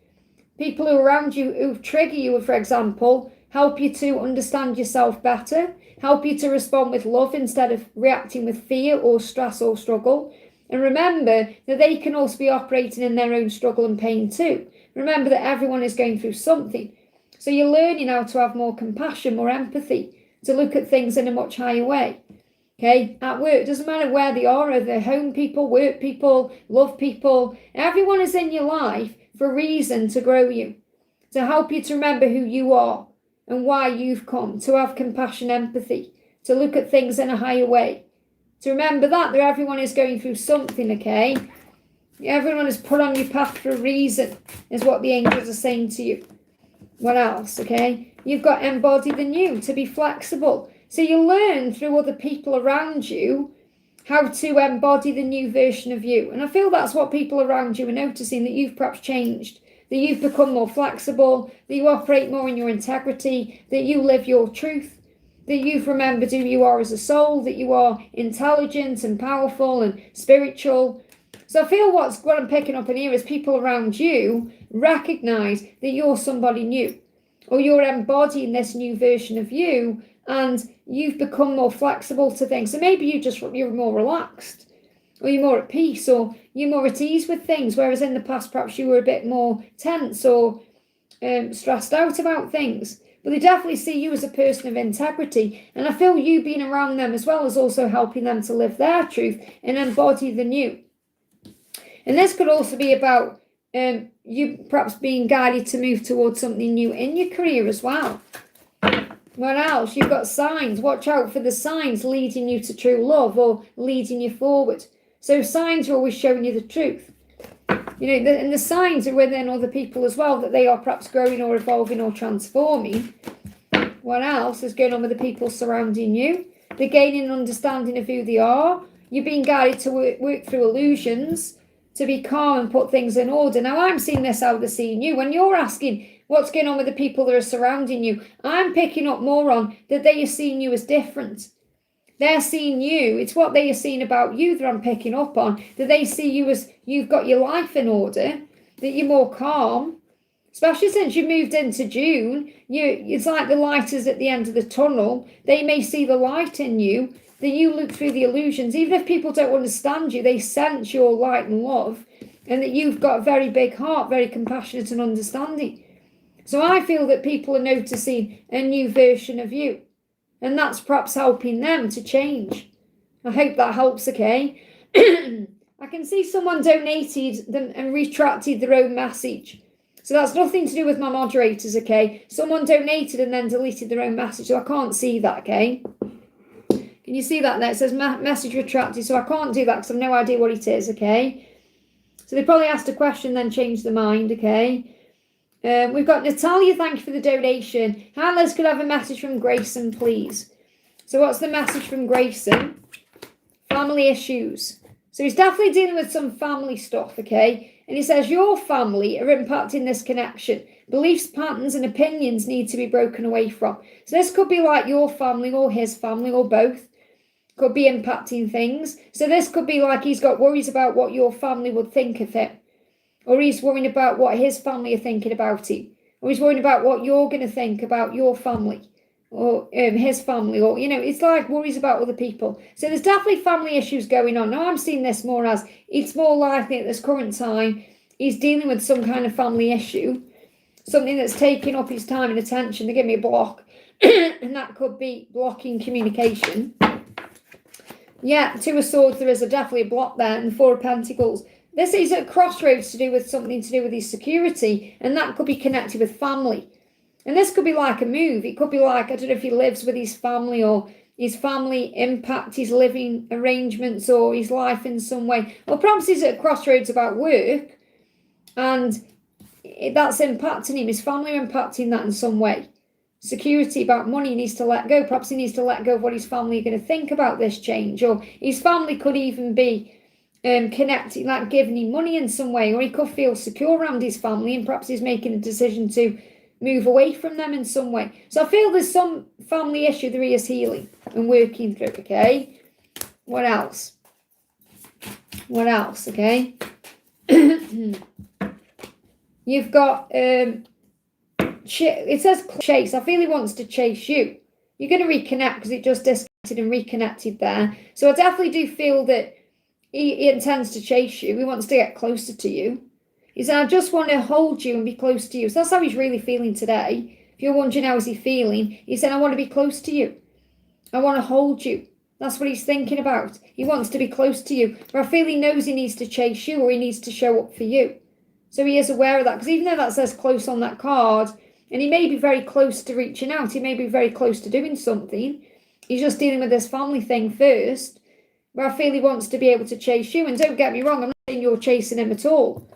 People who are around you who trigger you, for example, help you to understand yourself better, help you to respond with love instead of reacting with fear or stress or struggle. And remember that they can also be operating in their own struggle and pain too. Remember that everyone is going through something. So you're learning how to have more compassion, more empathy, to look at things in a much higher way. Okay, at work, it doesn't matter where they are, they're home people, work people, love people. Everyone is in your life for a reason to grow you, to help you to remember who you are and why you've come, to have compassion, empathy, to look at things in a higher way. To remember that everyone is going through something, okay? Everyone is put on your path for a reason, is what the angels are saying to you. What else, okay? You've got embody the new, to be flexible. So you learn through other people around you how to embody the new version of you. And I feel that's what people around you are noticing, that you've perhaps changed, that you've become more flexible, that you operate more in your integrity, that you live your truth. that you've remembered who you are as a soul, that you are intelligent and powerful and spiritual. So I feel what I'm picking up in here is people around you recognise that you're somebody new, or you're embodying this new version of you, and you've become more flexible to things. So maybe you're more relaxed, or you're more at peace, or you're more at ease with things, whereas in the past perhaps you were a bit more tense or stressed out about things. But they definitely see you as a person of integrity, and I feel you being around them as well as also helping them to live their truth and embody the new. And this could also be about you perhaps being guided to move towards something new in your career as well. What else? You've got signs. Watch out for the signs leading you to true love or leading you forward. So signs are always showing you the truth. You know, and the signs are within other people as well, that they are perhaps growing or evolving or transforming. What else is going on with the people surrounding you? They're gaining an understanding of who they are. You're being guided to work through illusions, to be calm and put things in order. Now, I'm seeing this how they're seeing you. When you're asking what's going on with the people that are surrounding you, I'm picking up more on that they are seeing you as different. They're seeing you. It's what they are seeing about you that I'm picking up on, that they see you as you've got your life in order, that you're more calm. Especially since you moved into June, it's like the light is at the end of the tunnel. They may see the light in you, that you look through the illusions. Even if people don't understand you, they sense your light and love, and that you've got a very big heart, very compassionate and understanding. So I feel that people are noticing a new version of you, and that's perhaps helping them to change. I hope that helps, okay? I can see someone donated and retracted their own message. So that's nothing to do with my moderators, okay? Someone donated and then deleted their own message, so I can't see that, okay? Can you see that there? It says message retracted, so I can't do that because I've no idea what it is, okay? So they probably asked a question, then changed their mind, okay? We've got Natalia, thank you for the donation. Hi, Liz, could I have a message from Grayson, please? So what's the message from Grayson? Family issues. So he's definitely dealing with some family stuff, okay? And he says, your family are impacting this connection. Beliefs, patterns, and opinions need to be broken away from. So this could be like your family or his family or both. Could be impacting things. So this could be like he's got worries about what your family would think of him. Or he's worrying about what his family are thinking about him. Or he's worrying about what you're going to think about your family. Or his family. Or, you know, it's like worries about other people. So there's definitely family issues going on. Now I'm seeing this more as, it's more likely at this current time, he's dealing with some kind of family issue. Something that's taking up his time and attention. They give me a block. And that could be blocking communication. Yeah, Two of Swords, there is definitely a block there. And the Four of Pentacles. This is at crossroads to do with something to do with his security. And that could be connected with family. And this could be like a move. It could be like, I don't know if he lives with his family or his family impact his living arrangements or his life in some way. Or perhaps he's at a crossroads about work and that's impacting him. His family are impacting that in some way. Security about money, he needs to let go. Perhaps he needs to let go of what his family are going to think about this change. Or his family could even be connected, like giving him money in some way. Or he could feel secure around his family and perhaps he's making a decision to move away from them in some way. So I feel there's some family issue that he is healing and working through, okay? What else? What else, okay? You've got, it says chase. I feel he wants to chase you. You're going to reconnect because it just disconnected and reconnected there. So I definitely do feel that he intends to chase you. He wants to get closer to you. He said, I just want to hold you and be close to you. So that's how he's really feeling today. If you're wondering how is he feeling, he said, I want to be close to you. I want to hold you. That's what he's thinking about. He wants to be close to you. But I feel he knows he needs to chase you or he needs to show up for you. So he is aware of that. Because even though that says close on that card, and he may be very close to reaching out, he may be very close to doing something, he's just dealing with this family thing first. But I feel he wants to be able to chase you. And don't get me wrong, I'm not saying you're chasing him at all.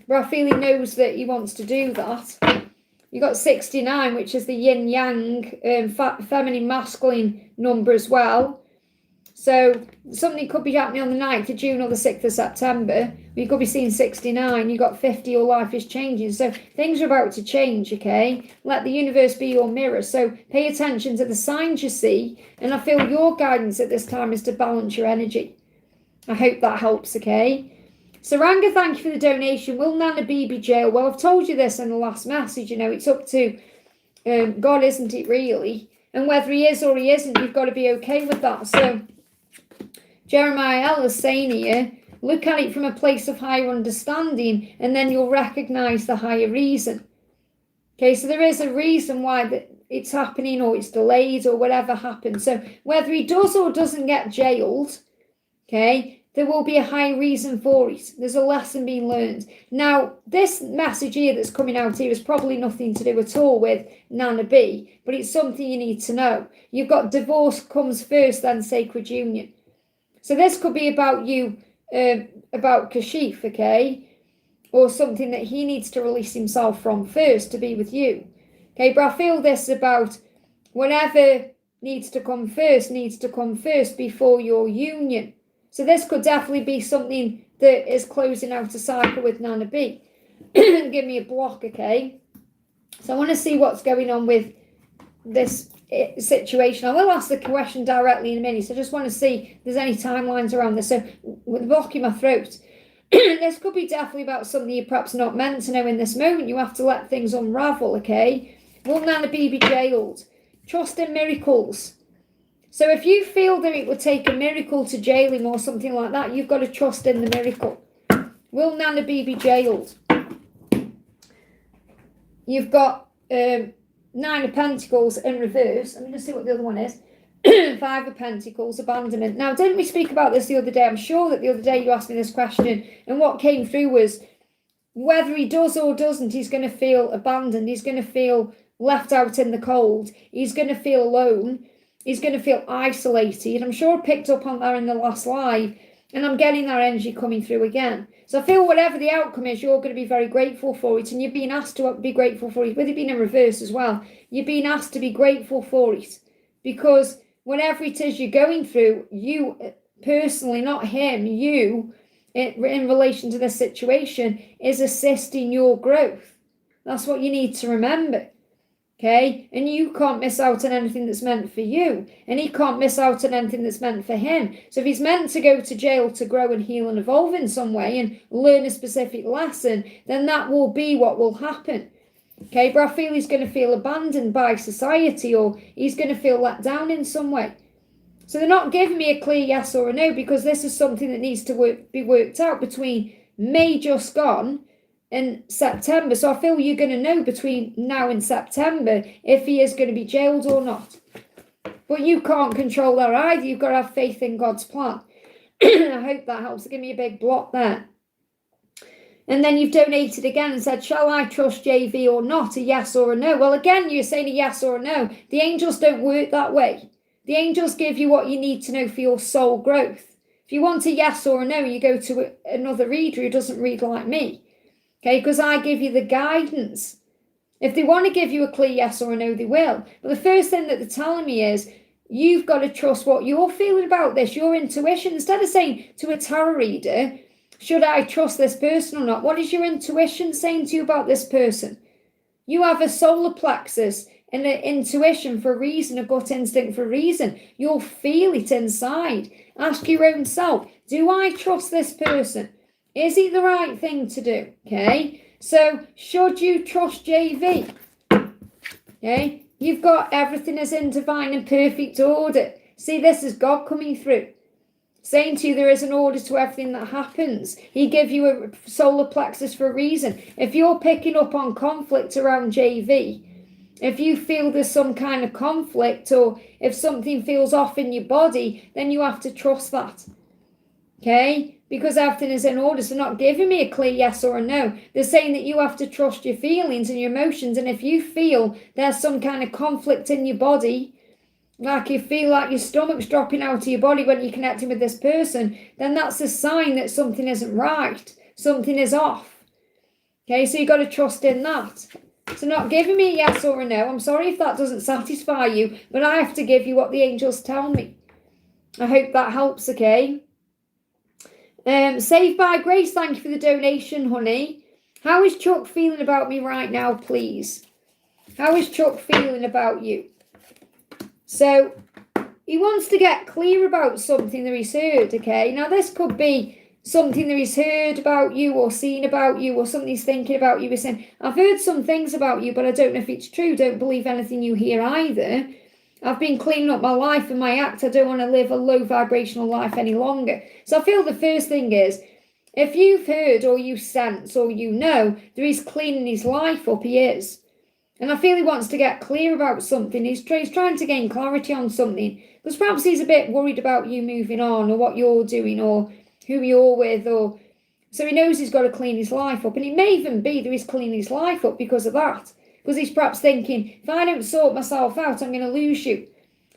But I feel he knows that he wants to do that. You got 69, which is the yin-yang, feminine, masculine number as well. So something could be happening on the 9th of June or the 6th of September. You could be seeing 69, you got 50, your life is changing. So things are about to change, okay? Let the universe be your mirror. So pay attention to the signs you see. And I feel your guidance at this time is to balance your energy. I hope that helps, okay? Saranga, thank you for the donation. Will Nana B be jailed? Well, I've told you this in the last message. You know, it's up to God, isn't it, really? And whether he is or he isn't, you've got to be okay with that. So Jeremiah L is saying here, look at it from a place of higher understanding, and then you'll recognize the higher reason. Okay, so there is a reason why it's happening, or it's delayed, or whatever happens. So whether he does or doesn't get jailed, okay, there will be a high reason for it. There's a lesson being learned. Now, this message here that's coming out here is probably nothing to do at all with Nana B, but it's something you need to know. You've got divorce comes first, then sacred union. So this could be about you, about Kashif, okay? Or something that he needs to release himself from first to be with you. Okay, but I feel this about whatever needs to come first before your union. So this could definitely be something that is closing out a cycle with Nana B. Give me a block, okay? So I want to see what's going on with this situation. I will ask the question directly in a minute. So I just want to see if there's any timelines around this. So with the block in my throat, this could be definitely about something you're perhaps not meant to know in this moment. You have to let things unravel, okay? Will Nana B be jailed? Trust in miracles. So if you feel that it would take a miracle to jail him or something like that, you've got to trust in the miracle. Will Nana B be jailed? You've got 9 of Pentacles in reverse. Let me just see what the other one is. 5 of Pentacles, abandonment. Now, didn't we speak about this the other day? I'm sure that the other day you asked me this question, and what came through was whether he does or doesn't, he's going to feel abandoned. He's going to feel left out in the cold. He's going to feel alone. He's going to feel isolated. I'm sure I picked up on that in the last live, and I'm getting that energy coming through again. So I feel whatever the outcome is, you're going to be very grateful for it, and you're being asked to be grateful for it, with it being in reverse as well. You're being asked to be grateful for it, because whatever it is you're going through, you personally, not him, you, in relation to this situation, is assisting your growth. That's what you need to remember. Okay, and you can't miss out on anything that's meant for you, and he can't miss out on anything that's meant for him. So if he's meant to go to jail to grow and heal and evolve in some way and learn a specific lesson, then that will be what will happen. Okay, but I feel he's going to feel abandoned by society, or he's going to feel let down in some way. So they're not giving me a clear yes or a no, because this is something that needs to be worked out between May just gone in September. So I feel you're going to know between now and September if he is going to be jailed or not. But you can't control that either. You've got to have faith in God's plan. I hope that helps. Give me a big block there. And then you've donated again and said, shall I trust JV or not? A yes or a no? Well, again, you're saying a yes or a no. The angels don't work that way. The angels give you what you need to know for your soul growth. If you want a yes or a no, you go to another reader who doesn't read like me. Okay, because I give you the guidance. If they want to give you a clear yes or a no, they will. But the first thing that they're telling me is, you've got to trust what you're feeling about this, your intuition. Instead of saying to a tarot reader, should I trust this person or not? What is your intuition saying to you about this person? You have a solar plexus and an intuition for a reason, a gut instinct for a reason. You'll feel it inside. Ask your own self, do I trust this person? Is it the right thing to do? Okay, so should you trust JV? Okay, you've got everything is in divine and perfect order. See, this is God coming through, saying to you there is an order to everything that happens. He gave you a solar plexus for a reason. If you're picking up on conflict around JV, if you feel there's some kind of conflict, or if something feels off in your body, then you have to trust that. Okay? Because everything is in order. So not giving me a clear yes or a no. They're saying that you have to trust your feelings and your emotions. And if you feel there's some kind of conflict in your body, like you feel like your stomach's dropping out of your body when you're connecting with this person, then that's a sign that something isn't right. Something is off. Okay, so you've got to trust in that. So not giving me a yes or a no. I'm sorry if that doesn't satisfy you, but I have to give you what the angels tell me. I hope that helps, okay? Saved by Grace, thank you for the donation, honey. How is Chuck feeling about me right now, please? How is Chuck feeling about you? So, he wants to get clear about something that he's heard, okay? Now, this could be something that he's heard about you or seen about you or something he's thinking about you. He's saying, I've heard some things about you, but I don't know if it's true. Don't believe anything you hear either. I've been cleaning up my life and my act. I don't want to live a low vibrational life any longer. So I feel the first thing is, if you've heard or you sense or you know that he's cleaning his life up, he is. And I feel he wants to get clear about something. He's trying to gain clarity on something. Because perhaps he's a bit worried about you moving on or what you're doing or who you're with. So he knows he's got to clean his life up. And it may even be that he's cleaning his life up because of that. Because he's perhaps thinking, if I don't sort myself out, I'm going to lose you.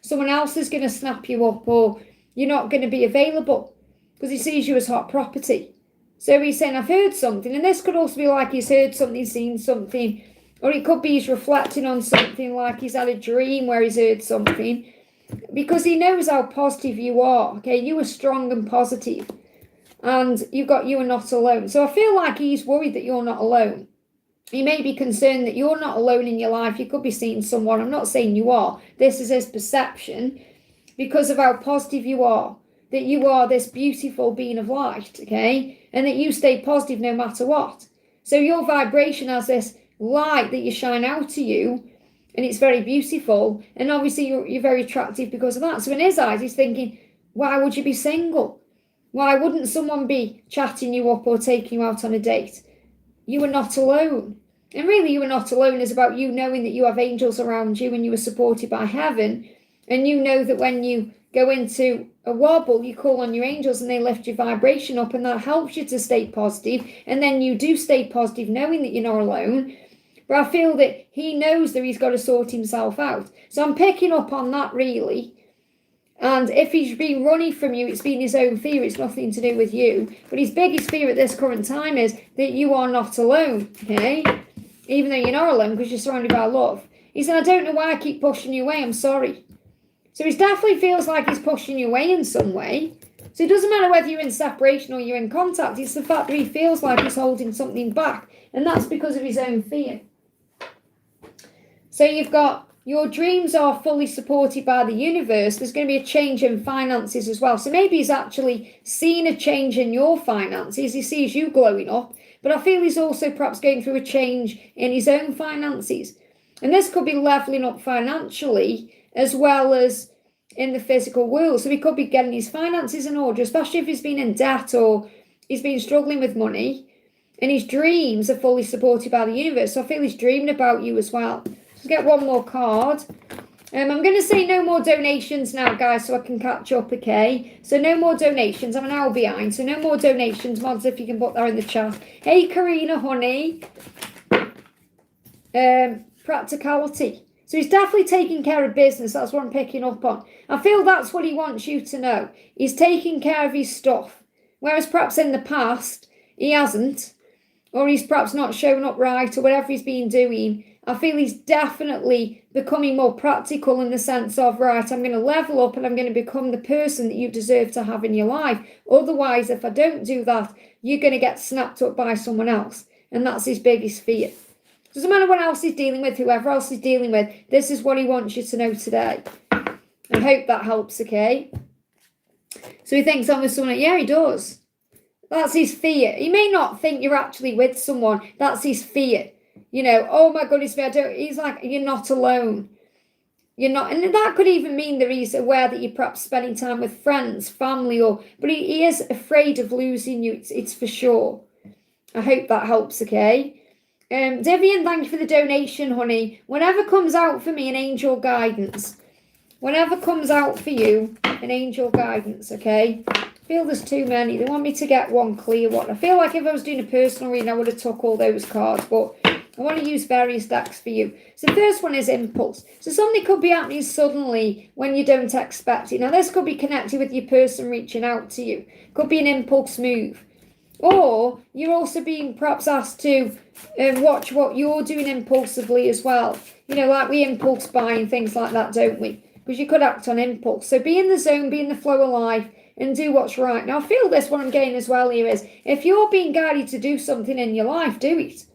Someone else is going to snap you up or you're not going to be available. Because he sees you as hot property. So he's saying, I've heard something. And this could also be like he's heard something, seen something. Or it could be he's reflecting on something like he's had a dream where he's heard something. Because he knows how positive you are. Okay, you are strong and positive. And you are not alone. So I feel like he's worried that you're not alone. He may be concerned that you're not alone in your life. You could be seeing someone. I'm not saying you are. This is his perception because of how positive you are. That you are this beautiful being of light, okay? And that you stay positive no matter what. So your vibration has this light that you shine out to you. And it's very beautiful. And obviously you're very attractive because of that. So in his eyes, he's thinking, why would you be single? Why wouldn't someone be chatting you up or taking you out on a date? You are not alone. And really, you are not alone is about you knowing that you have angels around you and you are supported by heaven. And you know that when you go into a wobble, you call on your angels and they lift your vibration up and that helps you to stay positive. And then you do stay positive knowing that you're not alone. But I feel that he knows that he's got to sort himself out. So I'm picking up on that really. And if he's been running from you, it's been his own fear. It's nothing to do with you. But his biggest fear at this current time is that you are not alone, okay? Even though you're not alone because you're surrounded by love. He said, I don't know why I keep pushing you away. I'm sorry. So he definitely feels like he's pushing you away in some way. So it doesn't matter whether you're in separation or you're in contact. It's the fact that he feels like he's holding something back. And that's because of his own fear. So you've got your dreams are fully supported by the universe. There's going to be a change in finances as well. So maybe he's actually seen a change in your finances. He sees you glowing up. But I feel he's also perhaps going through a change in his own finances. And this could be leveling up financially as well as in the physical world. So he could be getting his finances in order, especially if he's been in debt or he's been struggling with money. And his dreams are fully supported by the universe. So I feel he's dreaming about you as well. Let's get one more card. I'm going to say no more donations now, guys, so I can catch up, okay? So no more donations. I'm an hour behind, so no more donations. Mods, if you can put that in the chat. Hey, Karina, honey. Practicality. So he's definitely taking care of business. That's what I'm picking up on. I feel that's what he wants you to know. He's taking care of his stuff. Whereas perhaps in the past, he hasn't. Or he's perhaps not showing up right or whatever he's been doing. I feel he's definitely becoming more practical in the sense of, right, I'm going to level up and I'm going to become the person that you deserve to have in your life. Otherwise, if I don't do that, you're going to get snapped up by someone else. And that's his biggest fear. Doesn't matter what else he's dealing with, whoever else he's dealing with, this is what he wants you to know today. I hope that helps, okay? So he thinks I'm with someone. Yeah, he does. That's his fear. He may not think you're actually with someone. That's his fear. You know, oh my goodness me, he's like, you're not alone. You're not, and that could even mean that he's aware that you're perhaps spending time with friends, family, but he is afraid of losing you, it's for sure. I hope that helps, okay? Devian, thank you for the donation, honey. Whenever comes out for me, an angel guidance. Whenever comes out for you, an angel guidance, okay? I feel there's too many. They want me to get one clear one. I feel like if I was doing a personal reading, I would have took all those cards, but I want to use various decks for you. So the first one is impulse. So something could be happening suddenly when you don't expect it. Now this could be connected with your person reaching out to you. Could be an impulse move. Or you're also being perhaps asked to watch what you're doing impulsively as well. You know, like we impulse buy and things like that, don't we? Because you could act on impulse. So be in the zone, be in the flow of life. and do what's right. Now, I feel this, what I'm getting as well here is, if you're being guided to do something in your life, do it.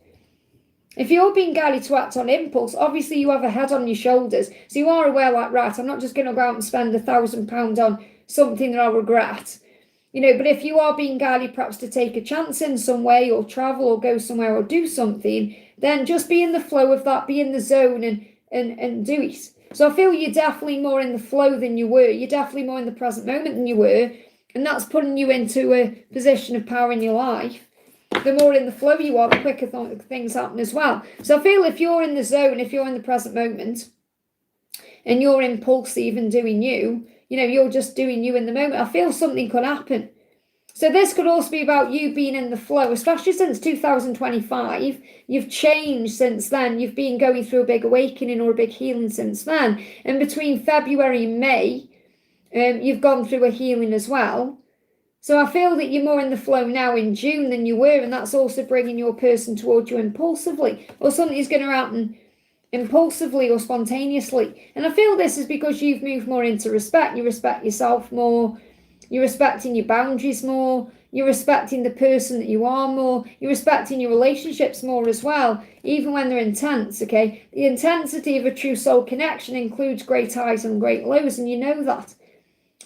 If you're being guided to act on impulse, obviously you have a head on your shoulders. So you are aware, like, right, I'm not just going to go out and spend £1,000 on something that I'll regret. But if you are being guided perhaps to take a chance in some way, or travel, or go somewhere, or do something, then just be in the flow of that, be in the zone and do it. So I feel you're definitely more in the flow than you were. You're definitely more in the present moment than you were. And that's putting you into a position of power in your life. The more in the flow you are, the quicker things happen as well. So I feel if you're in the zone, if you're in the present moment, and you're impulsive and doing you're just doing you in the moment, I feel something could happen. So this could also be about you being in the flow, especially since 2025. You've changed since then. You've been going through a big awakening or a big healing since then. And between February and May, you've gone through a healing as well. So I feel that you're more in the flow now in June than you were, and that's also bringing your person towards you impulsively, or something's going to happen impulsively or spontaneously. And I feel this is because you've moved more into respect. You respect yourself more. You're respecting your boundaries more. You're respecting the person that you are more. You're respecting your relationships more as well, even when they're intense, okay? The intensity of a true soul connection includes great highs and great lows, and you know that.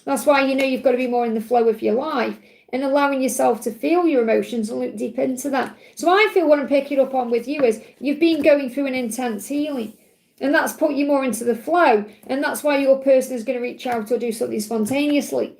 That's why you've got to be more in the flow of your life and allowing yourself to feel your emotions and look deep into that. So I feel what I'm picking up on with you is you've been going through an intense healing, and that's put you more into the flow, and that's why your person is going to reach out or do something spontaneously.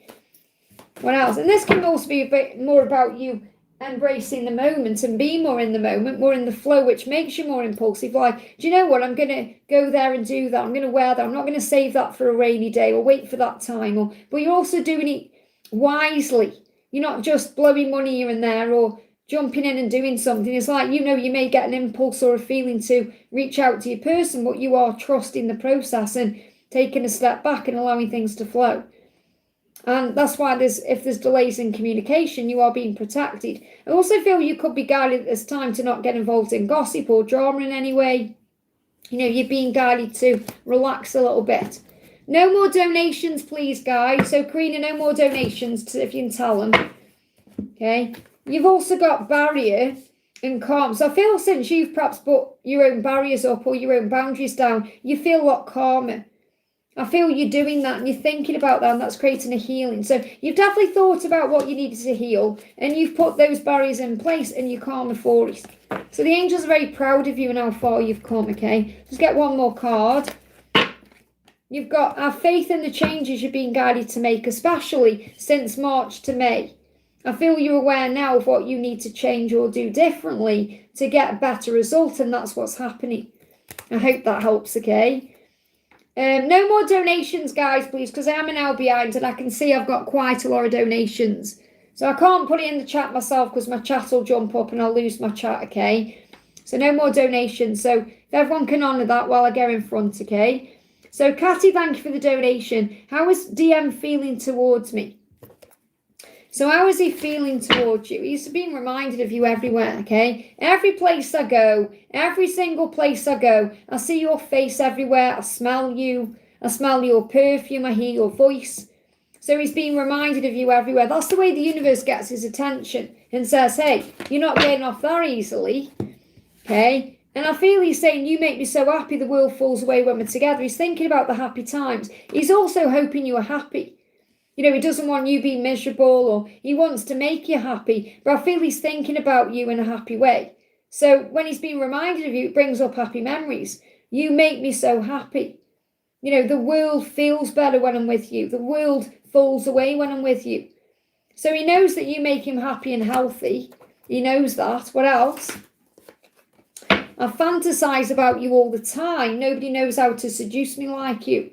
What else? And this can also be a bit more about you embracing the moment and being more in the moment, more in the flow, which makes you more impulsive. Like, do you know what? I'm going to go there and do that. I'm going to wear that. I'm not going to save that for a rainy day or wait for that time. But you're also doing it wisely. You're not just blowing money here and there or jumping in and doing something. It's like, you may get an impulse or a feeling to reach out to your person, but you are trusting the process and taking a step back and allowing things to flow. And that's why if there's delays in communication, you are being protected. I also feel you could be guided at this time to not get involved in gossip or drama in any way. You're being guided to relax a little bit. No more donations, please, guys. So, Karina, no more donations, if you can tell them. Okay. You've also got barrier and calm. So I feel since you've perhaps put your own barriers up or your own boundaries down, you feel a lot calmer. I feel you're doing that and you're thinking about that, and that's creating a healing. So you've definitely thought about what you needed to heal, and you've put those barriers in place, and you're calmer for it. So the angels are very proud of you and how far you've come, okay? Let's get one more card. You've got our faith in the changes you're being guided to make, especially since March to May. I feel you're aware now of what you need to change or do differently to get a better result, and that's what's happening. I hope that helps, okay? No more donations, guys, please, because I am an hour behind and I can see I've got quite a lot of donations. So I can't put it in the chat myself because my chat will jump up and I'll lose my chat, okay? So no more donations. So if everyone can honour that while I go in front, okay? So Catty, thank you for the donation. How is DM feeling towards me? So how is he feeling towards you? He's being reminded of you everywhere, okay? Every place I go, every single place I go, I see your face everywhere. I smell you. I smell your perfume. I hear your voice. So he's being reminded of you everywhere. That's the way the universe gets his attention and says, hey, you're not getting off that easily, okay? And I feel he's saying, you make me so happy the world falls away when we're together. He's thinking about the happy times. He's also hoping you are happy. He doesn't want you being miserable, or he wants to make you happy. But I feel he's thinking about you in a happy way. So when he's being reminded of you, it brings up happy memories. You make me so happy. The world feels better when I'm with you. The world falls away when I'm with you. So he knows that you make him happy and healthy. He knows that. What else? I fantasize about you all the time. Nobody knows how to seduce me like you.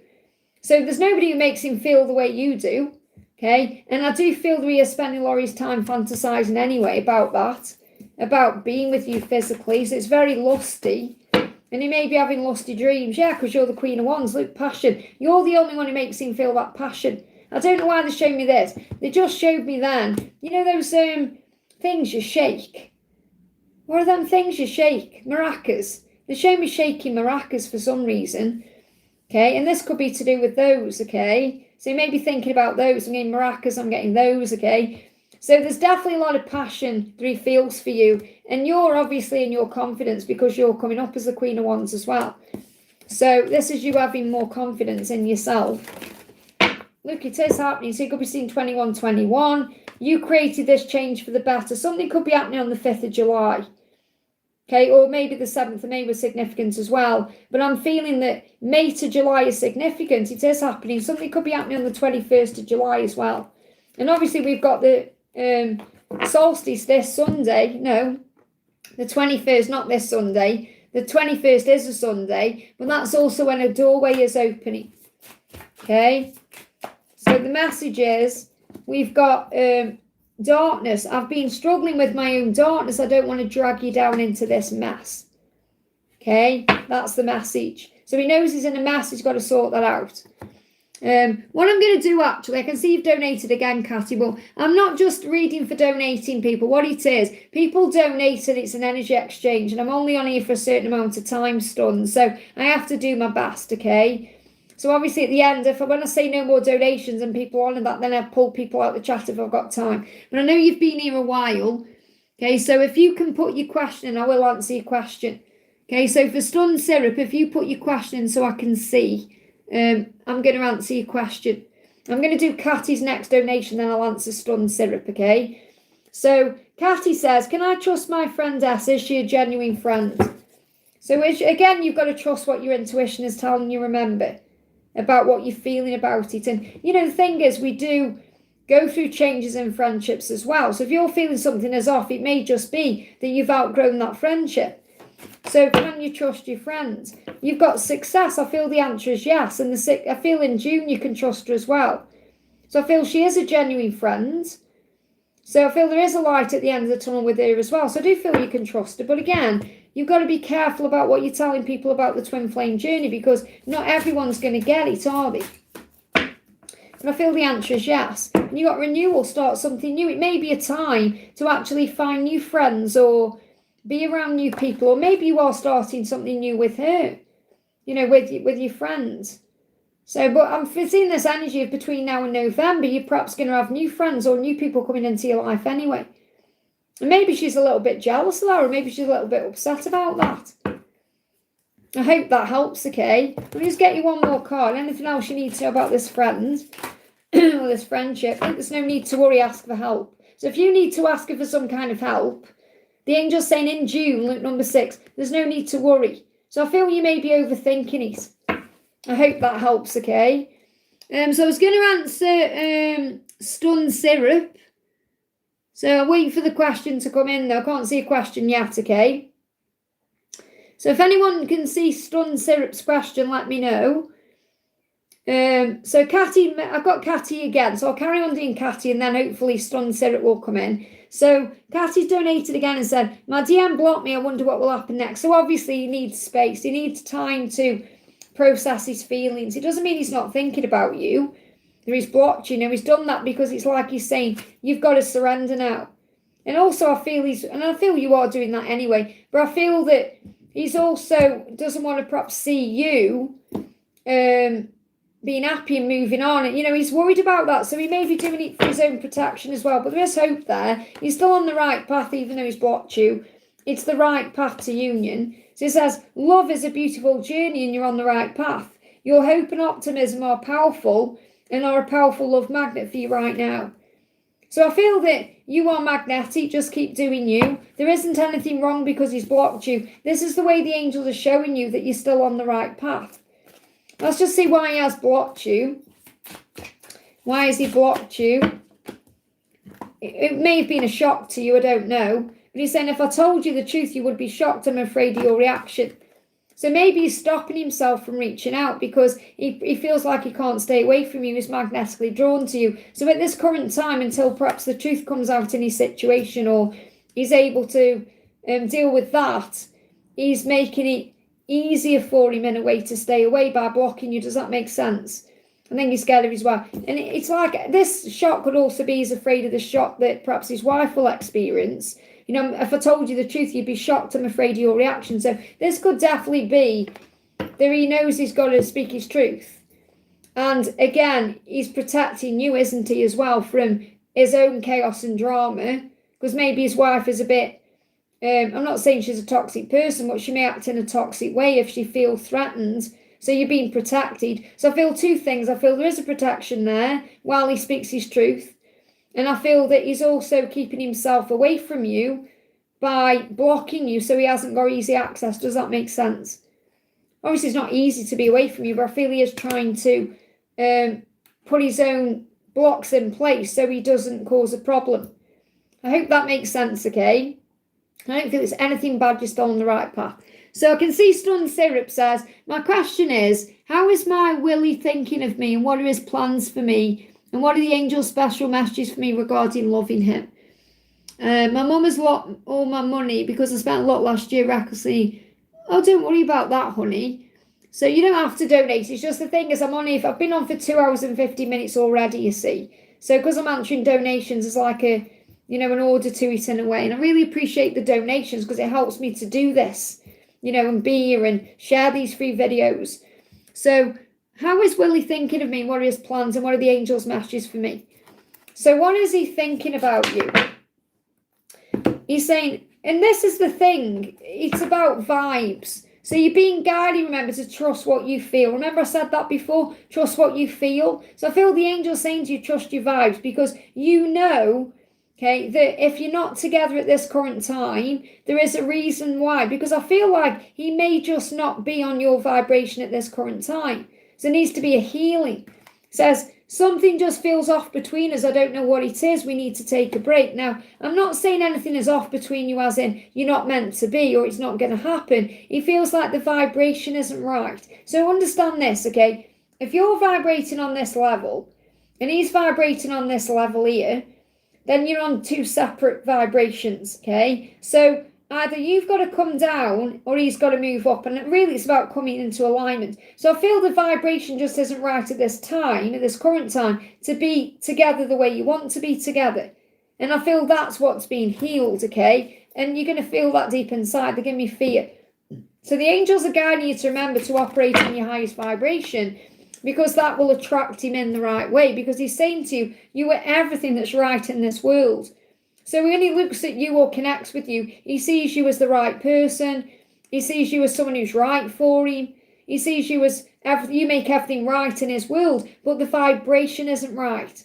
So there's nobody who makes him feel the way you do, okay? And I do feel that he is spending Laurie's time fantasizing anyway about that, about being with you physically. So it's very lusty. And he may be having lusty dreams. Yeah, because you're the Queen of Wands. Look, passion. You're the only one who makes him feel that passion. I don't know why they showed me this. They just showed me then. Those things you shake? What are them things you shake? Maracas. They showed me shaking maracas for some reason. Okay, and this could be to do with those, okay? So you may be thinking about those. I'm getting maracas, I'm getting those, okay? So there's definitely a lot of passion that he feels for you. And you're obviously in your confidence because you're coming up as the Queen of Wands as well. So this is you having more confidence in yourself. Look, it is happening. So you could be seeing 2121. You created this change for the better. Something could be happening on the 5th of July. Okay, or maybe the 7th of May was significant as well. But I'm feeling that May to July is significant. It is happening. Something could be happening on the 21st of July as well. And obviously we've got the solstice this Sunday. No, the 21st, not this Sunday. The 21st is a Sunday. But that's also when a doorway is opening. Okay. So the message is we've got darkness. I've been struggling with my own darkness. I don't want to drag you down into this mess. Okay, that's the message. So he knows he's in a mess. He's got to sort that out. What I'm going to do, actually, I can see you've donated again, Catty, but I'm not just reading for donating people. What it is, people donate and it's an energy exchange, and I'm only on here for a certain amount of time, Stun. So I have to do my best, okay? So obviously at the end, when I say no more donations and people on and that, then I pull people out the chat if I've got time. But I know you've been here a while. Okay, so if you can put your question, I will answer your question. Okay, so for Stun Syrup, if you put your question so I can see, I'm going to answer your question. I'm going to do Catty's next donation, then I'll answer Stun Syrup, okay? So Catty says, can I trust my friend S? Is she a genuine friend? So again, you've got to trust what your intuition is telling you, remember, about what you're feeling about it. And, you know, the thing is, we do go through changes in friendships as well. So if you're feeling something is off, it may just be that you've outgrown that friendship. So can you trust your friends? You've got success. I feel the answer is yes. And I feel in June you can trust her as well. So I feel she is a genuine friend. So I feel there is a light at the end of the tunnel with her as well. So I do feel you can trust her. But again, you've got to be careful about what you're telling people about the twin flame journey, because not everyone's going to get it, are they? And I feel the answer is yes. And you've got renewal, start something new. It may be a time to actually find new friends or be around new people. Or maybe you are starting something new with her, you know, with your friends. So, but I'm seeing this energy of between now and November, you're perhaps going to have new friends or new people coming into your life anyway. And maybe she's a little bit jealous of that, or maybe she's a little bit upset about that. I hope that helps, okay? Let me just get you one more card. Anything else you need to know about this friend or this friendship? I think there's no need to worry, ask for help. So if you need to ask her for some kind of help, the angel's saying in June, look, number 6, there's no need to worry. So I feel you may be overthinking it. I hope that helps, okay? So I was going to answer Stun Syrup. So I'm waiting for the question to come in, though. I can't see a question yet, okay? So if anyone can see Stun Syrup's question, let me know. So Catty, I've got Catty again. So I'll carry on doing Catty, and then hopefully Stun Syrup will come in. So Catty's donated again and said, my DM blocked me. I wonder what will happen next. So obviously he needs space. He needs time to process his feelings. It doesn't mean he's not thinking about you. He's blocked you. He's done that because it's like he's saying, you've got to surrender now. And also I feel I feel you are doing that anyway, but I feel that he's also doesn't want to perhaps see you being happy and moving on. And, he's worried about that. So he may be doing it for his own protection as well. But there is hope there. He's still on the right path, even though he's blocked you. It's the right path to union. So it says, love is a beautiful journey and you're on the right path. Your hope and optimism are powerful and are a powerful love magnet for you right now. So I feel that you are magnetic. Just keep doing you. There isn't anything wrong because he's blocked you. This is the way the angels are showing you that you're still on the right path. Let's just see why he has blocked you. Why has he blocked you? It may have been a shock to you, I don't know. But he's saying, if I told you the truth, you would be shocked. I'm afraid of your reaction. So maybe he's stopping himself from reaching out because he feels like he can't stay away from you. He's magnetically drawn to you. So at this current time, until perhaps the truth comes out in his situation or he's able to deal with that, he's making it easier for him in a way to stay away by blocking you. Does that make sense? I think he's scared of his wife. And it's like this shock could also be he's afraid of the shock that perhaps his wife will experience. If I told you the truth, you'd be shocked. I'm afraid of your reaction. So this could definitely be that he knows he's got to speak his truth. And again, he's protecting you, isn't he, as well, from his own chaos and drama, because maybe his wife is a bit, I'm not saying she's a toxic person, but she may act in a toxic way if she feels threatened. So you're being protected. So I feel two things. I feel there is a protection there while he speaks his truth. And I feel that he's also keeping himself away from you by blocking you so he hasn't got easy access. Does that make sense? Obviously, it's not easy to be away from you, but I feel he is trying to put his own blocks in place so he doesn't cause a problem. I hope that makes sense, okay? I don't feel it's anything bad, you're still on the right path. So I can see Stun Syrup says, my question is, how is my Willie thinking of me and what are his plans for me? And what are the angel's special messages for me regarding loving him? My mum has lost all my money because I spent a lot last year recklessly. Oh, don't worry about that, honey. So you don't have to donate. It's just the thing is I've been on for 2 hours and 50 minutes already, you see. So because I'm answering donations, it's like an order to it in a way. And I really appreciate the donations because it helps me to do this, and be here and share these free videos. So how is Willie thinking of me? What are his plans and what are the angels' messages for me? So what is he thinking about you? He's saying, and this is the thing, it's about vibes. So you're being guided, remember, to trust what you feel. Remember I said that before? Trust what you feel. So I feel the angels saying to you, trust your vibes, because you know, okay, that if you're not together at this current time, there is a reason why. Because I feel like he may just not be on your vibration at this current time. So there needs to be a healing. It says, something just feels off between us. I don't know what it is. We need to take a break. Now, I'm not saying anything is off between you as in you're not meant to be or it's not going to happen. It feels like the vibration isn't right. So understand this, okay? If you're vibrating on this level and he's vibrating on this level here, then you're on two separate vibrations, okay? So either you've got to come down or he's got to move up. And really, it's about coming into alignment. So I feel the vibration just isn't right at this time, at this current time, to be together the way you want to be together. And I feel that's what's being healed, okay? And you're going to feel that deep inside. They're giving me fear. So the angels are guiding you to remember to operate in your highest vibration, because that will attract him in the right way. Because he's saying to you, you are everything that's right in this world. So when he looks at you or connects with you, he sees you as the right person. He sees you as someone who's right for him. He sees you as you make everything right in his world, but the vibration isn't right,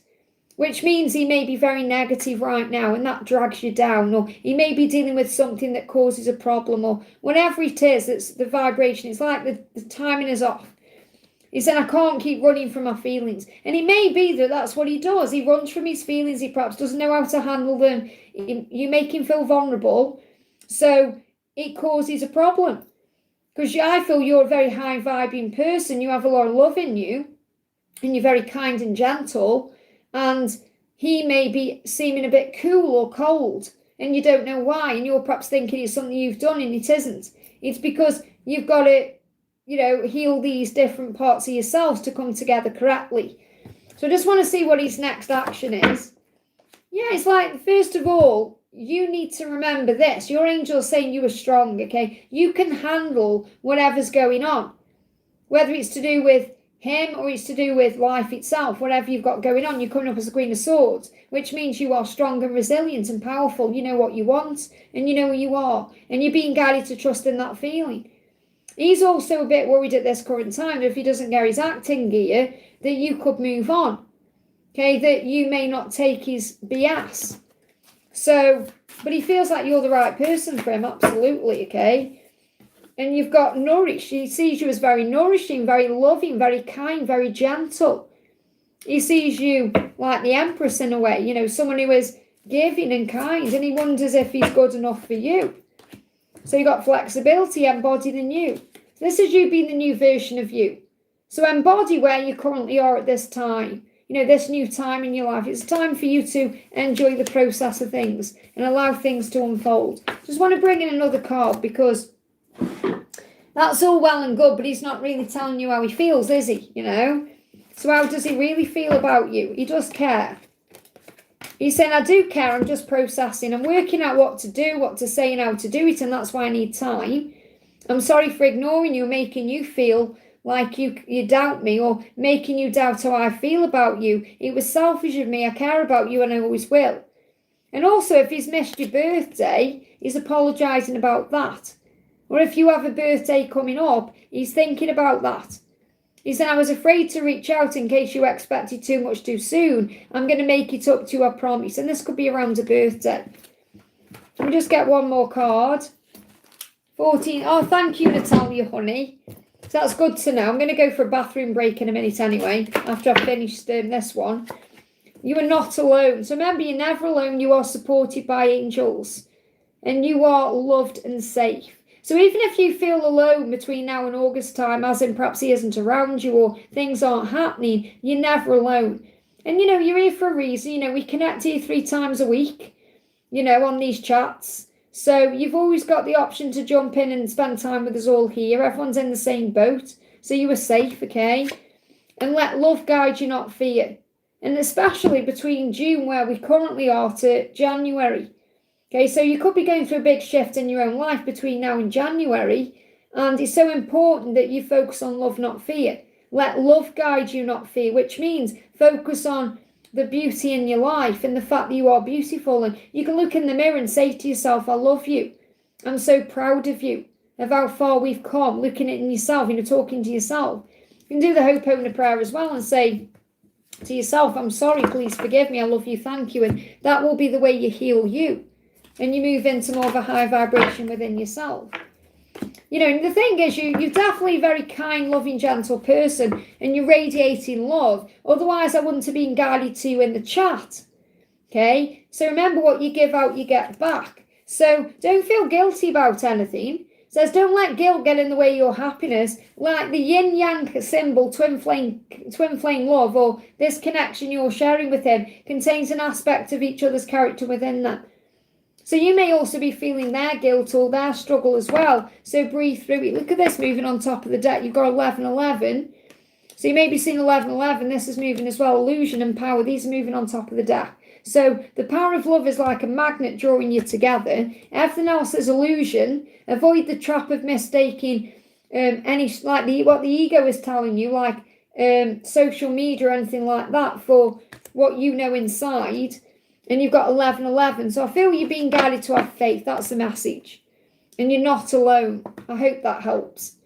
which means he may be very negative right now and that drags you down, or he may be dealing with something that causes a problem, or whatever it is, that's the vibration. It's like the timing is off. He said, I can't keep running from my feelings. And it may be that that's what he does. He runs from his feelings. He perhaps doesn't know how to handle them. You make him feel vulnerable. So it causes a problem. Because I feel you're a very high vibing person. You have a lot of love in you. And you're very kind and gentle. And he may be seeming a bit cool or cold. And you don't know why. And you're perhaps thinking it's something you've done and it isn't. It's because you've got to heal these different parts of yourselves to come together correctly. So I just want to see what his next action is. Yeah, it's like, first of all, you need to remember this. Your angel's saying you are strong, okay? You can handle whatever's going on. Whether it's to do with him or it's to do with life itself, whatever you've got going on, you're coming up as the Queen of Swords, which means you are strong and resilient and powerful. You know what you want and you know who you are. And you're being guided to trust in that feeling. He's also a bit worried at this current time that if he doesn't get his acting gear, that you could move on. Okay, that you may not take his BS. So, but he feels like you're the right person for him, absolutely, okay? And you've got nourished. He sees you as very nourishing, very loving, very kind, very gentle. He sees you like the Empress in a way, someone who is giving and kind, and he wonders if he's good enough for you. So you've got flexibility embodied in you. This is you being the new version of you. So embody where you currently are at this time. This new time in your life. It's time for you to enjoy the process of things and allow things to unfold. Just want to bring in another card because that's all well and good, but he's not really telling you how he feels, is he? So how does he really feel about you? He does care. He's saying, I do care, I'm just processing. I'm working out what to do, what to say and how to do it, and that's why I need time. I'm sorry for ignoring you, making you feel like you doubt me or making you doubt how I feel about you. It was selfish of me. I care about you and I always will. And also, if he's missed your birthday, he's apologising about that. Or if you have a birthday coming up, he's thinking about that. He said, I was afraid to reach out in case you expected too much too soon. I'm going to make it up to you, I promise. And this could be around a birthday. We'll just get one more card. 14. Oh, thank you, Natalia, honey. So that's good to know. I'm going to go for a bathroom break in a minute anyway, after I've finished this one. You are not alone. So remember, you're never alone. You are supported by angels. And you are loved and safe. So even if you feel alone between now and August time, as in perhaps he isn't around you or things aren't happening, you're never alone. And, you're here for a reason. We connect here 3 times a week, on these chats. So you've always got the option to jump in and spend time with us all here. Everyone's in the same boat. So you are safe, okay? And let love guide you, not fear. And especially between June, where we currently are, to January. Okay, so you could be going through a big shift in your own life between now and January, and it's so important that you focus on love, not fear. Let love guide you, not fear, which means focus on the beauty in your life and the fact that you are beautiful, and you can look in the mirror and say to yourself, I love you. I'm so proud of you, of how far we've come, looking at yourself, talking to yourself. You can do the Ho'oponopono prayer as well and say to yourself, I'm sorry, please forgive me, I love you, thank you, and that will be the way you heal you. And you move into more of a high vibration within yourself. And the thing is, you're definitely a very kind, loving, gentle person, and you're radiating love. Otherwise, I wouldn't have been guided to you in the chat. Okay? So remember, what you give out, you get back. So don't feel guilty about anything. It says, don't let guilt get in the way of your happiness. Like the yin-yang symbol, twin flame love, or this connection you're sharing with him, contains an aspect of each other's character within them. So you may also be feeling their guilt or their struggle as well. So breathe through it. Look at this moving on top of the deck. You've got 1111. So you may be seeing 1111. This is moving as well. Illusion and power. These are moving on top of the deck. So the power of love is like a magnet drawing you together. Everything else is illusion. Avoid the trap of mistaking what the ego is telling you, like social media or anything like that, for what you know inside. And you've got 1111. So I feel you're being guided to have faith. That's the message. And you're not alone. I hope that helps.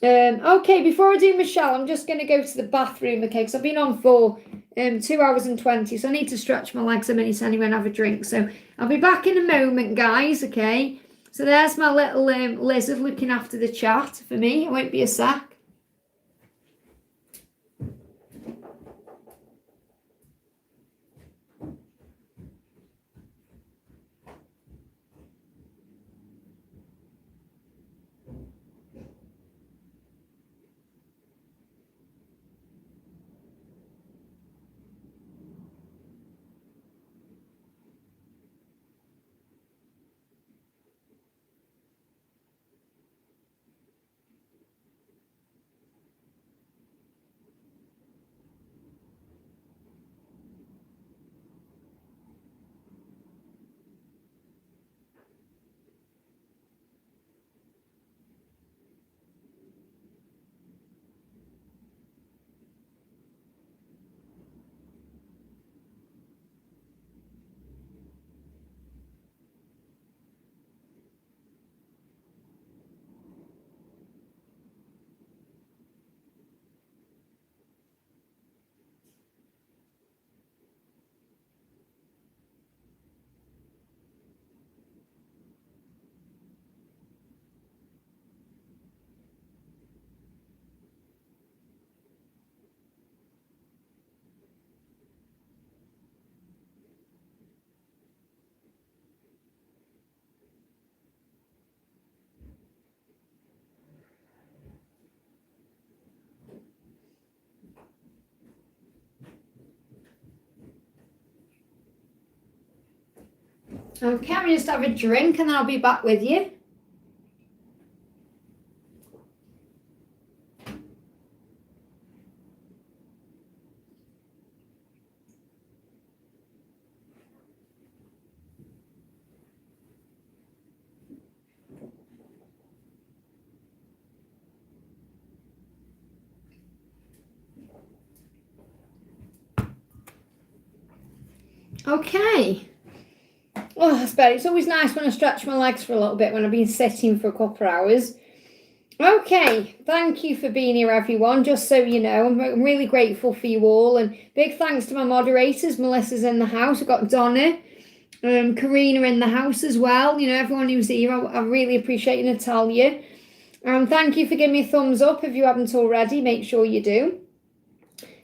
Okay, before I do Michelle, I'm just going to go to the bathroom, okay? Because I've been on for 2 hours and 20. So I need to stretch my legs a minute anyway and have a drink. So I'll be back in a moment, guys, okay? So there's my little lizard looking after the chat for me. It won't be a sec. Okay, I'm just have a drink and I'll be back with you. Okay. Oh, that's better. It's always nice when I stretch my legs for a little bit when I've been sitting for a couple of hours. Okay, thank you for being here, everyone. Just so you know, I'm really grateful for you all. And big thanks to my moderators. Melissa's in the house. We've got Donna, Karina in the house as well. You know, everyone who's here, I really appreciate Natalia. Thank you for giving me a thumbs up if you haven't already. Make sure you do.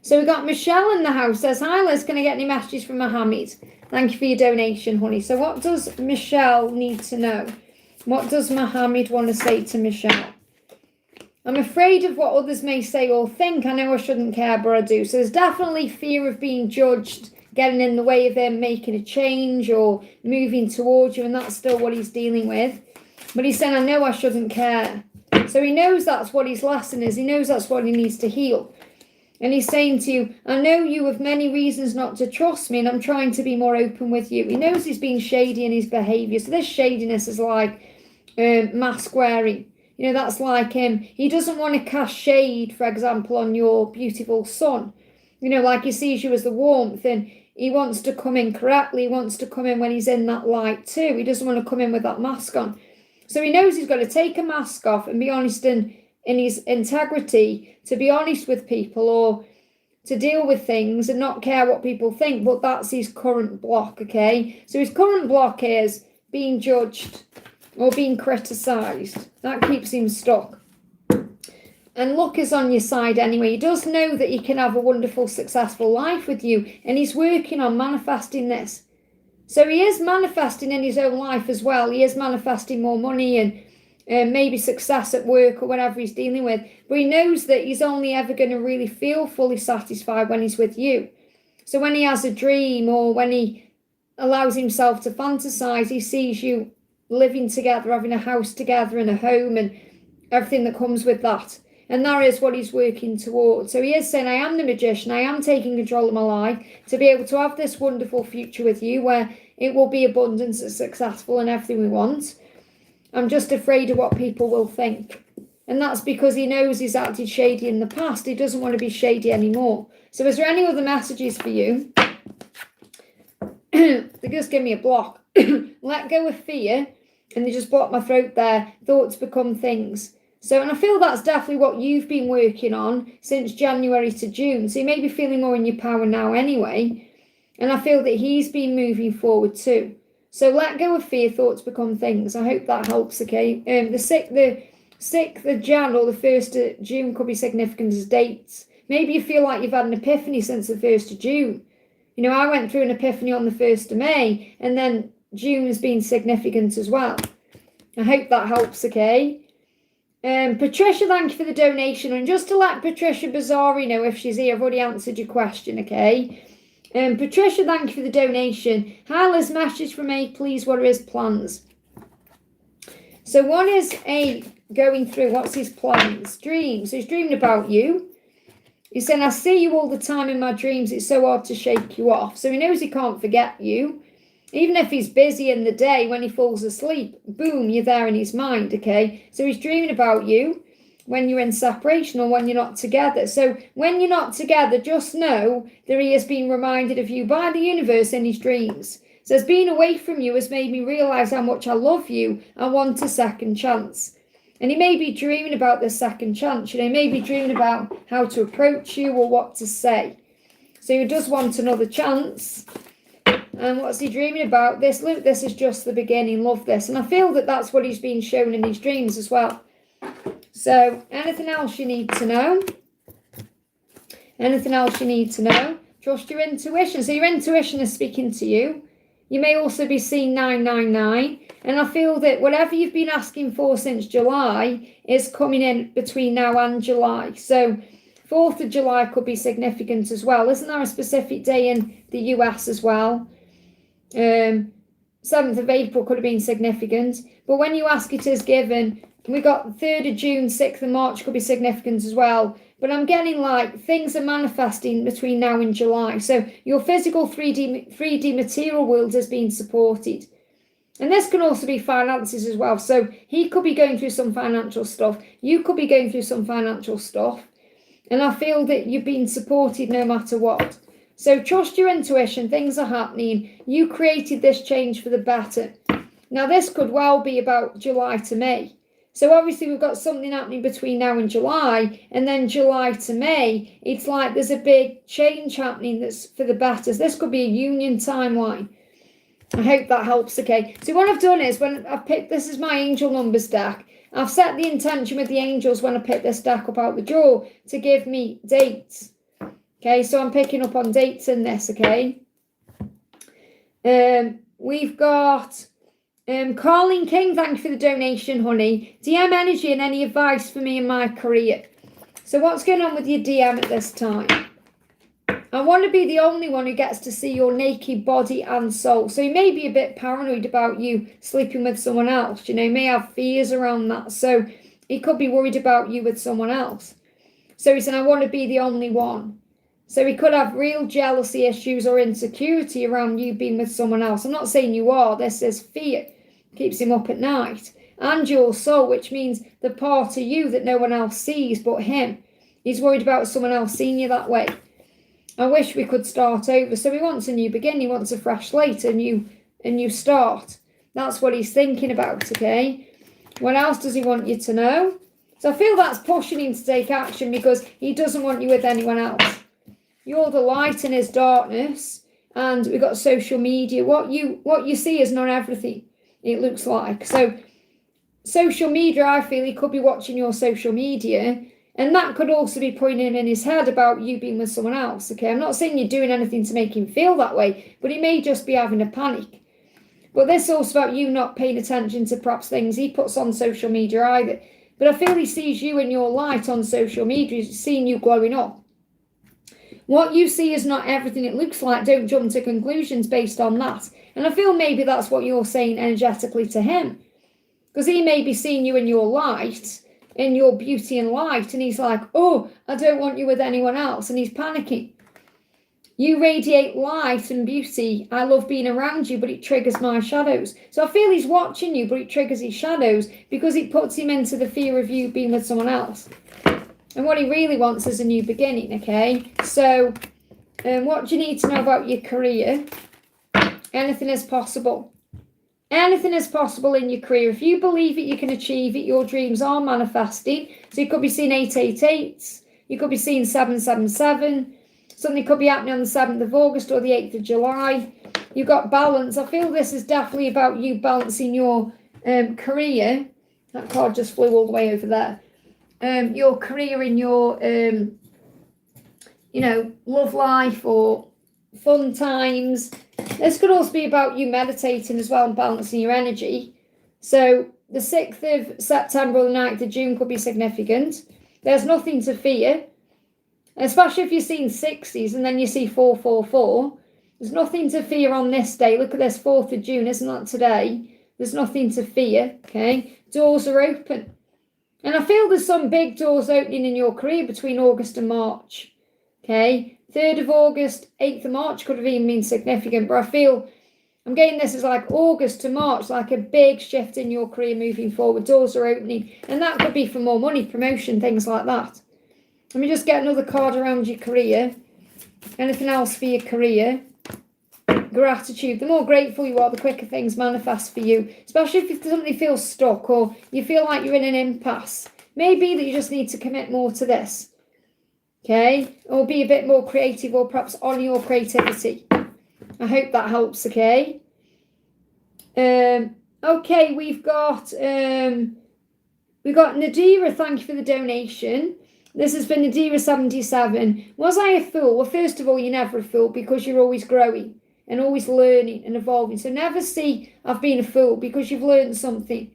So we've got Michelle in the house. Says, hi Liz, can I get any messages from Mohammed? Thank you for your donation, honey. So what does Michelle need to know? What does Mohammed want to say to Michelle? I'm afraid of what others may say or think. I know I shouldn't care, but I do. So there's definitely fear of being judged, getting in the way of him making a change or moving towards you, and that's still what he's dealing with. But he's saying, I know I shouldn't care. So he knows that's what his lesson is. He knows that's what he needs to heal. And he's saying to you, I know you have many reasons not to trust me, and I'm trying to be more open with you. He knows he's being shady in his behaviour. So this shadiness is like mask wearing. You know, that's like him. He doesn't want to cast shade, for example, on your beautiful son. You know, like he sees you as the warmth, and he wants to come in correctly. He wants to come in when he's in that light too. He doesn't want to come in with that mask on. So he knows he's got to take a mask off and be honest in his integrity, to be honest with people or to deal with things and not care what people think. But that's his current block, okay? So his current block is being judged or being criticised. That keeps him stuck. And luck is on your side anyway. He does know that he can have a wonderful, successful life with you, and he's working on manifesting this. So he is manifesting in his own life as well. He is manifesting more money and maybe success at work or whatever he's dealing with. But he knows that he's only ever going to really feel fully satisfied when he's with you. So when he has a dream or when he allows himself to fantasize, he sees you living together, having a house together and a home and everything that comes with that. And that is what he's working towards. So he is saying, I am the magician. I am taking control of my life to be able to have this wonderful future with you where it will be abundance and successful and everything we want. I'm just afraid of what people will think. And that's because he knows he's acted shady in the past. He doesn't want to be shady anymore. So is there any other messages for you? They just give me a block. Let go of fear. And they just block my throat there. Thoughts become things. So, and I feel that's definitely what you've been working on since January to June. So you may be feeling more in your power now anyway. And I feel that he's been moving forward too. So let go of fear, thoughts become things. I hope that helps, okay? The 6th of Jan or the 1st of June could be significant as dates. Maybe you feel like you've had an epiphany since the 1st of June. You know, I went through an epiphany on the 1st of May, and then June has been significant as well. I hope that helps, okay? Patricia, thank you for the donation. And just to let Patricia Bazzari know if she's here, I've already answered your question, okay? Patricia, thank you for the donation. Hi, Liz, message from A, please. What are his plans? So one is A going through, what's his plans? Dreams. So he's dreaming about you. He's saying, I see you all the time in my dreams. It's so hard to shake you off. So he knows he can't forget you. Even if he's busy in the day, when he falls asleep, boom, you're there in his mind, okay? So he's dreaming about you when you're in separation or when you're not together. So when you're not together, just know that he has been reminded of you by the universe in his dreams. Says, being away from you has made me realise how much I love you. I want a second chance. And he may be dreaming about the second chance. You know, he may be dreaming about how to approach you or what to say. So he does want another chance. And what's he dreaming about? This, look, this is just the beginning. Love this. And I feel that that's what he's been shown in his dreams as well. So anything else you need to know? Anything else you need to know? Trust your intuition. So your intuition is speaking to you. You may also be seeing 999. And I feel that whatever you've been asking for since July is coming in between now and July. So 4th of July could be significant as well. Isn't there a specific day in the US as well? 7th of April could have been significant. But when you ask, it is given. We got 3rd of June, 6th of March could be significant as well. But I'm getting like things are manifesting between now and July. So your physical 3D material world is being supported. And this can also be finances as well. So he could be going through some financial stuff. You could be going through some financial stuff. And I feel that you're being supported no matter what. So trust your intuition, things are happening. You created this change for the better. Now this could well be about July to May. So obviously we've got something happening between now and July, and then July to May, it's like there's a big change happening that's for the better. This could be a union timeline. I hope that helps, okay? So what I've done is, when I've picked, this is my angel numbers deck, I've set the intention with the angels when I pick this deck up out the drawer to give me dates. Okay, so I'm picking up on dates in this, okay? We've got Carlene King, thank you for the donation, honey. DM energy and any advice for me in my career. So what's going on with your DM at this time? I want to be the only one who gets to see your naked body and soul. So you may be a bit paranoid about you sleeping with someone else. You know, you may have fears around that. So he could be worried about you with someone else. So he's saying, I want to be the only one. So he could have real jealousy issues or insecurity around you being with someone else. I'm not saying you are. This is fear. Keeps him up at night. And your soul, which means the part of you that no one else sees but him. He's worried about someone else seeing you that way. I wish we could start over. So he wants a new beginning. He wants a fresh slate, a new start. That's what he's thinking about, okay? What else does he want you to know? So I feel that's pushing him to take action because he doesn't want you with anyone else. You're the light in his darkness. And we've got social media. What you see is not everything, it looks like. So social media, I feel he could be watching your social media. And that could also be putting him in his head about you being with someone else, okay? I'm not saying you're doing anything to make him feel that way, but he may just be having a panic. But this is also about you not paying attention to perhaps things he puts on social media either. But I feel he sees you in your light on social media, he's seeing you glowing up. What you see is not everything it looks like. Don't jump to conclusions based on that. And I feel maybe that's what you're saying energetically to him. Because he may be seeing you in your light, in your beauty and light, and he's like, oh, I don't want you with anyone else, and he's panicking. You radiate light and beauty. I love being around you, but it triggers my shadows. So I feel he's watching you, but it triggers his shadows because it puts him into the fear of you being with someone else. And what he really wants is a new beginning, okay? So what do you need to know about your career? Anything is possible. Anything is possible in your career. If you believe it, you can achieve it. Your dreams are manifesting. So you could be seeing 888s. You could be seeing 777. Something could be happening on the 7th of August or the 8th of July. You've got balance. I feel this is definitely about you balancing your career. That card just flew all the way over there. Your career in your, love life or fun times. This could also be about you meditating as well and balancing your energy. So the 6th of September or the 9th of June could be significant. There's nothing to fear, especially if you're seeing 60s and then you see 444. There's nothing to fear on this day. Look at this, 4th of June, isn't that today? There's nothing to fear, okay? Doors are open. And I feel there's some big doors opening in your career between August and March, okay? 3rd of August, 8th of March could have even been significant, but I feel I'm getting this as like August to March, like a big shift in your career moving forward. Doors are opening, and that could be for more money, promotion, things like that. Let me just get another card around your career. Anything else for your career? Gratitude. The more grateful you are, the quicker things manifest for you, especially if something feels stuck or you feel like you're in an impasse. Maybe that you just need to commit more to this. Okay, or be a bit more creative, or perhaps honour your creativity. I hope that helps, okay? Okay, we've got Nadira, thank you for the donation. This has been Nadira77. Was I a fool? Well, first of all, you're never a fool because you're always growing and always learning and evolving. So never see I've been a fool because you've learned something.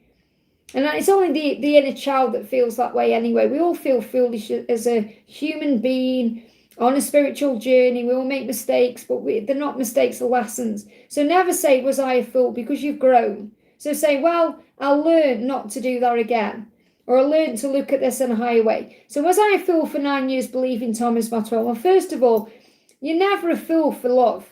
And it's only the inner child that feels that way anyway. We all feel foolish as a human being on a spiritual journey. We all make mistakes, but they're not mistakes, they're lessons. So never say, was I a fool? Because you've grown. So say, well, I'll learn not to do that again. Or I learned to look at this in a higher way. So was I a fool for 9 years believing Thomas Matwell? Well, first of all, you're never a fool for love.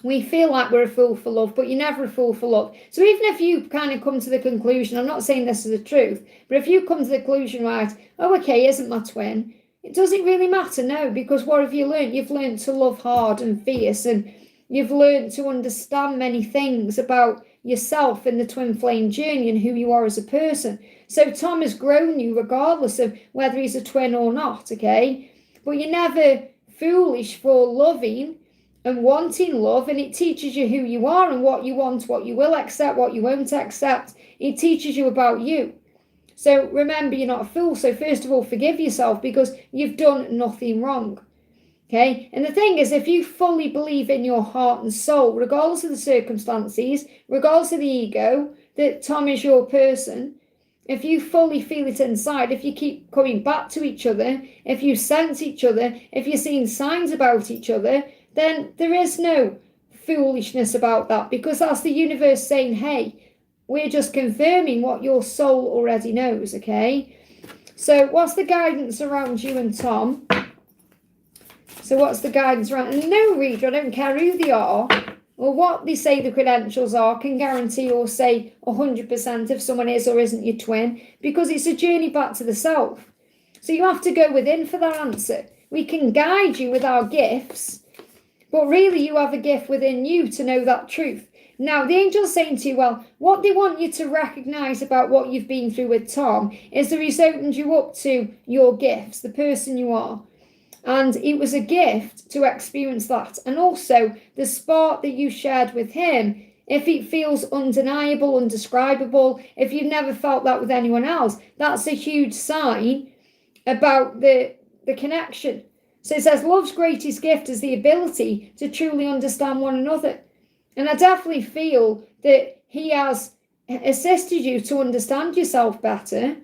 We feel like we're a fool for love, but you're never a fool for love. So even if you kind of come to the conclusion, I'm not saying this is the truth, but if you come to the conclusion, right, oh, okay, he isn't my twin, Does it really matter? No, because what have you learned? You've learned to love hard and fierce, and you've learned to understand many things about yourself in the twin flame journey and who you are as a person. So Tom has grown you regardless of whether he's a twin or not, okay? But you're never foolish for loving and wanting love, and it teaches you who you are and what you want, what you will accept, what you won't accept. It teaches you about you. So remember, you're not a fool. So first of all, forgive yourself because you've done nothing wrong. Okay? And the thing is, if you fully believe in your heart and soul, regardless of the circumstances, regardless of the ego, that Tom is your person, if you fully feel it inside, if you keep coming back to each other, if you sense each other, if you're seeing signs about each other, then there is no foolishness about that, because that's the universe saying, hey, we're just confirming what your soul already knows, okay? So what's the guidance around you and Tom? So what's the guidance around? And no reader, I don't care who they are or what they say the credentials are, can guarantee or say 100% if someone is or isn't your twin, because it's a journey back to the self. So you have to go within for that answer. We can guide you with our gifts, but really you have a gift within you to know that truth. Now, the angel's saying to you, well, what they want you to recognize about what you've been through with Tom is that he's opened you up to your gifts, the person you are. And it was a gift to experience that. And also the spark that you shared with him, if it feels undeniable, undescribable, if you've never felt that with anyone else, that's a huge sign about the connection. So it says, love's greatest gift is the ability to truly understand one another. And I definitely feel that he has assisted you to understand yourself better,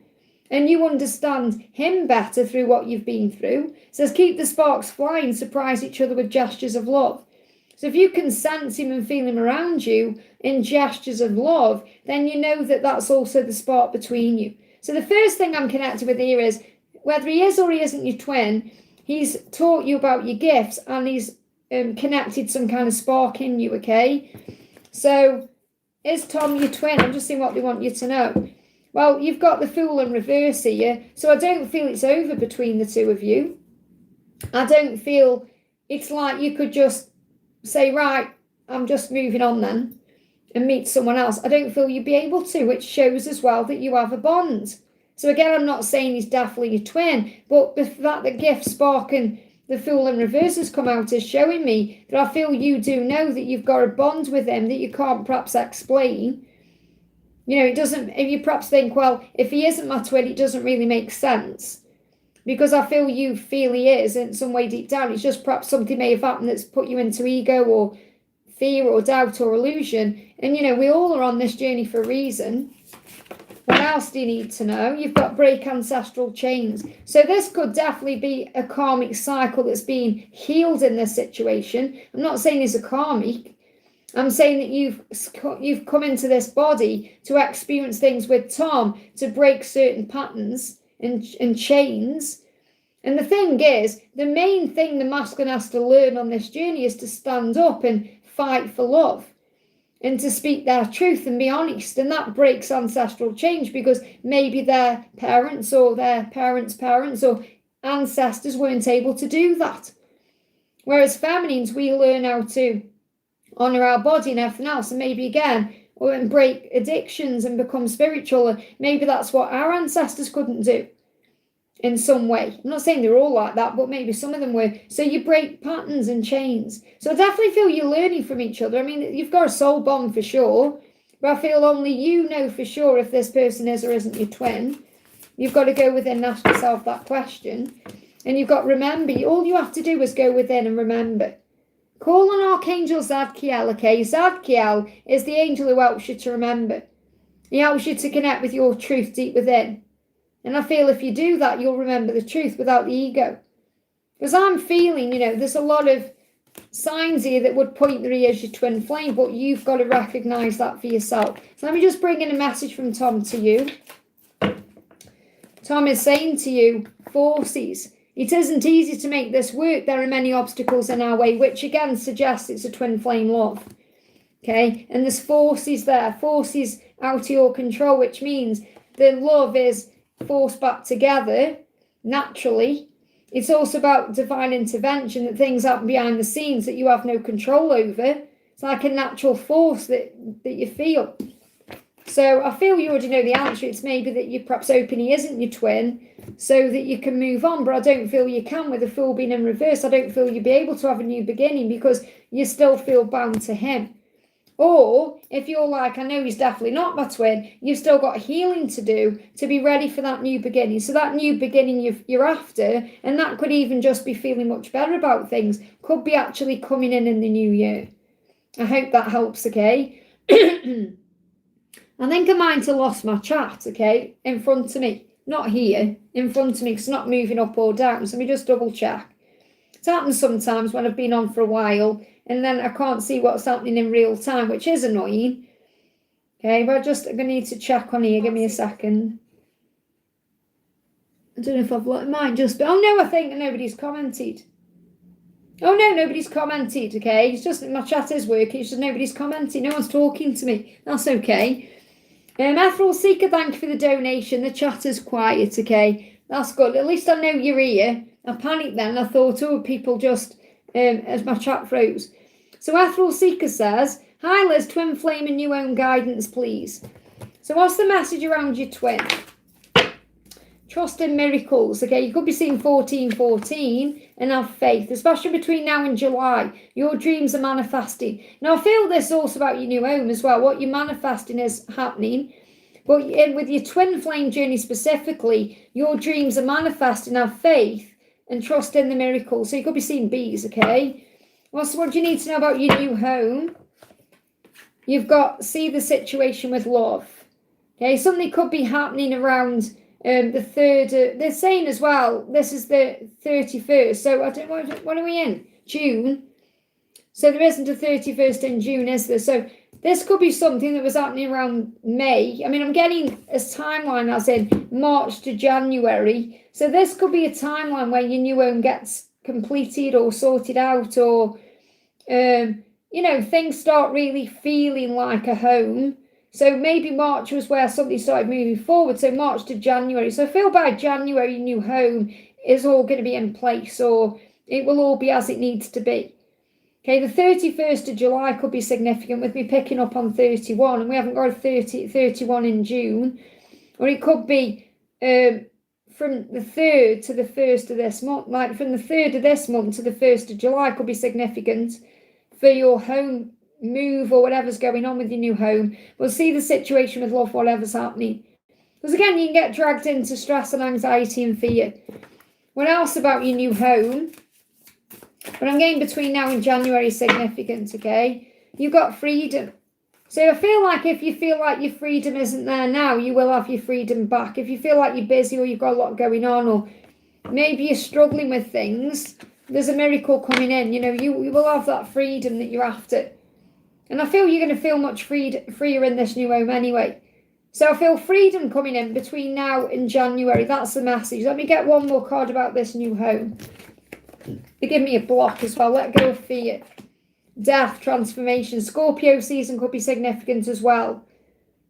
and you understand him better through what you've been through. It says, keep the sparks flying, surprise each other with gestures of love. So if you can sense him and feel him around you in gestures of love, then you know that that's also the spark between you. So the first thing I'm connected with here is, whether he is or he isn't your twin, he's taught you about your gifts and he's connected some kind of spark in you, okay? So is Tom your twin? I'm just seeing what they want you to know. Well, you've got the Fool in reverse here, so I don't feel it's over between the two of you. I don't feel it's like you could just say, right, I'm just moving on then and meet someone else. I don't feel you'd be able to, which shows as well that you have a bond. So again, I'm not saying he's definitely your twin, but the fact that gift, spark and the Fool in reverse has come out is showing me that I feel you do know that you've got a bond with him that you can't perhaps explain. You know, it doesn't, if you perhaps think, well, if he isn't my twin, it doesn't really make sense. Because I feel you feel he is in some way deep down. It's just perhaps something may have happened that's put you into ego or fear or doubt or illusion. And, you know, we all are on this journey for a reason. What else do you need to know? You've got break ancestral chains. So this could definitely be a karmic cycle that's being healed in this situation. I'm not saying it's a karmic. I'm saying that you've come into this body to experience things with Tom, to break certain patterns and chains. And the thing is, the main thing the masculine has to learn on this journey is to stand up and fight for love and to speak their truth and be honest. And that breaks ancestral change, because maybe their parents or their parents' parents or ancestors weren't able to do that. Whereas feminines, we learn how to honour our body and everything else, and maybe again, or break addictions and become spiritual. And maybe that's what our ancestors couldn't do in some way. I'm not saying they're all like that, but maybe some of them were. So you break patterns and chains. So I definitely feel you're learning from each other. I mean, you've got a soul bond for sure, but I feel only you know for sure if this person is or isn't your twin. You've got to go within and ask yourself that question. And you've got to remember, all you have to do is go within and remember. Call on Archangel Zadkiel, okay? Zadkiel is the angel who helps you to remember. He helps you to connect with your truth deep within. And I feel if you do that, you'll remember the truth without the ego. Because I'm feeling, you know, there's a lot of signs here that would point that he is your twin flame, but you've got to recognise that for yourself. So let me just bring in a message from Tom to you. Tom is saying to you, forces. It isn't easy to make this work. There are many obstacles in our way, which again suggests it's a twin flame love. Okay, and there's forces there, forces out of your control, which means the love is forced back together naturally, It's also about divine intervention, that things happen behind the scenes that you have no control over. It's like a natural force that you feel. So I feel you already know the answer. It's maybe that you're perhaps hoping he isn't your twin so that you can move on, but I don't feel you can with the Fool being in reverse. I don't feel you'll be able to have a new beginning because you still feel bound to him. Or if you're like, I know he's definitely not my twin, you've still got healing to do to be ready for that new beginning. So that new beginning you're after, and that could even just be feeling much better about things, could be actually coming in the new year. I hope that helps, okay? I think I might have lost my chat, okay, in front of me. Not here, in front of me, because it's not moving up or down. So let me just double check. It happens sometimes when I've been on for a while and then I can't see what's happening in real time, which is annoying. Okay, but I'm going to need to check on here. Give me a second. I don't know if I've... It might just be... Oh, no, I think nobody's commented. Oh, no, nobody's commented, okay? It's just that my chat is working. It's just nobody's commenting. No one's talking to me. That's okay. Ethereal Seeker, thank you for the donation. The chat is quiet, okay? That's good. At least I know you're here. I panicked then. I thought, oh, people just... as my chat froze. So Ethereal Seeker says, hi Liz, twin flame and new own guidance, please. So what's the message around your twin? Trust in miracles, okay? You could be seeing 1414 and have faith, especially between now and July. Your dreams are manifesting. Now, I feel this is also about your new home as well. What you're manifesting is happening. But with your twin flame journey specifically, your dreams are manifesting, have faith and trust in the miracles. So you could be seeing bees, okay? What do you need to know about your new home? You've got, see the situation with love. Okay, something could be happening around... the 3rd, they're saying as well, this is the 31st, so I don't know, what are we in? June. So there isn't a 31st in June, is there? So this could be something that was happening around May. I mean, I'm getting a timeline as in March to January. So this could be a timeline where your new home gets completed or sorted out, or, things start really feeling like a home. So maybe March was where something started moving forward. So March to January. So I feel by January, your new home is all going to be in place, or it will all be as it needs to be. Okay, the 31st of July could be significant with me picking up on 31, and we haven't got a 31 in June. Or it could be from the 3rd to the 1st of this month, like from the 3rd of this month to the 1st of July could be significant for your home move or whatever's going on with your new home. We'll see the situation with love, whatever's happening. Because again, you can get dragged into stress and anxiety and fear. What else about your new home? But I'm getting between now and January significant, okay? You've got freedom. So I feel like if you feel like your freedom isn't there now, you will have your freedom back. If you feel like you're busy or you've got a lot going on, or maybe you're struggling with things, there's a miracle coming in. You will have that freedom that you're after. And I feel you're going to feel much freer in this new home anyway. So I feel freedom coming in between now and January. That's the message. Let me get one more card about this new home. They give me a block as well. Let go of fear. Death, transformation. Scorpio season could be significant as well.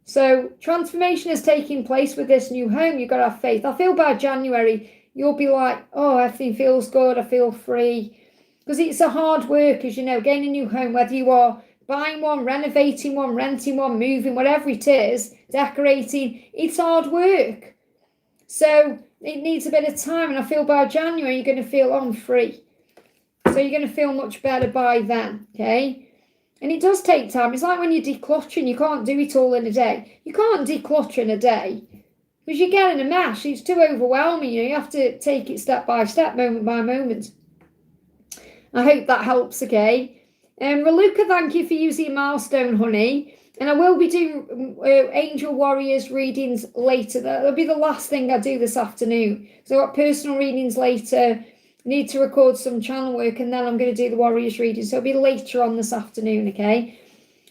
So transformation is taking place with this new home. You've got to have faith. I feel by January, you'll be like, oh, everything feels good. I feel free. Because it's a hard work, as you know, getting a new home, whether you are buying one, renovating one, renting one, moving, whatever it is, decorating, it's hard work. So it needs a bit of time. And I feel by January, you're going to feel I'm free. So you're going to feel much better by then, okay? And it does take time. It's like when you're decluttering, you can't do it all in a day. You can't declutter in a day because you get in a mess. It's too overwhelming. You have to take it step by step, moment by moment. I hope that helps, okay? Raluca, thank you for using milestone, honey. And I will be doing Angel Warriors readings later. That'll be the last thing I do this afternoon. So I've got personal readings later. Need to record some channel work, and then I'm going to do the Warriors reading. So it'll be later on this afternoon, okay?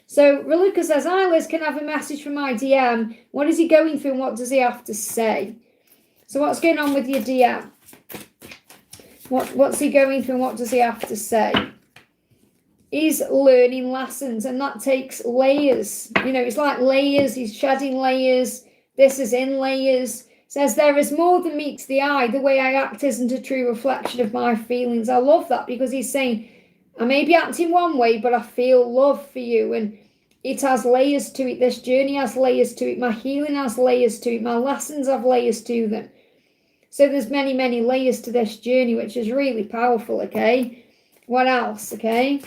So Raluca says, hi Liz, can I have a message from my DM? What is he going through and what does he have to say? So what's going on with your DM? What's he going through and what does he have to say? He's learning lessons, and that takes layers. It's like layers. He's shedding layers. This is in layers. Says, there is more than meets the eye. The way I act isn't a true reflection of my feelings. I love that, because he's saying, I may be acting one way, but I feel love for you. And it has layers to it. This journey has layers to it. My healing has layers to it. My lessons have layers to them. So there's many, many layers to this journey, which is really powerful, okay? What else, okay?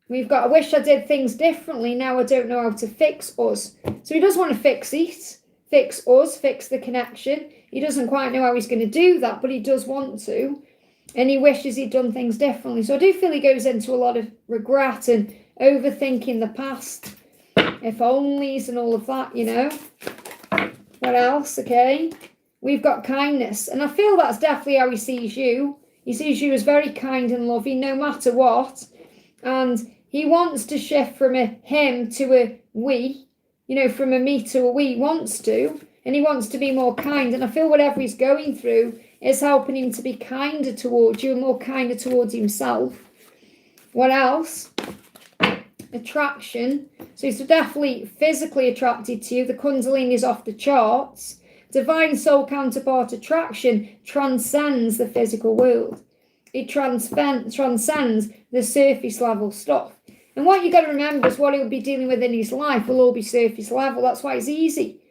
We've got, I wish I did things differently. Now I don't know how to fix us. So he does want to fix it. Fix us, fix the connection. He doesn't quite know how he's going to do that, but he does want to. And he wishes he'd done things differently. So I do feel he goes into a lot of regret and overthinking the past. If onlys and all of that, you know. What else? Okay. We've got kindness. And I feel that's definitely how he sees you. He sees you as very kind and loving no matter what. And he wants to shift from a him to a we. You know, from a me to a we. He wants to. And he wants to be more kind. And I feel whatever he's going through is helping him to be kinder towards you and more kinder towards himself. What else? Attraction. So he's definitely physically attracted to you. The Kundalini is off the charts. Divine soul counterpart attraction transcends the physical world. It transcends the surface level stuff. And what you got to remember is what he'll be dealing with in his life will all be surface level. That's why it's easy.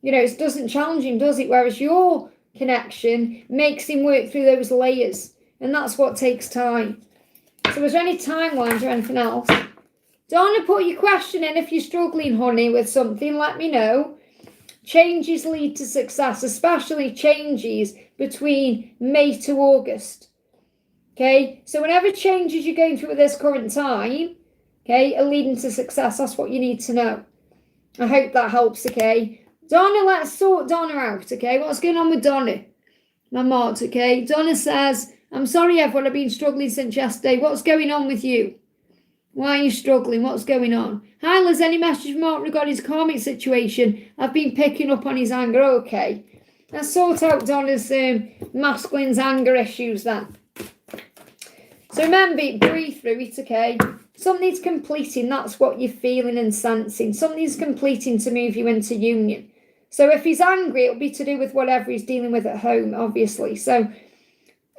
You know, it doesn't challenge him, does it? Whereas your connection makes him work through those layers. And that's what takes time. So is there any timelines or anything else? Donna, put your question in if you're struggling, honey, with something. Let me know. Changes lead to success, especially changes between May to August. Okay, so whenever changes you're going through at this current time, okay, are leading to success. That's what you need to know. I hope that helps, okay? Donna, let's sort Donna out, okay? What's going on with Donna? My marks, okay? Donna says, I'm sorry, everyone, I've been struggling since yesterday. What's going on with you? Why are you struggling? What's going on? Hi, Liz, any message from Mark regarding his karmic situation? I've been picking up on his anger. Okay. Let's sort out Donna's masculine's anger issues then. So remember, breathe through it, okay? Something's completing. That's what you're feeling and sensing. Something's completing to move you into union. So if he's angry, it'll be to do with whatever he's dealing with at home, obviously. So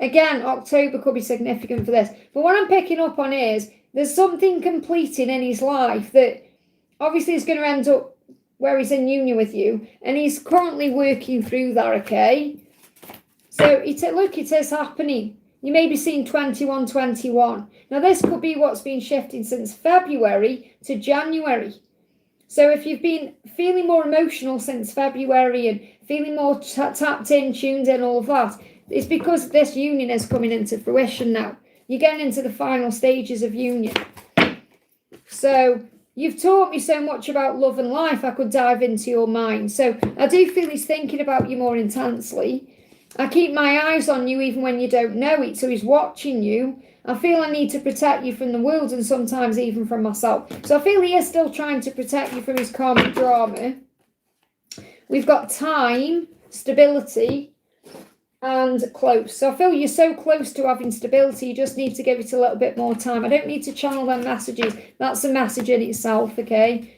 again, October could be significant for this. But what I'm picking up on is there's something completing in his life that obviously is going to end up where he's in union with you. And he's currently working through that, okay? So look, it is happening. You may be seeing 2121. Now, this could be what's been shifting since February to January. So if you've been feeling more emotional since February and feeling more tapped in, tuned in, all of that, it's because this union is coming into fruition now. You're getting into the final stages of union. So you've taught me so much about love and life, I could dive into your mind. So I do feel he's thinking about you more intensely. I keep my eyes on you even when you don't know it, so he's watching you. I feel I need to protect you from the world and sometimes even from myself. So I feel he is still trying to protect you from his karmic drama. We've got time, stability, and close. So I feel you're so close to having stability, you just need to give it a little bit more time. I don't need to channel them messages. That's a message in itself, okay?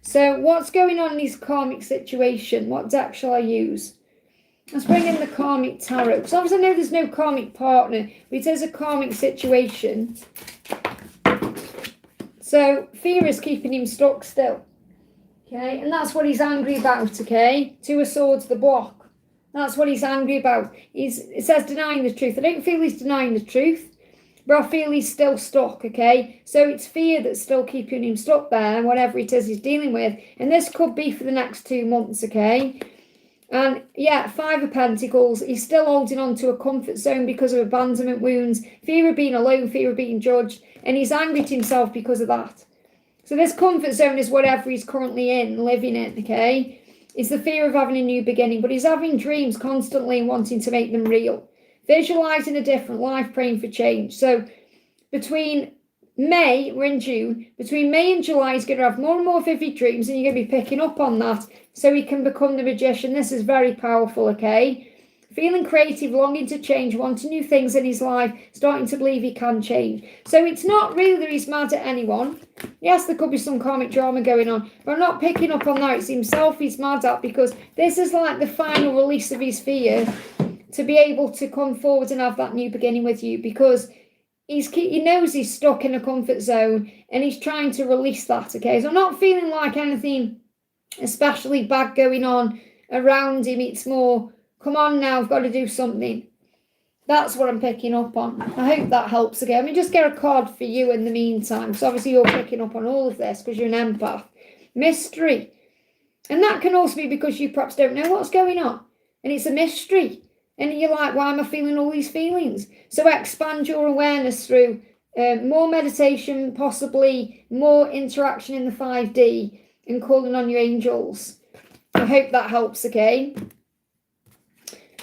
So what's going on in his karmic situation? What deck shall I use? Let's bring in the karmic tarot. Because obviously I know there's no karmic partner, but it is a karmic situation. So fear is keeping him stuck still. Okay, and that's what he's angry about, okay? Two of Swords, the block. That's what he's angry about. It says denying the truth. I don't feel he's denying the truth, but I feel he's still stuck, okay? So it's fear that's still keeping him stuck there, whatever it is he's dealing with. And this could be for the next 2 months, okay? And yeah, 5 of Pentacles, he's still holding on to a comfort zone because of abandonment wounds, fear of being alone, fear of being judged, and he's angry at himself because of that. So this comfort zone is whatever he's currently in, living in, okay? It's the fear of having a new beginning, but he's having dreams constantly and wanting to make them real. Visualizing a different life, praying for change. So between May, we're in June, between May and July, he's going to have more and more vivid dreams, and you're going to be picking up on that so he can become the magician. This is very powerful, okay? Feeling creative, longing to change, wanting new things in his life, starting to believe he can change. So it's not really that he's mad at anyone. Yes, there could be some karmic drama going on, but I'm not picking up on that. It's himself he's mad at, because this is like the final release of his fear to be able to come forward and have that new beginning with you, because he knows he's stuck in a comfort zone and he's trying to release that, okay? So I'm not feeling like anything especially bad going on around him. It's more, come on now, I've got to do something. That's what I'm picking up on. I hope that helps again. I mean, just get a card for you in the meantime. So obviously you're picking up on all of this because you're an empath. Mystery. And that can also be because you perhaps don't know what's going on. And it's a mystery. And you're like, why am I feeling all these feelings? So expand your awareness through more meditation, possibly more interaction in the 5D, and calling on your angels. I hope that helps, okay?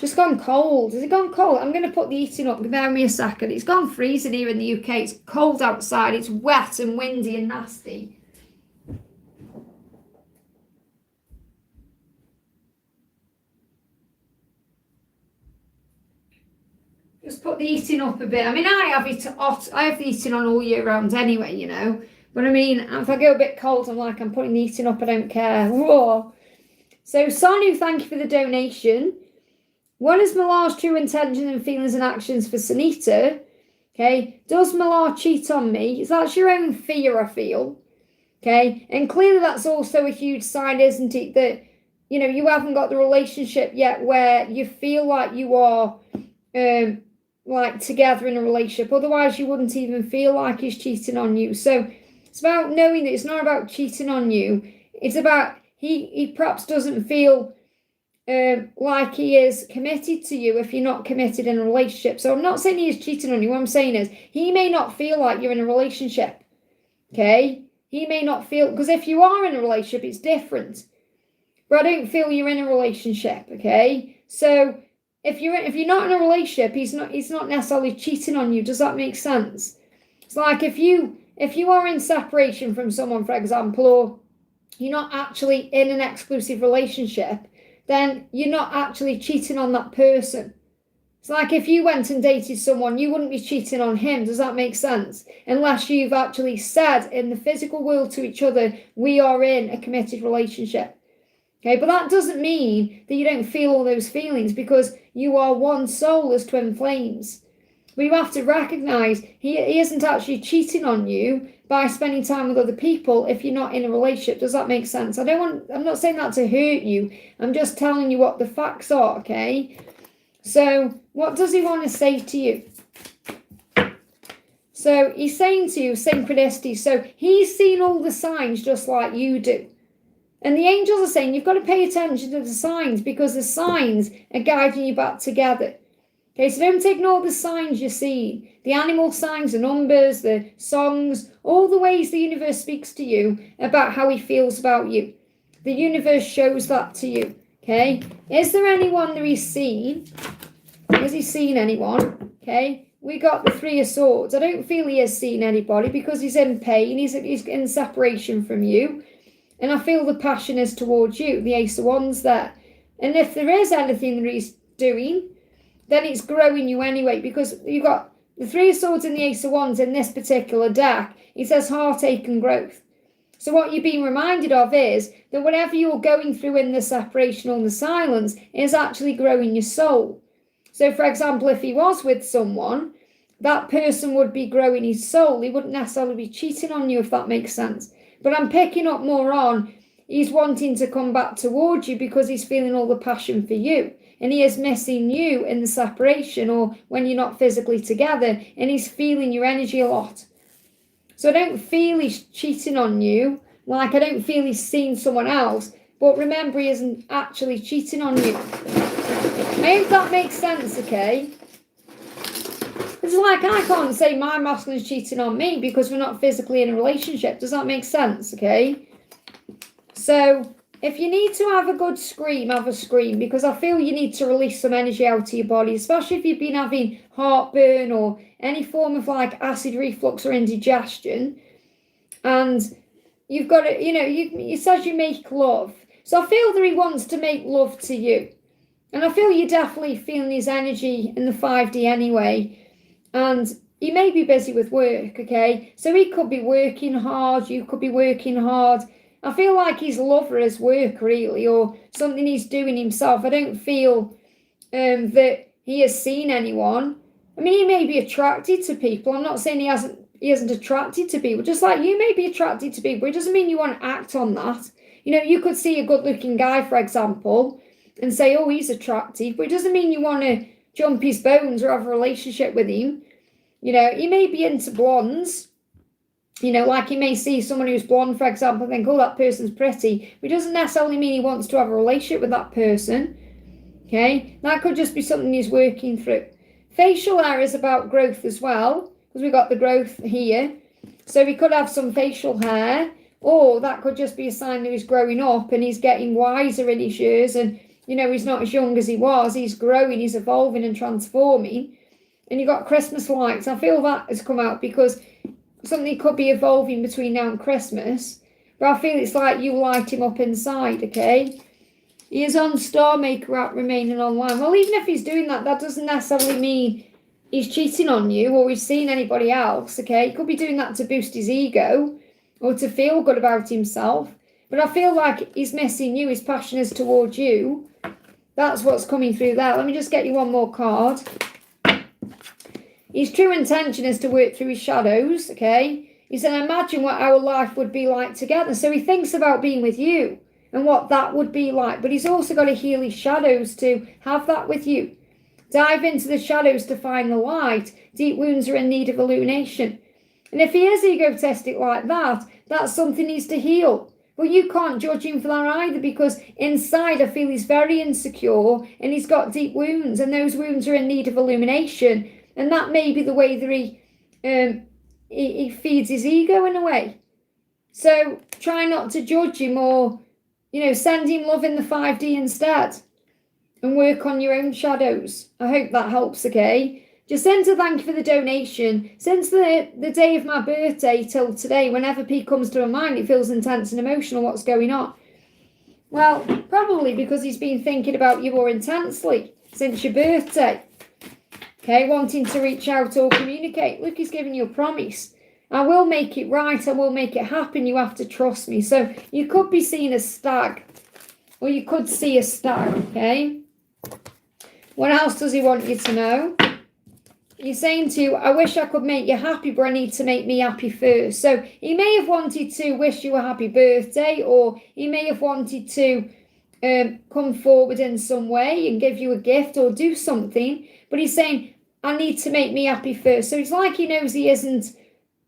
Just gone cold. Has it gone cold? I'm going to put the heating up. Give me a second. It's gone freezing here in the UK. It's cold outside. It's wet and windy and nasty. Just put the heating up a bit. I mean, I have the heating on all year round anyway, you know. But I mean, if I go a bit cold, I'm putting the heating up. I don't care. Whoa. So, Sonu, thank you for the donation. What is Malar's true intention and feelings and actions for Sunita? Okay. Does Malar cheat on me? That's your own fear, I feel. Okay. And clearly that's also a huge sign, isn't it? That, you know, you haven't got the relationship yet where you feel like you are like together in a relationship. Otherwise, you wouldn't even feel like he's cheating on you. So it's about knowing that it's not about cheating on you. It's about he perhaps doesn't feel like he is committed to you if you're not committed in a relationship. So I'm not saying he is cheating on you. What I'm saying is he may not feel like you're in a relationship. Okay? He may not feel, because if you are in a relationship, it's different. But I don't feel you're in a relationship. Okay? So if you're not in a relationship, he's not necessarily cheating on you. Does that make sense? It's like if you are in separation from someone, for example, or you're not actually in an exclusive relationship, then you're not actually cheating on that person. It's like if you went and dated someone, you wouldn't be cheating on him. Does that make sense? Unless you've actually said in the physical world to each other, we are in a committed relationship. Okay, but that doesn't mean that you don't feel all those feelings, because you are one soul as twin flames. But you have to recognise he isn't actually cheating on you by spending time with other people if you're not in a relationship. Does that make sense? I'm not saying that to hurt you. I'm just telling you what the facts are, okay? So what does he want to say to you? So he's saying to you synchronicity. So he's seen all the signs just like you do. And the angels are saying you've got to pay attention to the signs, because the signs are guiding you back together. Okay, so don't ignore the signs you see. The animal signs, the numbers, the songs, all the ways the universe speaks to you about how he feels about you. The universe shows that to you. Okay, is there anyone that he's seen? Has he seen anyone? Okay, we got the Three of Swords. I don't feel he has seen anybody, because he's in pain. He's in separation from you. And I feel the passion is towards you. The Ace of Wands there. And if there is anything that he's doing, then it's growing you anyway, because you've got the Three of Swords and the Ace of Wands in this particular deck. It says heartache and growth. So what you're being reminded of is that whatever you're going through in the separation or the silence is actually growing your soul. So for example, if he was with someone, that person would be growing his soul. He wouldn't necessarily be cheating on you, if that makes sense. But I'm picking up more on he's wanting to come back towards you because he's feeling all the passion for you. And he is missing you in the separation or when you're not physically together. And he's feeling your energy a lot. So I don't feel he's cheating on you. Like I don't feel he's seen someone else. But remember, he isn't actually cheating on you. I hope that makes sense, okay? It's like I can't say my masculine's cheating on me because we're not physically in a relationship. Does that make sense, okay? So if you need to have a good scream, have a scream, because I feel you need to release some energy out of your body, especially if you've been having heartburn or any form of like acid reflux or indigestion. And you've got to, it says you make love. So I feel that he wants to make love to you. And I feel you're definitely feeling his energy in the 5D anyway. And he may be busy with work, okay? So he could be working hard, you could be working hard. I feel like his lover is work, really, or something he's doing himself. I don't feel that he has seen anyone. I mean, he may be attracted to people. I'm not saying he isn't attracted to people. Just like you may be attracted to people, it doesn't mean you want to act on that. You know, you could see a good-looking guy, for example, and say, oh, he's attractive, but it doesn't mean you want to jump his bones or have a relationship with him. You know, he may be into blondes. You know, like he may see someone who's blonde, for example, and think, oh, that person's pretty. But it doesn't necessarily mean he wants to have a relationship with that person. Okay, that could just be something he's working through. Facial hair is about growth as well, because we've got the growth here. So we could have some facial hair, or that could just be a sign that he's growing up and he's getting wiser in his years, and, you know, he's not as young as he was. He's growing, he's evolving and transforming. And you've got Christmas lights. I feel that has come out because something could be evolving between now and Christmas. But I feel it's like you light him up inside, okay? He is on Star Maker app remaining online. Well, even if he's doing that, that doesn't necessarily mean he's cheating on you or he's seen anybody else, okay? He could be doing that to boost his ego or to feel good about himself. But I feel like he's missing you. His passion is towards you. That's what's coming through there. Let me just get you one more card. His true intention is to work through his shadows, okay? He said, imagine what our life would be like together. So he thinks about being with you and what that would be like. But he's also got to heal his shadows to have that with you. Dive into the shadows to find the light. Deep wounds are in need of illumination. And if he is egotistic like that, that's something he needs to heal. But you can't judge him for that either, because inside I feel he's very insecure and he's got deep wounds, and those wounds are in need of illumination. And that may be the way that he feeds his ego in a way. So try not to judge him, or, you know, send him love in the 5D instead and work on your own shadows. I hope that helps, okay? Jacinta, thank you for the donation. Since the day of my birthday till today, whenever P comes to my mind, it feels intense and emotional. What's going on? Well, probably because he's been thinking about you more intensely since your birthday. Okay, wanting to reach out or communicate. Look, he's giving you a promise. I will make it right. I will make it happen. You have to trust me. So you could be seeing a stag, or you could see a stag, okay? What else does he want you to know? He's saying to you, I wish I could make you happy, but I need to make me happy first. So he may have wanted to wish you a happy birthday, or he may have wanted to come forward in some way and give you a gift or do something. But he's saying, I need to make me happy first. So it's like he knows he isn't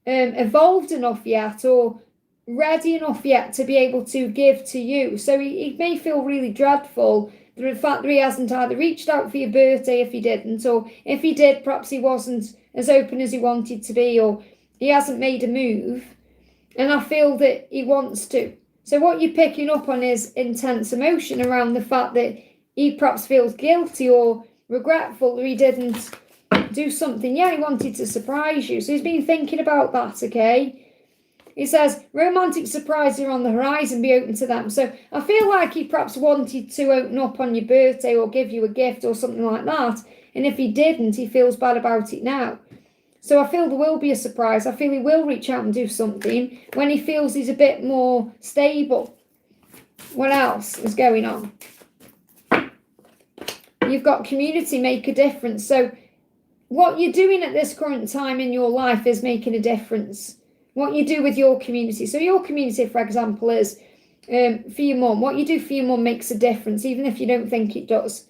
evolved enough yet or ready enough yet to be able to give to you. So he may feel really dreadful, the fact that he hasn't either reached out for your birthday if he didn't, or if he did, perhaps he wasn't as open as he wanted to be, or he hasn't made a move. And I feel that he wants to. So what you're picking up on is intense emotion around the fact that he perhaps feels guilty or regretful that he didn't do something. Yeah, he wanted to surprise you. So he's been thinking about that, okay? He says, romantic surprises are on the horizon, be open to them. So I feel like he perhaps wanted to open up on your birthday or give you a gift or something like that. And if he didn't, he feels bad about it now. So I feel there will be a surprise. I feel he will reach out and do something when he feels he's a bit more stable. What else is going on? You've got community, make a difference. So what you're doing at this current time in your life is making a difference. What you do with your community. So your community, for example, is for your mum. What you do for your mum makes a difference, even if you don't think it does.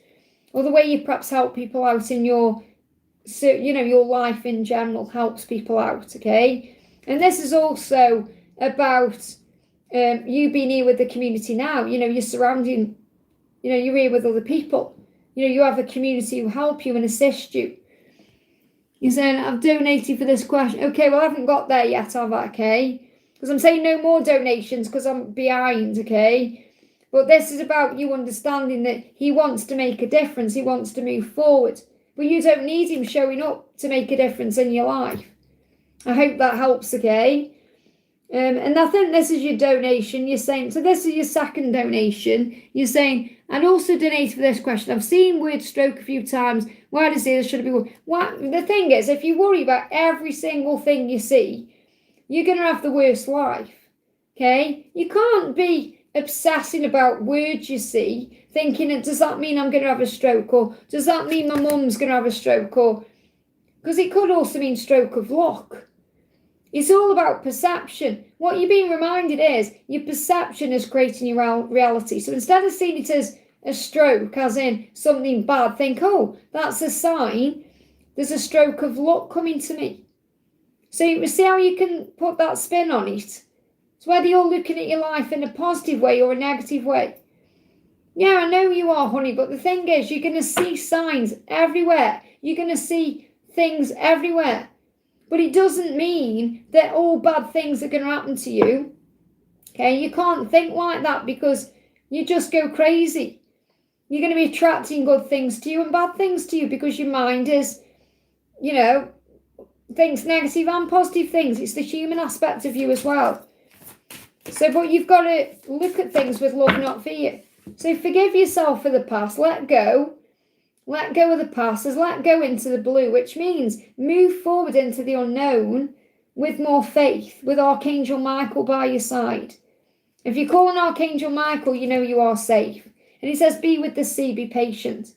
Or the way you perhaps help people out in your, so, you know, your life in general helps people out, okay? And this is also about you being here with the community now. You know, you're surrounding, you know, you're here with other people. You know, you have a community who help you and assist you. You're saying, I've donated for this question. Okay, well, I haven't got there yet, have I? Okay? Because I'm saying no more donations because I'm behind, okay? But this is about you understanding that he wants to make a difference. He wants to move forward. But you don't need him showing up to make a difference in your life. I hope that helps, okay? And I think this is your donation. You're saying, so this is your second donation. You're saying, and also donate for this question. I've seen word stroke a few times. Why does it should it be? What the thing is, if you worry about every single thing you see, you're going to have the worst life. Okay? You can't be obsessing about words you see, thinking, does that mean I'm going to have a stroke? Or does that mean my mum's going to have a stroke? Or because it could also mean stroke of luck. It's all about perception. What you're being reminded is your perception is creating your reality. So instead of seeing it as a stroke, as in something bad, think, oh, that's a sign. There's a stroke of luck coming to me. So you see how you can put that spin on it. It's whether you're looking at your life in a positive way or a negative way. Yeah, I know you are, honey, but the thing is, you're going to see signs everywhere. You're going to see things everywhere. But it doesn't mean that all bad things are going to happen to you. Okay, you can't think like that because you just go crazy. You're going to be attracting good things to you and bad things to you because your mind is, thinks negative and positive things. It's the human aspect of you as well. So, but you've got to look at things with love, not fear. So forgive yourself for the past. Let go. Let go of the past, as let go into the blue, which means move forward into the unknown with more faith, with Archangel Michael by your side. If you call on Archangel Michael, you know you are safe. And he says, be with the sea, be patient,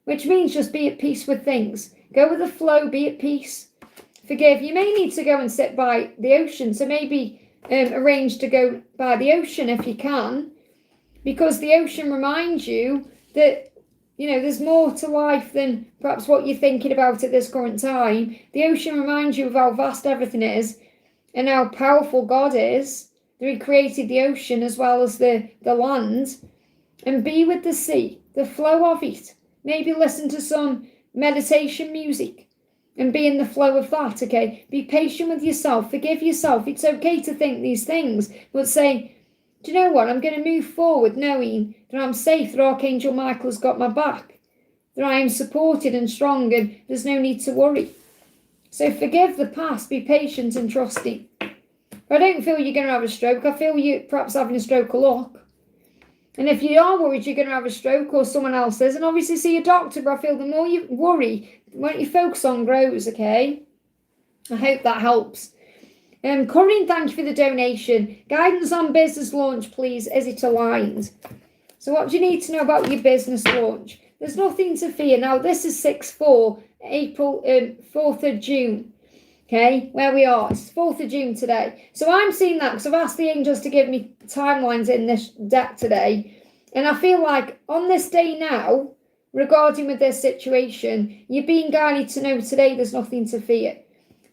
which means just be at peace with things. Go with the flow, be at peace. Forgive. You may need to go and sit by the ocean, so maybe arrange to go by the ocean if you can, because the ocean reminds you that there's more to life than perhaps what you're thinking about at this current time. The ocean reminds you of how vast everything is and how powerful God is, that he created the ocean as well as the land. And be with the sea, the flow of it. Maybe listen to some meditation music and be in the flow of that, okay? Be patient with yourself, forgive yourself. It's okay to think these things, but say, do you know what? I'm going to move forward knowing that I'm safe, that Archangel Michael's got my back, that I am supported and strong and there's no need to worry. So forgive the past, be patient and trusting. I don't feel you're going to have a stroke. I feel you perhaps having a stroke of luck. And if you are worried you're going to have a stroke or someone else is, and obviously see a doctor, but I feel the more you worry, what you focus on grows, okay? I hope that helps. Corinne, thank you for the donation. Guidance on business launch, please. Is it aligned? So what do you need to know about your business launch? There's nothing to fear. Now, this is 6/4, April, 4th of June. Okay, where we are. It's 4th of June today. So I'm seeing that because I've asked the angels to give me timelines in this deck today. And I feel like on this day now, regarding with this situation, you're being guided to know today there's nothing to fear.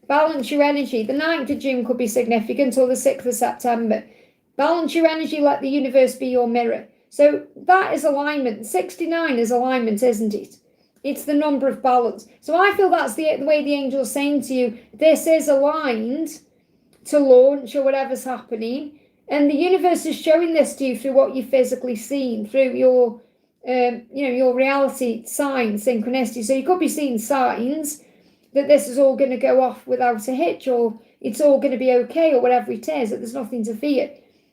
Balance your energy. The 9th of June could be significant, or the 6th of September. Balance your energy, let the universe be your mirror. So that is alignment. 69 is alignment, isn't it? It's the number of balance. So I feel that's the way the angel's saying to you, this is aligned to launch or whatever's happening. And the universe is showing this to you through what you've physically seen, through your, your reality, signs, synchronicity. So you could be seeing signs that this is all going to go off without a hitch, or it's all going to be okay, or whatever it is, that there's nothing to fear.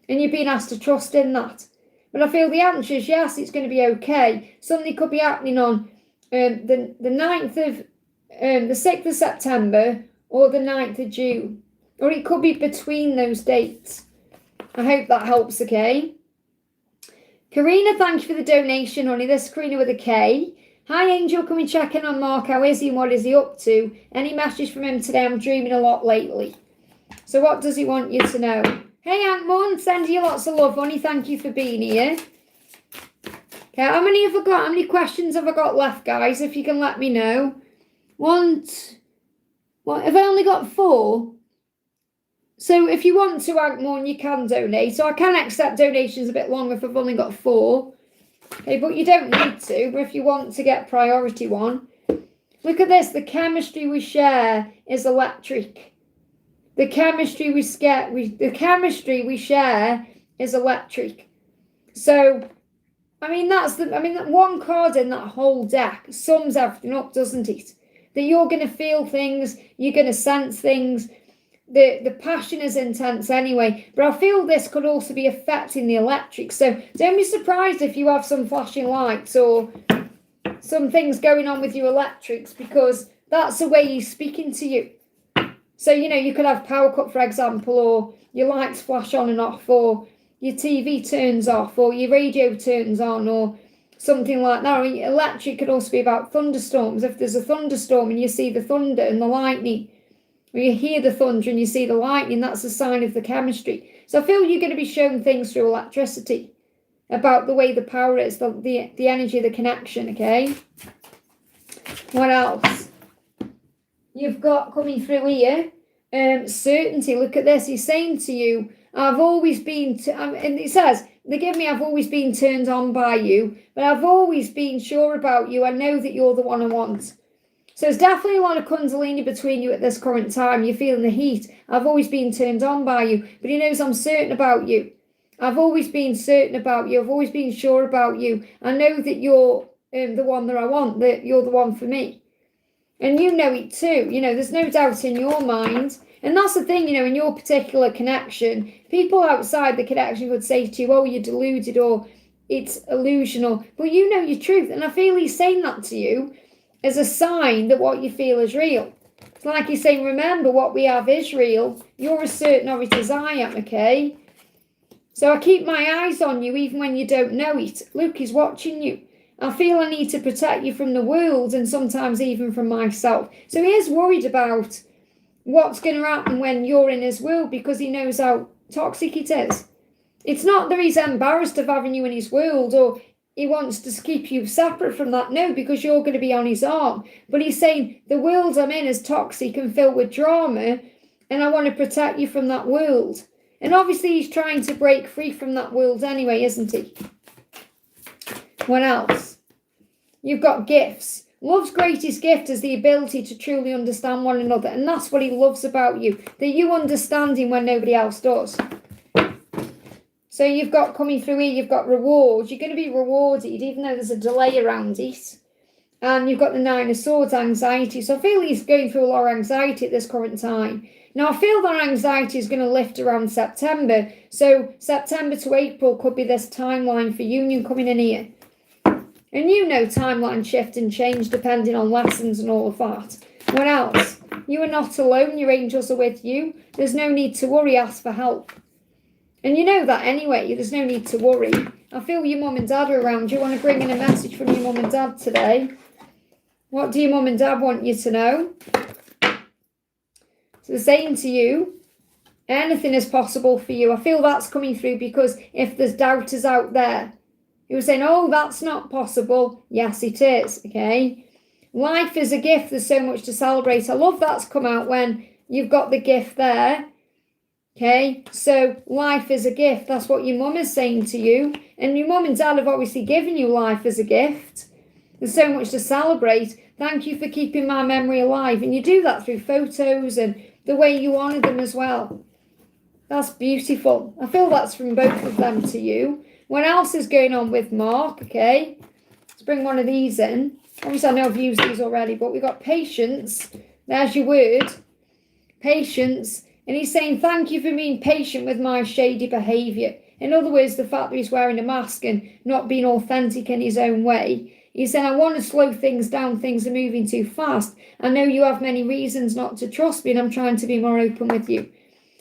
And you're being asked to trust in that. But I feel the answer is yes, it's going to be okay. Something could be happening on the 9th of, the 6th of September, or the 9th of June. Or it could be between those dates. I hope that helps, okay? Karina, thank you for the donation, honey. This is Karina with a K. Hi, Angel. Can we check in on Mark? How is he and what is he up to? Any message from him today? I'm dreaming a lot lately. So what does he want you to know? Hey, Aunt Mon, send you lots of love, honey. Thank you for being here. Okay, how many have I got? How many questions have I got left, guys? If you can let me know. Have I only got 4? So if you want to, Aunt Mon, you can donate. So I can accept donations a bit longer if I've only got 4. Okay, but you don't need to. But if you want to get priority one, look at this. The chemistry we share is electric. The chemistry we share is electric. So, that one card in that whole deck sums everything up, doesn't it? That you're going to feel things, you're going to sense things. the passion is intense anyway, but I feel this could also be affecting the electric. So don't be surprised if you have some flashing lights or some things going on with your electrics, because that's the way he's speaking to you. So, you could have power cut, for example, or your lights flash on and off, or your TV turns off, or your radio turns on, or something like that. I mean, electric could also be about thunderstorms. If there's a thunderstorm and you see the thunder and the lightning, or you hear the thunder and you see the lightning, that's a sign of the chemistry. So I feel you're going to be shown things through electricity about the way the power is, the energy, the connection, okay? What else? You've got coming through here, certainty. Look at this. He's saying to you, I've always been, and it says, they give me, I've always been turned on by you, but I've always been sure about you. I know that you're the one I want. So there's definitely a lot of kundalini between you at this current time. You're feeling the heat. I've always been turned on by you, but he knows I'm certain about you. I've always been certain about you. I've always been sure about you. I know that you're the one that I want, that you're the one for me. And you know it too. There's no doubt in your mind. And that's the thing, in your particular connection, people outside the connection would say to you, oh, you're deluded, or it's illusional. But you know your truth. And I feel he's saying that to you as a sign that what you feel is real. It's like he's saying, remember, what we have is real. You're as certain of it as I am, okay? So I keep my eyes on you even when you don't know it. Luke is watching you. I feel I need to protect you from the world and sometimes even from myself. So he is worried about what's going to happen when you're in his world, because he knows how toxic it is. It's not that he's embarrassed of having you in his world or he wants to keep you separate from that. No, because you're going to be on his arm. But he's saying the world I'm in is toxic and filled with drama, and I want to protect you from that world. And obviously he's trying to break free from that world anyway, isn't he? What else? You've got gifts. Love's greatest gift is the ability to truly understand one another. And that's what he loves about you, that you understand him when nobody else does. So you've got coming through here, you've got rewards. You're going to be rewarded, even though there's a delay around it. And you've got the Nine of Swords, anxiety. So I feel he's going through a lot of anxiety at this current time. Now, I feel that anxiety is going to lift around September. So September to April could be this timeline for union coming in here. And timeline shift and change depending on lessons and all of that. What else? You are not alone. Your angels are with you. There's no need to worry. Ask for help. And you know that anyway. There's no need to worry. I feel your mum and dad are around. You want to bring in a message from your mum and dad today. What do your mum and dad want you to know? So they're saying to you, anything is possible for you. I feel that's coming through, because if there's doubters out there, he was saying, oh, that's not possible. Yes, it is, okay? Life is a gift. There's so much to celebrate. I love that's come out when you've got the gift there, okay? So life is a gift. That's what your mum is saying to you. And your mum and dad have obviously given you life as a gift. There's so much to celebrate. Thank you for keeping my memory alive. And you do that through photos and the way you honour them as well. That's beautiful. I feel that's from both of them to you. What else is going on with Mark? Okay, let's bring one of these in. Obviously, I know I've used these already, but we've got patience. There's your word, patience. And he's saying, thank you for being patient with my shady behaviour. In other words, the fact that he's wearing a mask and not being authentic in his own way. He's saying, I want to slow things down. Things are moving too fast. I know you have many reasons not to trust me, and I'm trying to be more open with you.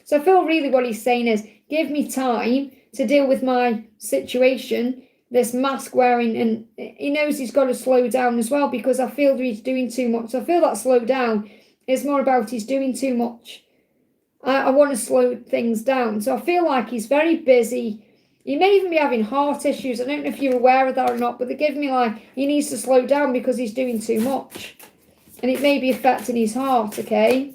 So I feel really what he's saying is, give me time to deal with my situation, this mask wearing, and he knows he's got to slow down as well, because I feel that he's doing too much. So I feel that slow down is more about he's doing too much. I want to slow things down. So I feel like he's very busy. He may even be having heart issues. I don't know if you're aware of that or not, but they give me like he needs to slow down because he's doing too much. And it may be affecting his heart, okay?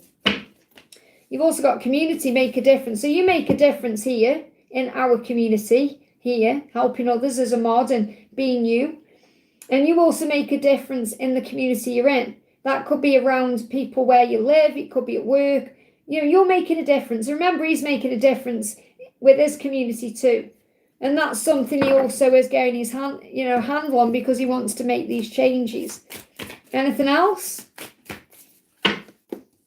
You've also got community, make a difference. So you make a difference here in our community here, helping others as a mod and being you. And you also make a difference in the community you're in. That could be around people where you live. It could be at work. You're making a difference. Remember, he's making a difference with his community too. And that's something he also is getting his handle on, because he wants to make these changes. Anything else?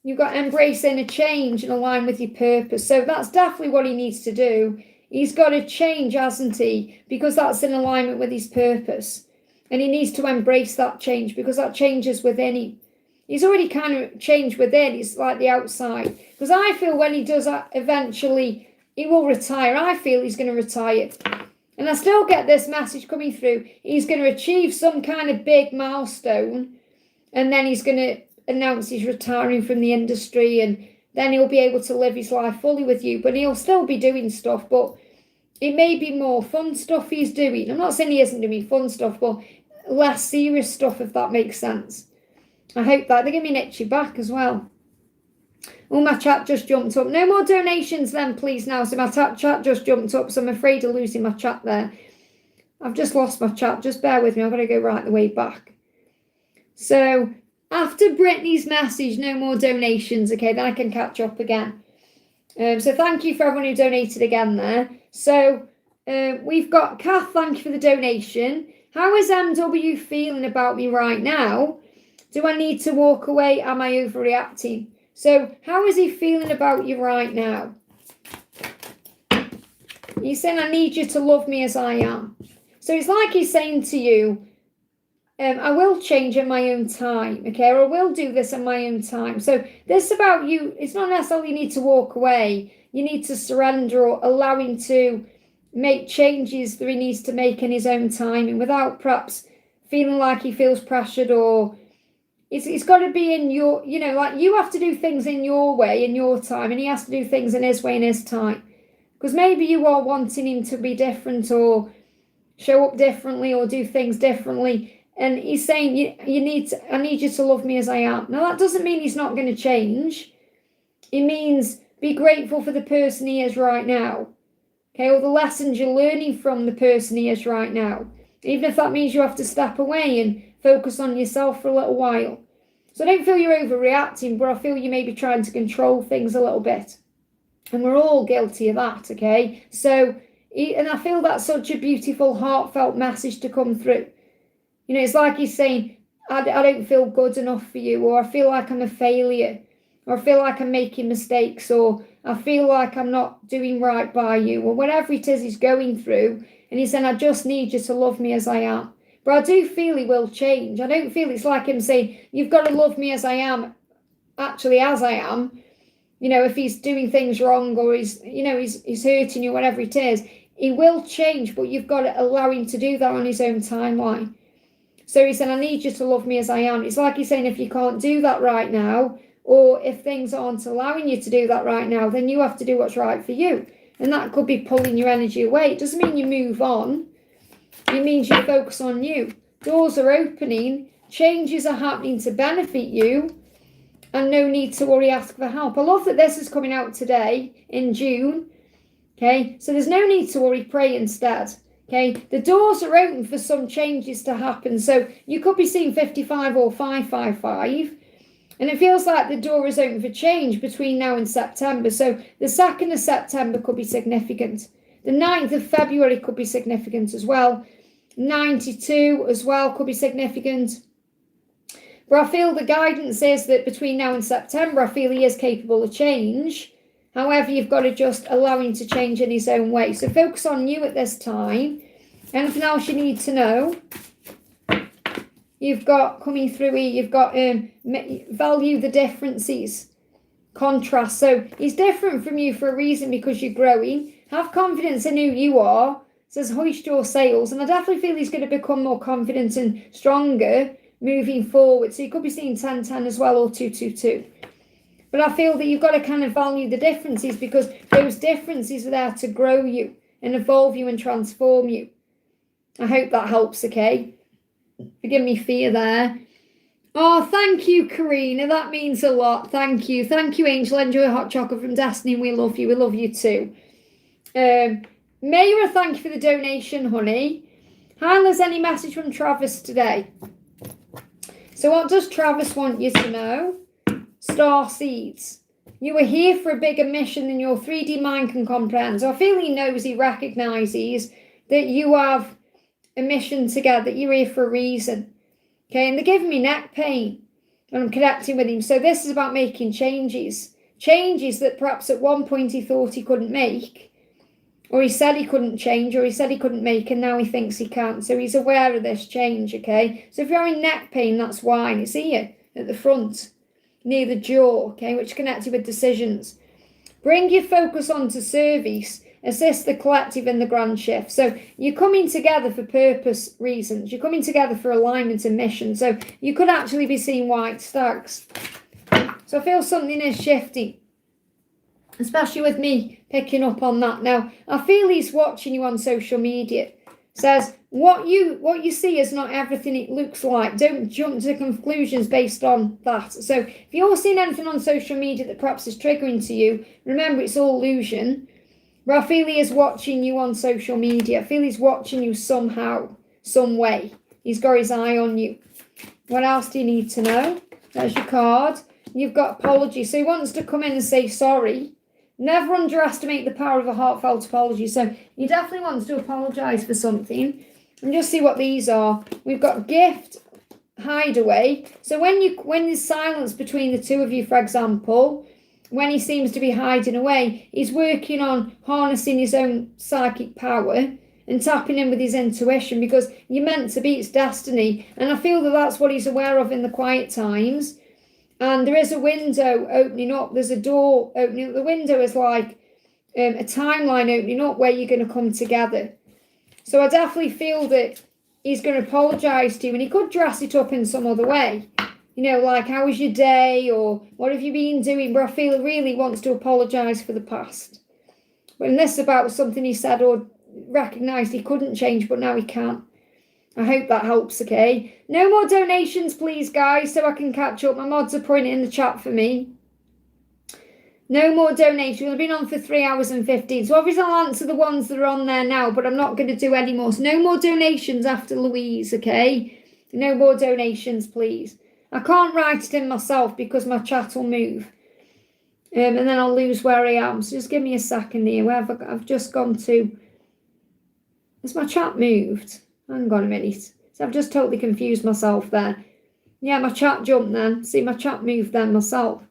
You've got embracing a change and align with your purpose. So that's definitely what he needs to do. He's got to change, hasn't he? Because that's in alignment with his purpose. And he needs to embrace that change because that change is within him. He's already kind of changed within. It's like the outside. Because I feel when he does that, eventually he will retire. I feel he's going to retire. And I still get this message coming through. He's going to achieve some kind of big milestone. And then he's going to announce he's retiring from the industry. And then he'll be able to live his life fully with you. But he'll still be doing stuff. But it may be more fun stuff he's doing. I'm not saying he isn't doing fun stuff, but less serious stuff, if that makes sense. I hope that. They're giving me an itchy back as well. Oh, my chat just jumped up. No more donations then, please, now. So my chat just jumped up, so I'm afraid of losing my chat there. I've just lost my chat. Just bear with me. I've got to go right the way back. So after Brittany's message, no more donations. Okay, then I can catch up again. So thank you for everyone who donated again there. So we've got Kath, thank you for the donation. How is MW feeling about me right now? Do I need to walk away? Am I overreacting? So how is he feeling about you right now? He's saying, I need you to love me as I am. So it's like he's saying to you, I will change in my own time, okay? Or I will do this in my own time. So this about you, it's not necessarily you need to walk away. You need to surrender or allow him to make changes that he needs to make in his own time and without perhaps feeling like he feels pressured or it's got to be in your, like you have to do things in your way, in your time, and he has to do things in his way, in his time. Because maybe you are wanting him to be different or show up differently or do things differently. And he's saying, I need you to love me as I am. Now, that doesn't mean he's not going to change. It means be grateful for the person he is right now. Okay, or the lessons you're learning from the person he is right now. Even if that means you have to step away and focus on yourself for a little while. So I don't feel you're overreacting, but I feel you may be trying to control things a little bit. And we're all guilty of that, okay? So, and I feel that's such a beautiful, heartfelt message to come through. It's like he's saying, I don't feel good enough for you, or I feel like I'm a failure, or I feel like I'm making mistakes, or I feel like I'm not doing right by you, or whatever it is he's going through. And he's saying, I just need you to love me as I am. But I do feel he will change. I don't feel it's like him saying, you've got to love me as I am, actually as I am. If he's doing things wrong or he's hurting you, whatever it is, he will change, but you've got to allow him to do that on his own timeline. So he said, I need you to love me as I am. It's like he's saying, if you can't do that right now, or if things aren't allowing you to do that right now, then you have to do what's right for you. And that could be pulling your energy away. It doesn't mean you move on. It means you focus on you. Doors are opening. Changes are happening to benefit you. And no need to worry, ask for help. I love that this is coming out today in June. Okay, so there's no need to worry, pray instead. Okay, the doors are open for some changes to happen. So you could be seeing 55 or 555. And it feels like the door is open for change between now and September. So the 2nd of September could be significant. The 9th of February could be significant as well. 92 as well could be significant. But I feel the guidance is that between now and September, I feel he is capable of change. However, you've got to just allow him to change in his own way. So focus on you at this time. Anything else you need to know? You've got coming through here, you've got value the differences, contrast. So he's different from you for a reason because you're growing. Have confidence in who you are. It says hoist your sails. And I definitely feel he's going to become more confident and stronger moving forward. So you could be seeing 10-10 as well or 2-2-2. But I feel that you've got to kind of value the differences because those differences are there to grow you and evolve you and transform you. I hope that helps, okay? Forgive me fear there. Oh, thank you, Karina. That means a lot. Thank you. Thank you, Angel. Enjoy a hot chocolate from Destiny. We love you. We love you too. Mayra, thank you for the donation, honey. Hi, there's any message from Travis today? So what does Travis want you to know? Star seeds. You are here for a bigger mission than your 3D mind can comprehend. So I feel he knows, he recognises that you have a mission together, that you're here for a reason. Okay, and they're giving me neck pain. and I'm connecting with him. So this is about making changes that perhaps at one point he thought he couldn't make, or he said he couldn't change, or he said he couldn't make, and now he thinks he can. So he's aware of this change, okay? So if you're having neck pain, that's why. And it's here at the front, near the jaw, okay, which is connected with decisions. Bring your focus onto service. Assist the collective in the grand shift. So you're coming together for purpose reasons. You're coming together for alignment and mission. So you could actually be seeing white stacks. So I feel something is shifting, especially with me picking up on that. Now, I feel he's watching you on social media. Says, what you see is not everything it looks like. Don't jump to conclusions based on that. So if you're seeing anything on social media that perhaps is triggering to you, remember it's all illusion. But I feel he is watching you on social media. I feel he's watching you somehow, some way. He's got his eye on you. What else do you need to know? There's your card. You've got apology. So he wants to come in and say sorry. Never underestimate the power of a heartfelt apology. So he definitely wants to apologise for something. And just see what these are. We've got gift, hideaway. So when there's silence between the two of you, for example, when he seems to be hiding away, he's working on harnessing his own psychic power and tapping in with his intuition, because you're meant to be, it's destiny. And I feel that that's what he's aware of in the quiet times. And there is a window opening up. There's a door opening up. The window is like a timeline opening up where you're going to come together. So I definitely feel that he's going to apologise to you, and he could dress it up in some other way. You know, like, how was your day, or what have you been doing? But I feel he really wants to apologise for the past. When this is about something he said or recognised he couldn't change, but now he can. I hope that helps, okay? No more donations, please, guys, so I can catch up. My mods are putting it in the chat for me. No more donations. We've been on for 3 hours and 15. So obviously I'll answer the ones that are on there now, but I'm not going to do any more. So no more donations after Louise, okay? No more donations, please. I can't write it in myself because my chat will move. And then I'll lose where I am. So just give me a second here. Where I've just gone to... Has my chat moved? Hang on a minute. So I've just totally confused myself there. Yeah, my chat jumped then. See, my chat moved then myself.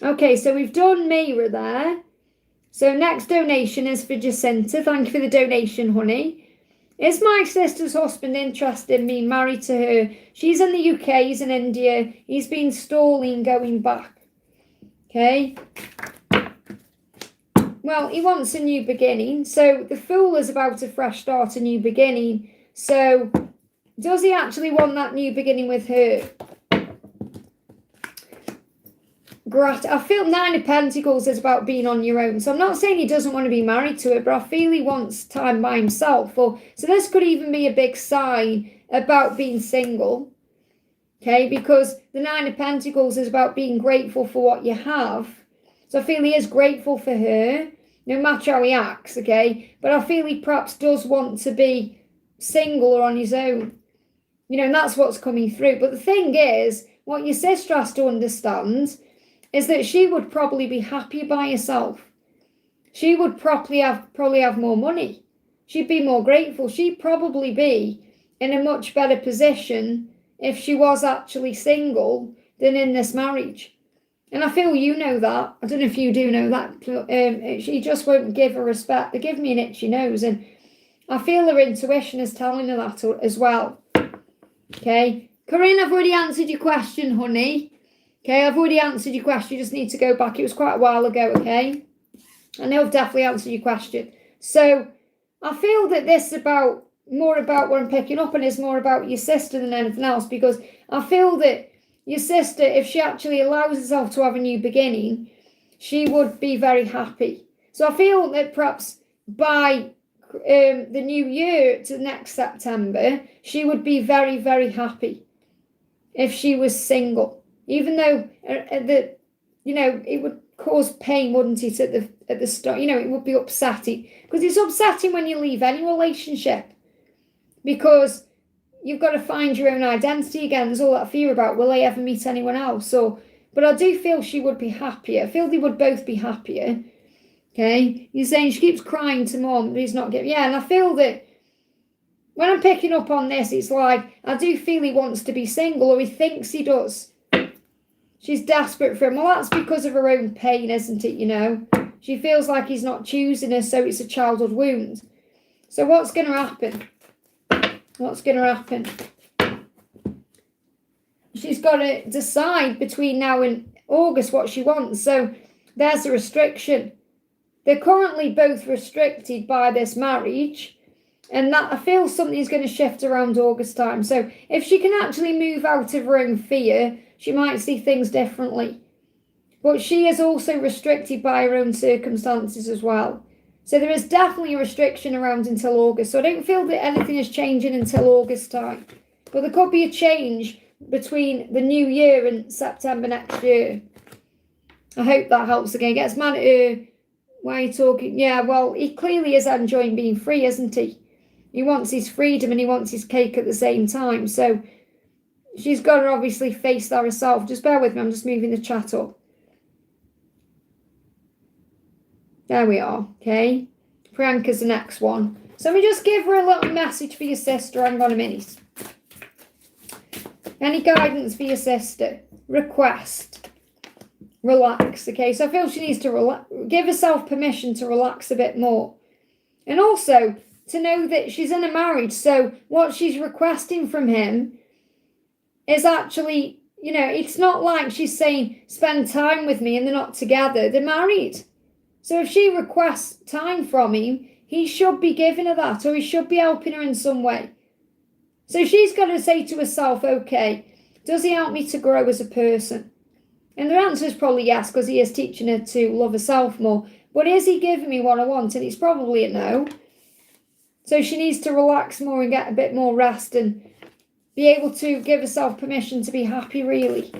Okay, so we've done Mira there. So next donation is for Jacinta. Thank you for the donation, honey. Is my sister's husband interested in me married to her? She's in the UK, he's in India. He's been stalling going back. Okay. Well, he wants a new beginning. So the Fool is about a fresh start, a new beginning. So does he actually want that new beginning with her? I feel 9 of Pentacles is about being on your own. So I'm not saying he doesn't want to be married to her, but I feel he wants time by himself. So this could even be a big sign about being single. Okay, because the 9 of Pentacles is about being grateful for what you have. So I feel he is grateful for her, no matter how he acts, okay? But I feel he perhaps does want to be single or on his own. You know, and that's what's coming through. But the thing is, what your sister has to understand is that she would probably be happier by herself. She would probably have more money. She'd be more grateful. She'd probably be in a much better position if she was actually single than in this marriage. And I feel you know that. I don't know if you do know that. She just won't give her respect. They give me an itchy nose. And I feel her intuition is telling her that as well. Okay. Corinne, I've already answered your question, honey. Okay, I've already answered your question. You just need to go back. It was quite a while ago, okay? I know I've definitely answered your question. So I feel that this is more about what I'm picking up, and is more about your sister than anything else, because I feel that your sister, if she actually allows herself to have a new beginning, she would be very happy. So I feel that perhaps by the new year to next September, she would be very, very happy if she was single. Even though it would cause pain, wouldn't it, at the start? You know, it would be upsetting, because it's upsetting when you leave any relationship, because you've got to find your own identity again. There's all that fear about, will I ever meet anyone else? But I do feel she would be happier. I feel they would both be happier. Okay, you're saying she keeps crying to mum, but he's not giving. Yeah, and I feel that when I'm picking up on this, it's like I do feel he wants to be single, or he thinks he does. She's desperate for him. Well, that's because of her own pain, isn't it, you know? She feels like he's not choosing her, so it's a childhood wound. So what's going to happen? What's going to happen? She's got to decide between now and August what she wants. So there's a restriction. They're currently both restricted by this marriage. And that I feel something's going to shift around August time. So if she can actually move out of her own fear, she might see things differently. But she is also restricted by her own circumstances as well. So there is definitely a restriction around until August. So I don't feel that anything is changing until August time. But there could be a change between the new year and September next year. I hope that helps again. Gets mad at her. Why are you talking? Yeah, well, he clearly is enjoying being free, isn't he? He wants his freedom and he wants his cake at the same time. So she's got to obviously face that herself. Just bear with me. I'm just moving the chat up. There we are. Okay. Priyanka's the next one. So we just give her a little message for your sister. Hang on a minute. Any guidance for your sister? Request. Relax. Okay. So I feel she needs to give herself permission to relax a bit more. And also to know that she's in a marriage, so what she's requesting from him is actually, you know, it's not like she's saying, spend time with me and they're not together. They're married. So if she requests time from him, he should be giving her that, or he should be helping her in some way. So she's got to say to herself, okay, does he help me to grow as a person? And the answer is probably yes, because he is teaching her to love herself more. But is he giving me what I want? And it's probably a no. So she needs to relax more and get a bit more rest and be able to give herself permission to be happy, really.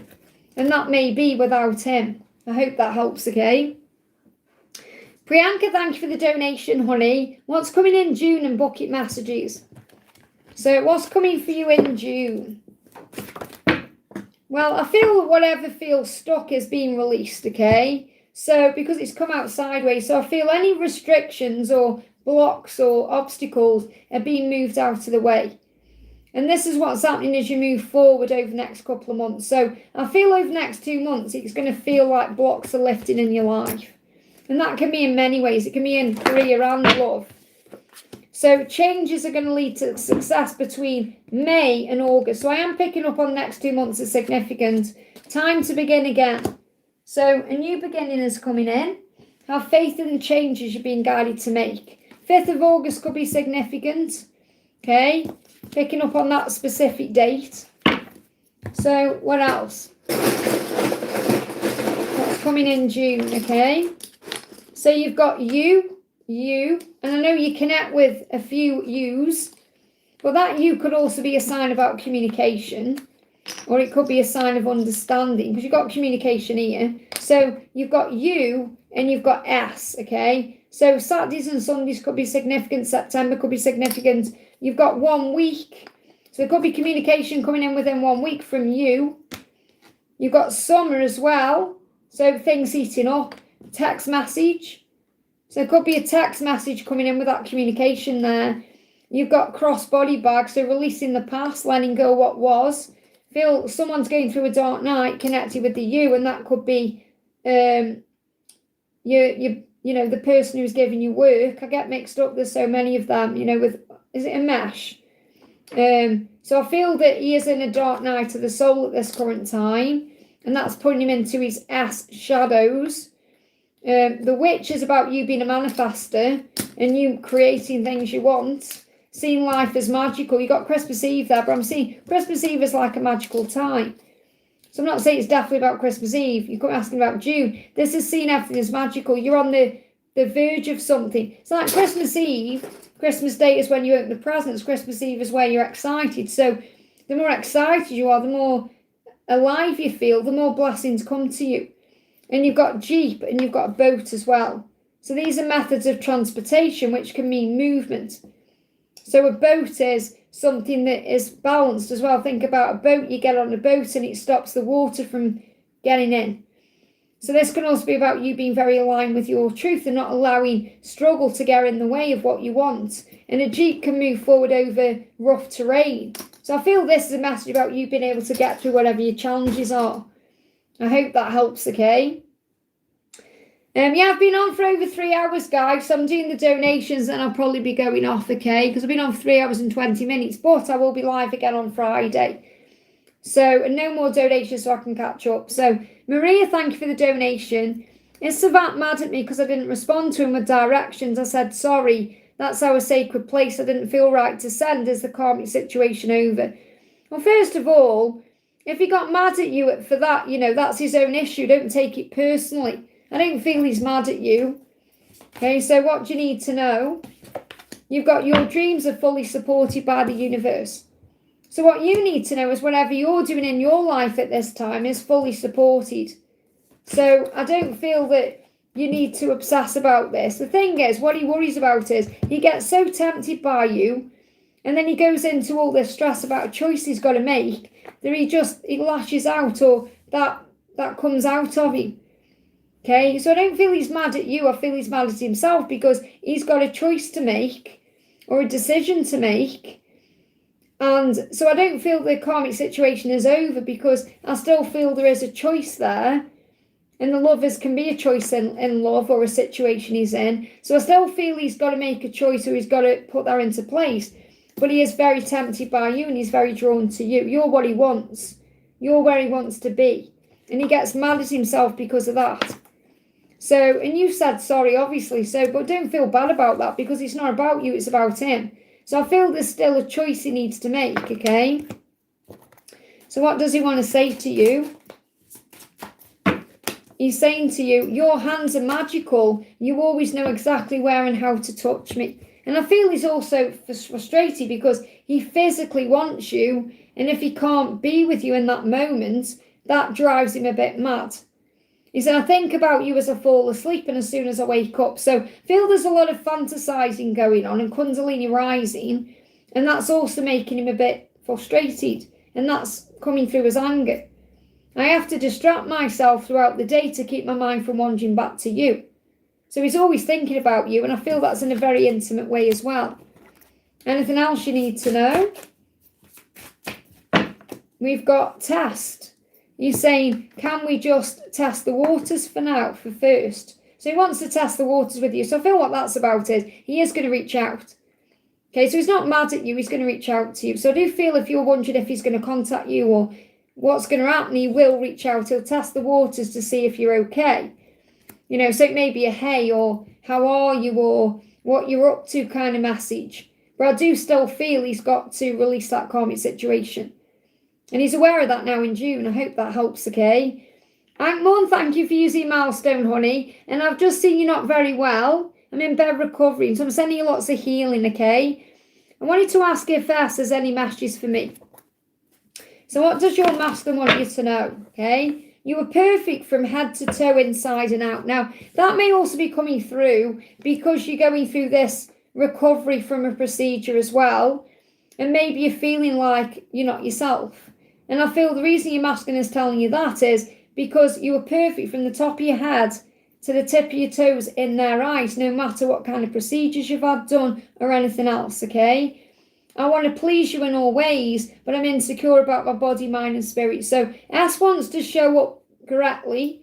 And that may be without him. I hope that helps, okay? Priyanka, thank you for the donation, honey. What's coming in June and bucket messages? So what's coming for you in June? Well, I feel whatever feels stuck is being released, okay? So because it's come out sideways, so I feel any restrictions or blocks or obstacles are being moved out of the way. And this is what's happening as you move forward over the next couple of months. So I feel over the next 2 months, it's going to feel like blocks are lifting in your life. And that can be in many ways. It can be in career and love. So changes are going to lead to success between May and August. So I am picking up on the next 2 months as significant. Time to begin again. So a new beginning is coming in. Have faith in the changes you're being guided to make. 5th of August could be significant. Okay. Picking up on that specific date. So what else? What's coming in June? Okay. So you've got you, and I know you connect with a few yous, but that you could also be a sign about communication, or it could be a sign of understanding, because you've got communication here. So you've got you and you've got S, okay? So Saturdays and Sundays could be significant. September could be significant. You've got 1 week. So it could be communication coming in within 1 week from you. You've got summer as well. So things heating up. Text message. So it could be a text message coming in with that communication there. You've got cross-body bag. So releasing the past, letting go what was. Feel someone's going through a dark night connected with the you. And that could be you know, the person who's giving you work. I get mixed up. There's so many of them, you know, with, is it a mesh? So I feel that he is in a dark night of the soul at this current time. And that's putting him into his S shadows. The witch is about you being a manifester and you creating things you want. Seeing life as magical. You got Christmas Eve there, but I'm seeing Christmas Eve as like a magical time. So I'm not saying it's definitely about Christmas Eve. You're asking about June. This is seeing everything as magical. You're on the verge of something. It's like Christmas Eve. Christmas Day is when you open the presents. Christmas Eve is where you're excited. So the more excited you are, the more alive you feel, the more blessings come to you. And you've got Jeep and you've got a boat as well. So these are methods of transportation, which can mean movement. So a boat is something that is balanced as well. Think about a boat. You get on a boat and it stops the water from getting in. So this can also be about you being very aligned with your truth and not allowing struggle to get in the way of what you want. And a Jeep can move forward over rough terrain. So I feel this is a message about you being able to get through whatever your challenges are. I hope that helps, okay? Yeah, I've been on for over 3 hours, guys, so I'm doing the donations and I'll probably be going off, okay? Because I've been on for 3 hours and 20 minutes, but I will be live again on Friday. So, and no more donations so I can catch up. So, Maria, thank you for the donation. Is Savat mad at me because I didn't respond to him with directions? I said, sorry, that's our sacred place. I didn't feel right to send. Is the karmic situation over? Well, first of all, if he got mad at you for that, that's his own issue. Don't take it personally. I don't feel he's mad at you. Okay, so what do you need to know? You've got your dreams are fully supported by the universe. So what you need to know is whatever you're doing in your life at this time is fully supported. So I don't feel that you need to obsess about this. The thing is, what he worries about is he gets so tempted by you, and then he goes into all this stress about a choice he's got to make, that he lashes out, or that comes out of him. Okay, so I don't feel he's mad at you. I feel he's mad at himself because he's got a choice to make or a decision to make. And so I don't feel the karmic situation is over because I still feel there is a choice there. And the lovers can be a choice in love or a situation he's in. So I still feel he's got to make a choice or he's got to put that into place. But he is very tempted by you and he's very drawn to you. You're what he wants. You're where he wants to be. And he gets mad at himself because of that. So, and you said sorry, obviously, but don't feel bad about that because it's not about you, it's about him. So I feel there's still a choice he needs to make, okay? So what does he want to say to you? He's saying to you, your hands are magical. You always know exactly where and how to touch me. And I feel he's also frustrated because he physically wants you. And if he can't be with you in that moment, that drives him a bit mad. He said, I think about you as I fall asleep and as soon as I wake up. So I feel there's a lot of fantasizing going on and Kundalini rising. And that's also making him a bit frustrated. And that's coming through as anger. I have to distract myself throughout the day to keep my mind from wandering back to you. So he's always thinking about you. And I feel that's in a very intimate way as well. Anything else you need to know? We've got test. He's saying, can we just test the waters for now, for first? So he wants to test the waters with you. So I feel what that's about is he is going to reach out. Okay, so he's not mad at you. He's going to reach out to you. So I do feel if you're wondering if he's going to contact you or what's going to happen, he will reach out. He'll test the waters to see if you're okay. So it may be a hey or how are you or what you're up to kind of message. But I do still feel he's got to release that karmic situation. And he's aware of that now in June. I hope that helps, okay? Ankmon, thank you for using Milestone, honey. And I've just seen you're not very well. I'm in bed recovering, so I'm sending you lots of healing, okay? I wanted to ask if there's any messages for me. So what does your master want you to know, okay? You were perfect from head to toe, inside and out. Now, that may also be coming through because you're going through this recovery from a procedure as well. And maybe you're feeling like you're not yourself. And I feel the reason your masculine is telling you that is because you were perfect from the top of your head to the tip of your toes in their eyes, no matter what kind of procedures you've had done or anything else, okay? I want to please you in all ways, but I'm insecure about my body, mind and spirit. So S wants to show up correctly,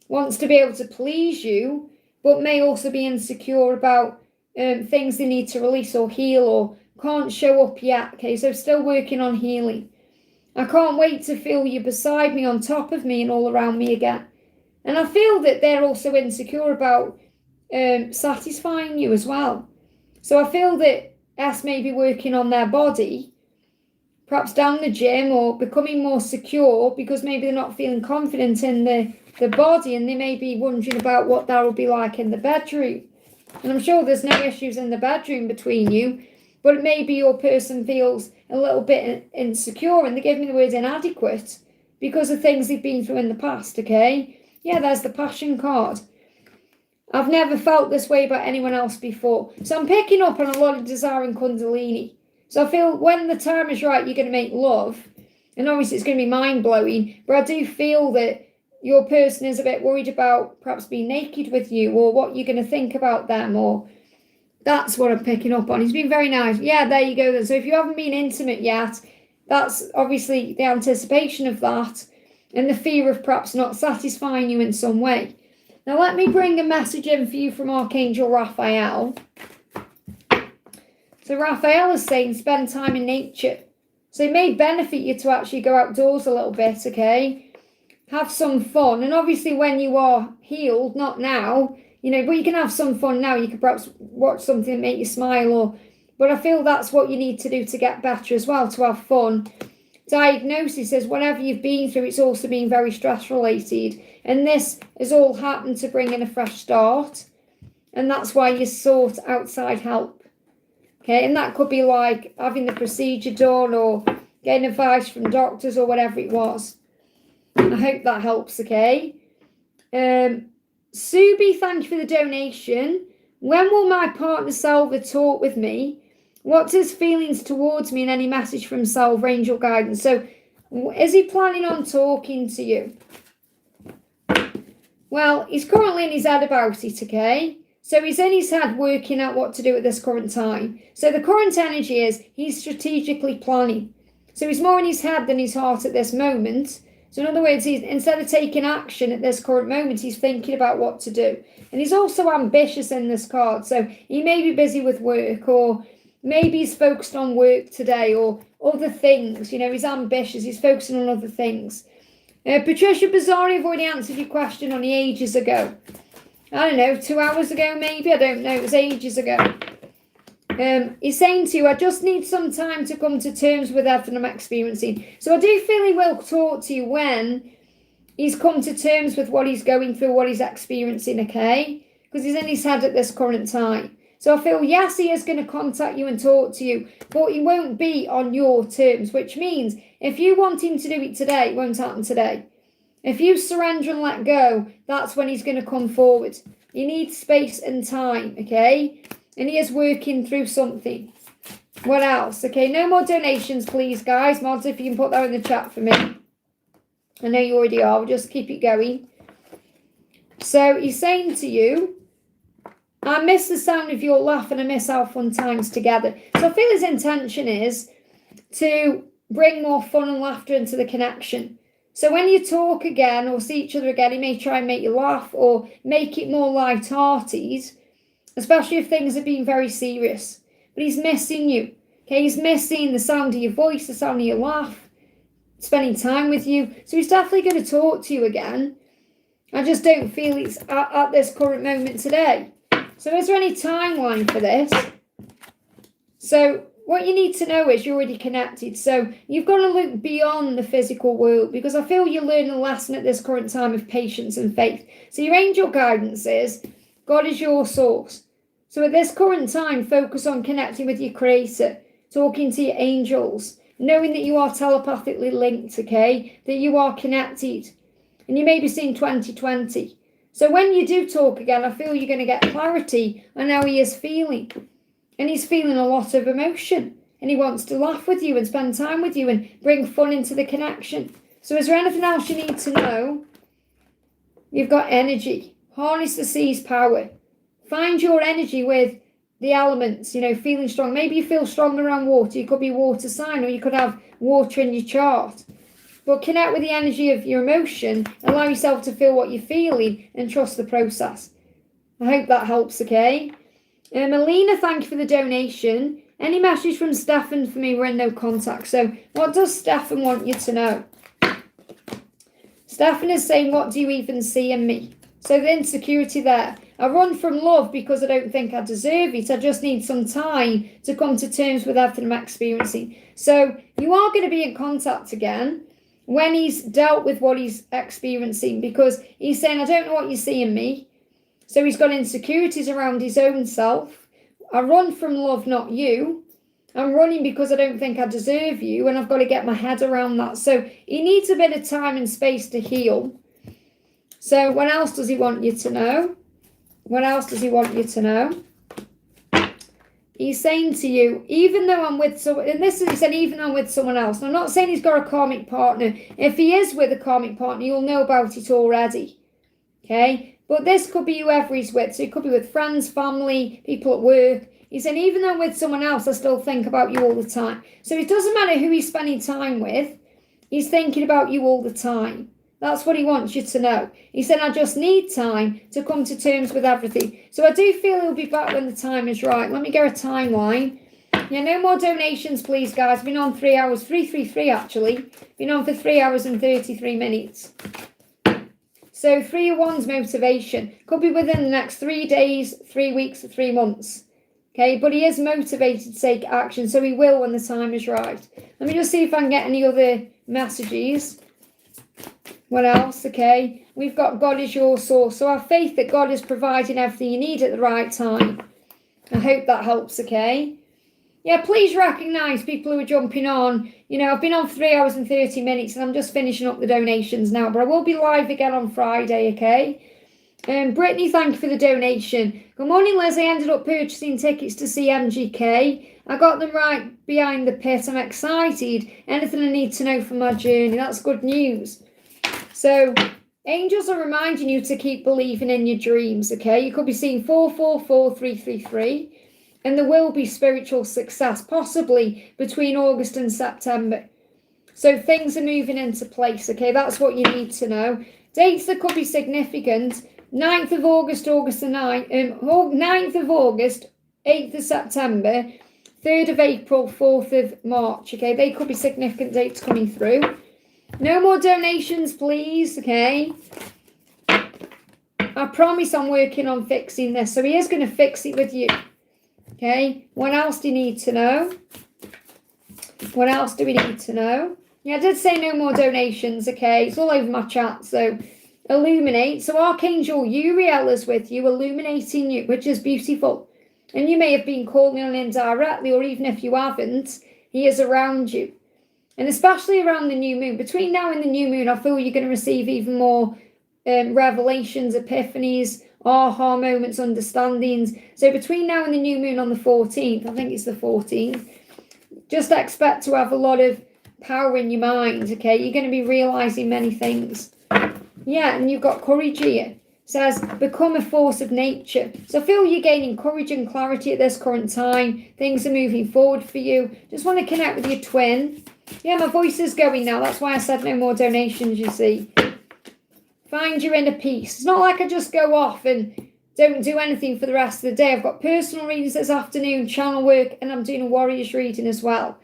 wants to be able to please you, but may also be insecure about things they need to release or heal or can't show up yet, okay? So still working on healing. I can't wait to feel you beside me, on top of me and all around me again. And I feel that they're also insecure about satisfying you as well. So I feel that S may be working on their body, perhaps down the gym or becoming more secure because maybe they're not feeling confident in the body and they may be wondering about what that will be like in the bedroom. And I'm sure there's no issues in the bedroom between you, but maybe your person feels a little bit insecure and they give me the word inadequate because of things they've been through in the past, okay? Yeah, there's the passion card. I've never felt this way about anyone else before. So I'm picking up on a lot of desire and Kundalini. So I feel when the time is right, you're going to make love. And obviously it's going to be mind-blowing. But I do feel that your person is a bit worried about perhaps being naked with you or what you're going to think about them or... That's what I'm picking up on. He's been very nice. Yeah, there you go then. So if you haven't been intimate yet, that's obviously the anticipation of that. and the fear of perhaps not satisfying you in some way. Now let me bring a message in for you from Archangel Raphael. So Raphael is saying spend time in nature. So it may benefit you to actually go outdoors a little bit, okay? Have some fun. And obviously when you are healed, not now, but you can have some fun now. You could perhaps watch something that make you smile, but I feel that's what you need to do to get better as well, to have fun. Diagnosis says whatever you've been through, it's also been very stress related. And this has all happened to bring in a fresh start. And that's why you sought outside help. Okay, and that could be like having the procedure done or getting advice from doctors or whatever it was. I hope that helps, okay? Subi, thank you for the donation. When will my partner Salva talk with me? What's his feelings towards me and any message from Salva, angel guidance? So, is he planning on talking to you? Well, he's currently in his head about it, okay? So he's in his head working out what to do at this current time. So the current energy is he's strategically planning. So he's more in his head than his heart at this moment. So in other words, instead of taking action at this current moment, he's thinking about what to do. And he's also ambitious in this card. So he may be busy with work, or maybe he's focused on work today or other things. He's ambitious. He's focusing on other things. Patricia Bazzari, I've already answered your question on the ages ago. I don't know, 2 hours ago maybe, I don't know, it was ages ago. He's saying to you, I just need some time to come to terms with everything I'm experiencing. So I do feel he will talk to you when he's come to terms with what he's going through, what he's experiencing, okay? Because he's in his head at this current time. So I feel, yes, he is going to contact you and talk to you, but he won't be on your terms, which means if you want him to do it today, it won't happen today. If you surrender and let go, that's when he's going to come forward. You need space and time, okay? And he is working through something. What else? Okay, no more donations, please, guys. Mods, if you can put that in the chat for me. I know you already are. We'll just keep it going. So he's saying to you, I miss the sound of your laugh and I miss our fun times together. So I feel his intention is to bring more fun and laughter into the connection. So when you talk again or see each other again, he may try and make you laugh or make it more light-hearted, especially if things have been very serious. But he's missing you. Okay, he's missing the sound of your voice, the sound of your laugh, spending time with you. So he's definitely going to talk to you again. I just don't feel it's at this current moment today. So is there any timeline for this? So what you need to know is you're already connected. So you've got to look beyond the physical world, because I feel you learn a lesson at this current time of patience and faith. So your angel guidance is God is your source. So at this current time, focus on connecting with your creator, talking to your angels, knowing that you are telepathically linked, okay? That you are connected. And you may be seeing 2020. So when you do talk again, I feel you're going to get clarity on how he is feeling. And he's feeling a lot of emotion. And he wants to laugh with you and spend time with you and bring fun into the connection. So is there anything else you need to know? You've got energy. Harness the sea's power. Find your energy with the elements, feeling strong. Maybe you feel strong around water. You could be a water sign, or you could have water in your chart. But connect with the energy of your emotion. Allow yourself to feel what you're feeling and trust the process. I hope that helps, okay? Melina, thank you for the donation. Any message from Stefan for me? We're in no contact. So what does Stefan want you to know? Stefan is saying, what do you even see in me? So the insecurity there. I run from love because I don't think I deserve it. I just need some time to come to terms with everything I'm experiencing. So you are going to be in contact again when he's dealt with what he's experiencing, because he's saying, I don't know what you see in me. So he's got insecurities around his own self. I run from love, not you. I'm running because I don't think I deserve you, and I've got to get my head around that. So he needs a bit of time and space to heal. So what else does he want you to know? What else does he want you to know? He's saying to you, even though I'm with someone, and this is, he said, even though I'm with someone else. And I'm not saying he's got a karmic partner. If he is with a karmic partner, you'll know about it already. Okay? But this could be whoever he's with. So it could be with friends, family, people at work. He's saying, even though I'm with someone else, I still think about you all the time. So it doesn't matter who he's spending time with. He's thinking about you all the time. That's what he wants you to know. He said, I just need time to come to terms with everything. So I do feel he'll be back when the time is right. Let me get a timeline. Yeah, no more donations, please, guys. Been on 3 hours, 333 actually. Been on for 3 hours and 33 minutes. So 301's motivation. Could be within the next 3 days, 3 weeks, or 3 months. Okay, but he is motivated to take action, so he will when the time is right. Let me just see if I can get any other messages. What else? Okay, we've got God is your source. So have faith that God is providing everything you need at the right time. I hope that helps, okay? Yeah, please recognise people who are jumping on. You know, I've been on for 3 hours and 30 minutes and I'm just finishing up the donations now. But I will be live again on Friday, okay? Brittany, thank you for the donation. Good morning, Liz. I ended up purchasing tickets to see MGK. I got them right behind the pit. I'm excited. Anything I need to know for my journey. That's good news. So, angels are reminding you to keep believing in your dreams, okay? You could be seeing 444333. And there will be spiritual success, possibly between August and September. So things are moving into place, okay? That's what you need to know. Dates that could be significant. 9th of August, August the 9th. 9th of August, 8th of September, 3rd of April, 4th of March, okay? They could be significant dates coming through. No more donations, please, okay? I promise I'm working on fixing this. So he is going to fix it with you. Okay, what else do you need to know? What else do we need to know? Yeah, I did say no more donations, okay? It's all over my chat, so illuminate. So Archangel Uriel is with you, illuminating you, which is beautiful. And you may have been calling on him directly, or even if you haven't, he is around you. And especially around the new moon. Between now and the new moon, I feel you're going to receive even more revelations, epiphanies, aha moments, understandings. So between now and the new moon on the 14th, I think it's the 14th, just expect to have a lot of power in your mind, okay? You're going to be realizing many things. Yeah, and you've got courage here. It says, become a force of nature. So I feel you're gaining courage and clarity at this current time. Things are moving forward for you. Just want to connect with your twin. Yeah, my voice is going now. That's why I said no more donations, you see. Find your inner peace. It's not like I just go off and don't do anything for the rest of the day. I've got personal readings this afternoon, channel work, and I'm doing a warriors reading as well.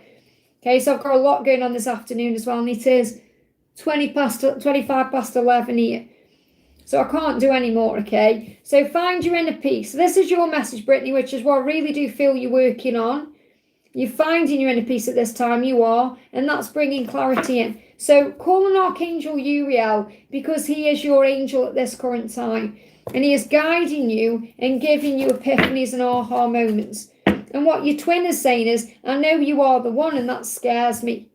Okay, so I've got a lot going on this afternoon as well, and it is 25 past 11 here. So I can't do any more, okay? So find your inner peace. This is your message, Brittany, which is what I really do feel you're working on. You're finding your inner peace at this time, you are, and that's bringing clarity in. So call on Archangel Uriel because he is your angel at this current time. And he is guiding you and giving you epiphanies and aha moments. And what your twin is saying is, I know you are the one and that scares me.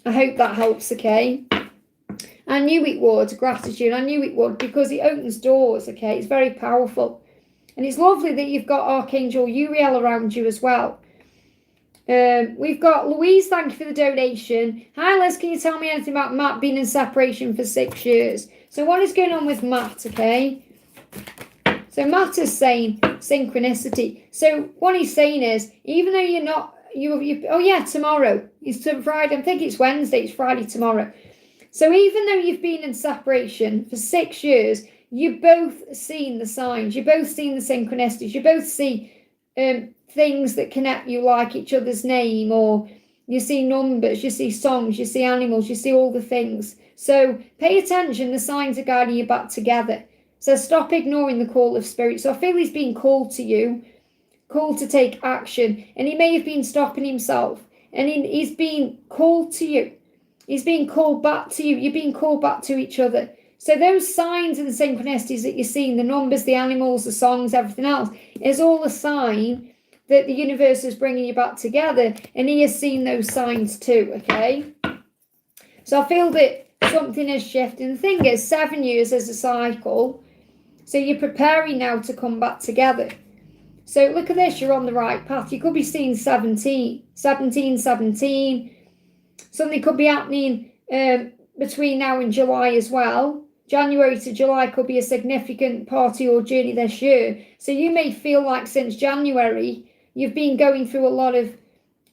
I hope that helps, okay? I knew it would, gratitude. I knew it would because it opens doors, okay? It's very powerful. And it's lovely that you've got Archangel Uriel around you as well. We've got Louise, thank you for the donation. Hi Liz, can you tell me anything about Matt being in separation for 6 years? So what is going on with Matt, okay? So Matt is saying synchronicity. So what he's saying is, even though you're not, oh yeah, tomorrow. It's Friday, I think it's Wednesday, it's Friday tomorrow. So even though you've been in separation for 6 years, you've both seen the signs, you've both seen the synchronicities, you both see things that connect you, like each other's name, or you see numbers, you see songs, you see animals, you see all the things. So pay attention, the signs are guiding you back together. So stop ignoring the call of spirit. So I feel he's being called to you, called to take action, and he may have been stopping himself, and he's being called to you. He's being called back to you. You're being called back to each other. So those signs and the synchronicities that you're seeing, the numbers, the animals, the songs, everything else, is all a sign that the universe is bringing you back together, and he has seen those signs too, okay? So I feel that something is shifting. The thing is, 7 years is a cycle, so you're preparing now to come back together. So look at this, you're on the right path. You could be seeing 17. Something could be happening between now and July as well. January to July could be a significant part of your journey this year. So you may feel like since January, you've been going through a lot of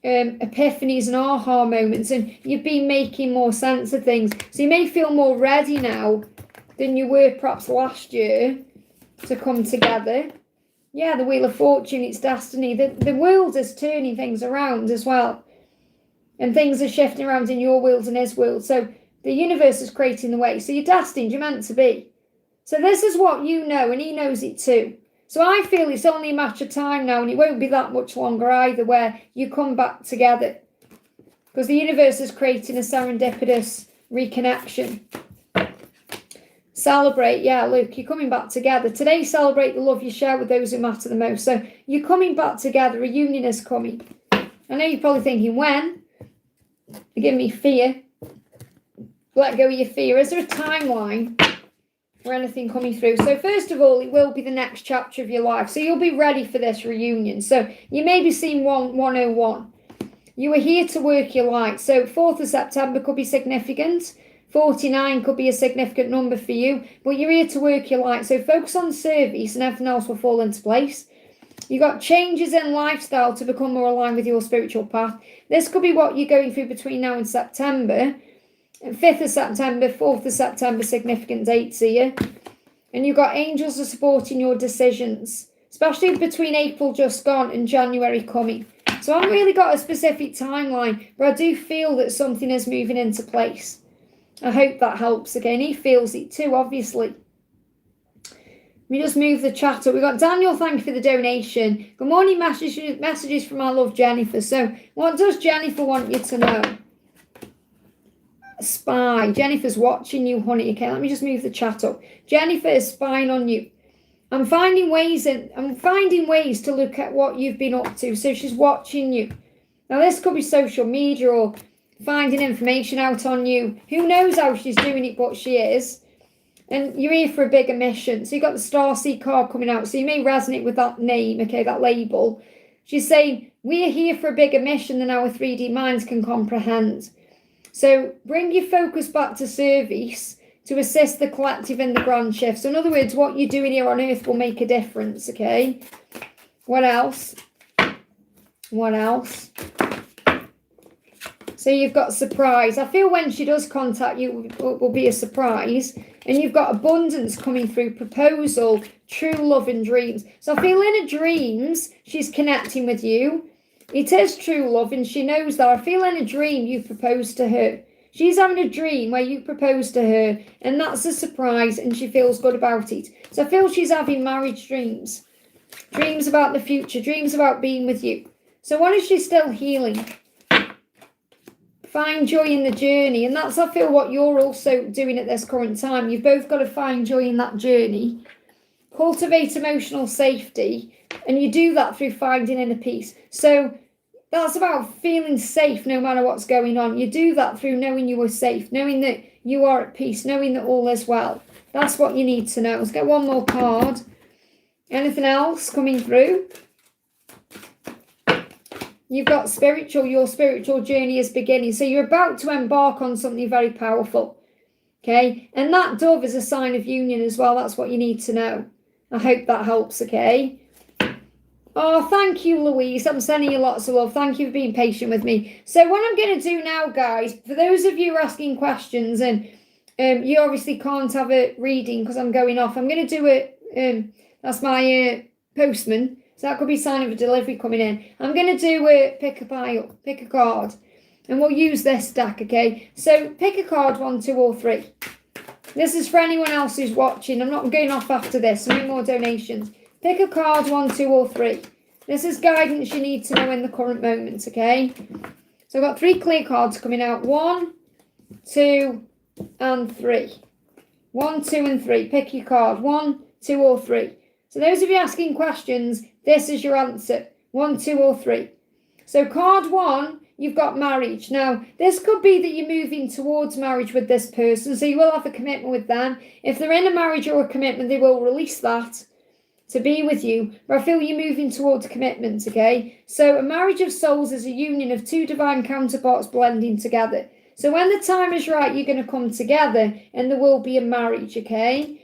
epiphanies and aha moments, and you've been making more sense of things. So you may feel more ready now than you were perhaps last year to come together. Yeah, the Wheel of Fortune, it's destiny. The world is turning things around as well. And things are shifting around in your world and his world. So the universe is creating the way. So you're destined, you're meant to be. So this is what you know, and he knows it too. So I feel it's only a matter of time now, and it won't be that much longer either, where you come back together. Because the universe is creating a serendipitous reconnection. Celebrate, yeah, Luke, you're coming back together. Today, celebrate the love you share with those who matter the most. So you're coming back together, a union is coming. I know you're probably thinking, when? You're giving me fear. Let go of your fear. Is there a timeline for anything coming through? So first of all, it will be the next chapter of your life. So you'll be ready for this reunion. So you may be seeing 101. You are here to work your light. So 4th of September could be significant. 49 could be a significant number for you, but you're here to work your light. So focus on service and everything else will fall into place. You got changes in lifestyle to become more aligned with your spiritual path. This could be what you're going through between now and September. 5th of September, 4th of September, significant dates here. And you've got angels are supporting your decisions, especially between April just gone and January coming. So I haven't really got a specific timeline, but I do feel that something is moving into place. I hope that helps. Again, he feels it too, obviously. Let me just move the chat up. We've got Daniel, thank you for the donation. Good morning, messages from our love Jennifer. So what does Jennifer want you to know? Spy. Jennifer's watching you, honey. Okay, let me just move the chat up. Jennifer is spying on you. I'm finding ways to look at what you've been up to. So she's watching you. Now this could be social media or finding information out on you. Who knows how she's doing it, but she is. And you're here for a bigger mission. So you've got the Starseed card coming out. So you may resonate with that name, okay, that label. She's saying, we're here for a bigger mission than our 3D minds can comprehend. So bring your focus back to service to assist the collective in the grand shift. So in other words, what you're doing here on Earth will make a difference, okay? What else? What else? So you've got surprise. I feel when she does contact you, it will be a surprise. And you've got abundance coming through, proposal, true love and dreams. So I feel in her dreams, she's connecting with you. It is true love and she knows that. I feel in a dream you proposed to her. She's having a dream where you propose to her and that's a surprise and she feels good about it. So I feel she's having marriage dreams. Dreams about the future, dreams about being with you. So what is she still healing? Find joy in the journey. And that's, I feel, what you're also doing at this current time. You've both got to find joy in that journey. Cultivate emotional safety. And you do that through finding inner peace. So that's about feeling safe no matter what's going on. You do that through knowing you are safe, knowing that you are at peace, knowing that all is well. That's what you need to know. Let's get one more card. Anything else coming through? You've got spiritual, your spiritual journey is beginning. So you're about to embark on something very powerful. Okay. And that dove is a sign of union as well. That's what you need to know. I hope that helps. Okay. Oh, thank you, Louise. I'm sending you lots of love. Thank you for being patient with me. So what I'm going to do now, guys, for those of you asking questions and you obviously can't have a reading because I'm going off. I'm going to do it. That's my postman. So that could be a sign of a delivery coming in. I'm going to do a pick a card. And we'll use this deck, okay? So pick a card, 1, 2, or 3. This is for anyone else who's watching. I'm not going off after this. No more donations. Pick a card, 1, 2, or 3. This is guidance you need to know in the current moment, okay? So I've got 3 clear cards coming out. 1, 2, and 3. 1, 2, and 3. Pick your card. 1, 2, or 3. So those of you asking questions, this is your answer. 1, 2, or 3. So card 1, you've got marriage. Now, this could be that you're moving towards marriage with this person. So you will have a commitment with them. If they're in a marriage or a commitment, they will release that to be with you. But I feel you're moving towards commitment, okay? So a marriage of souls is a union of 2 divine counterparts blending together. So when the time is right, you're going to come together and there will be a marriage, okay?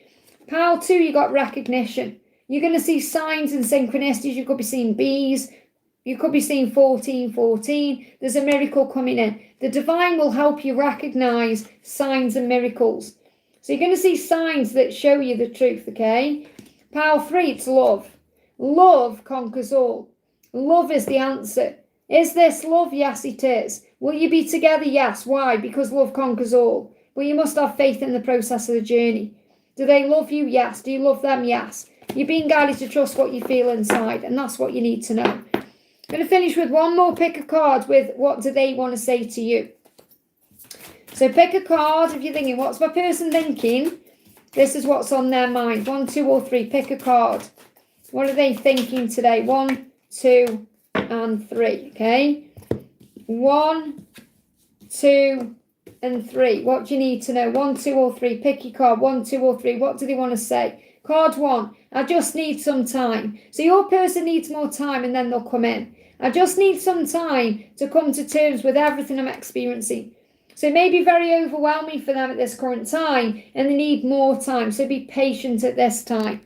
Pile 2, you got recognition. You're going to see signs and synchronicities. You could be seeing bees, You could be seeing 1414. There's a miracle coming in. The divine will help you recognize signs and miracles. So you're going to see signs that show you the truth, okay? Pile 3, it's love. Love conquers all. Love is the answer. Is this love? Yes, it is. Will you be together? Yes. Why? Because love conquers all. But you must have faith in the process of the journey. Do they love you? Yes. Do you love them? Yes. You're being guided to trust what you feel inside, and that's what you need to know. I'm going to finish with one more. Pick a card with what do they want to say to you. So pick a card if you're thinking, what's my person thinking? This is what's on their mind. 1, 2, or 3. Pick a card. What are they thinking today? 1, 2, and 3. Okay. 1, 2, and 3. What do you need to know? 1, 2, or 3. Pick your card. 1, 2, or 3. What do they want to say? Card 1. I just need some time. So your person needs more time and then they'll come in. I just need some time to come to terms with everything I'm experiencing. So it may be very overwhelming for them at this current time and they need more time. So be patient at this time.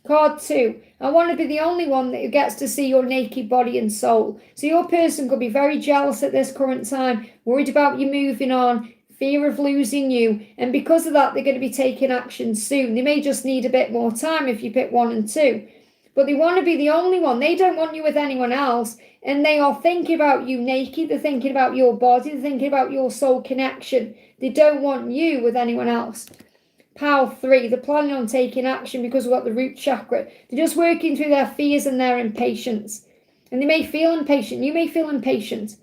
Card 2. I want to be the only one that gets to see your naked body and soul. So your person could be very jealous at this current time, worried about you moving on, fear of losing you. And because of that, they're going to be taking action soon. They may just need a bit more time if you pick 1 and 2. But they want to be the only one. They don't want you with anyone else. And they are thinking about you naked. They're thinking about your body. They're thinking about your soul connection. They don't want you with anyone else. Pile 3, they're planning on taking action because we've got the root chakra. They're just working through their fears and their impatience. And they may feel impatient. You may feel impatient.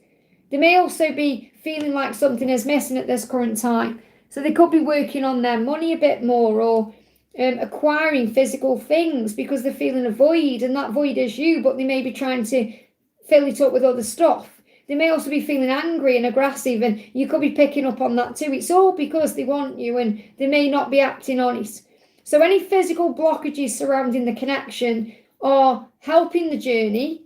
They may also be feeling like something is missing at this current time. So they could be working on their money a bit more or acquiring physical things because they're feeling a void, and that void is you, but they may be trying to fill it up with other stuff. They may also be feeling angry and aggressive, and you could be picking up on that too. It's all because they want you and they may not be acting on it. So any physical blockages surrounding the connection are helping the journey,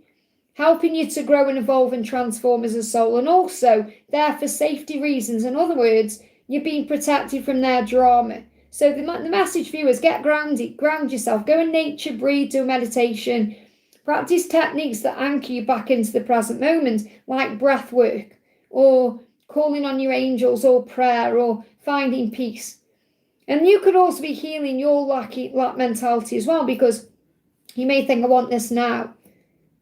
helping you to grow and evolve and transform as a soul, and also there for safety reasons. In other words, you're being protected from their drama. So the message for you is get grounded, ground yourself, go in nature, breathe, do meditation, practice techniques that anchor you back into the present moment, like breath work or calling on your angels or prayer or finding peace. And you could also be healing your lack mentality as well, because you may think, I want this now,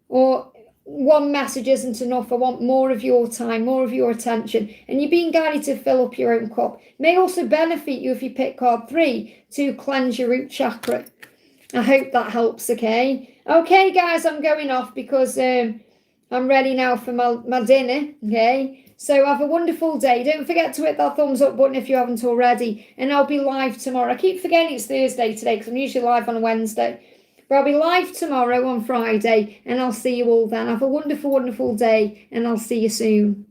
or one message isn't enough. I want more of your time, more of your attention. And you're being guided to fill up your own cup. It may also benefit you if you pick card 3 to cleanse your root chakra. I hope that helps, okay? Okay, guys, I'm going off because I'm ready now for my dinner, okay? So have a wonderful day. Don't forget to hit that thumbs up button if you haven't already. And I'll be live tomorrow. I keep forgetting it's Thursday today because I'm usually live on a Wednesday. But I'll be live tomorrow on Friday, and I'll see you all then. Have a wonderful, wonderful day, and I'll see you soon.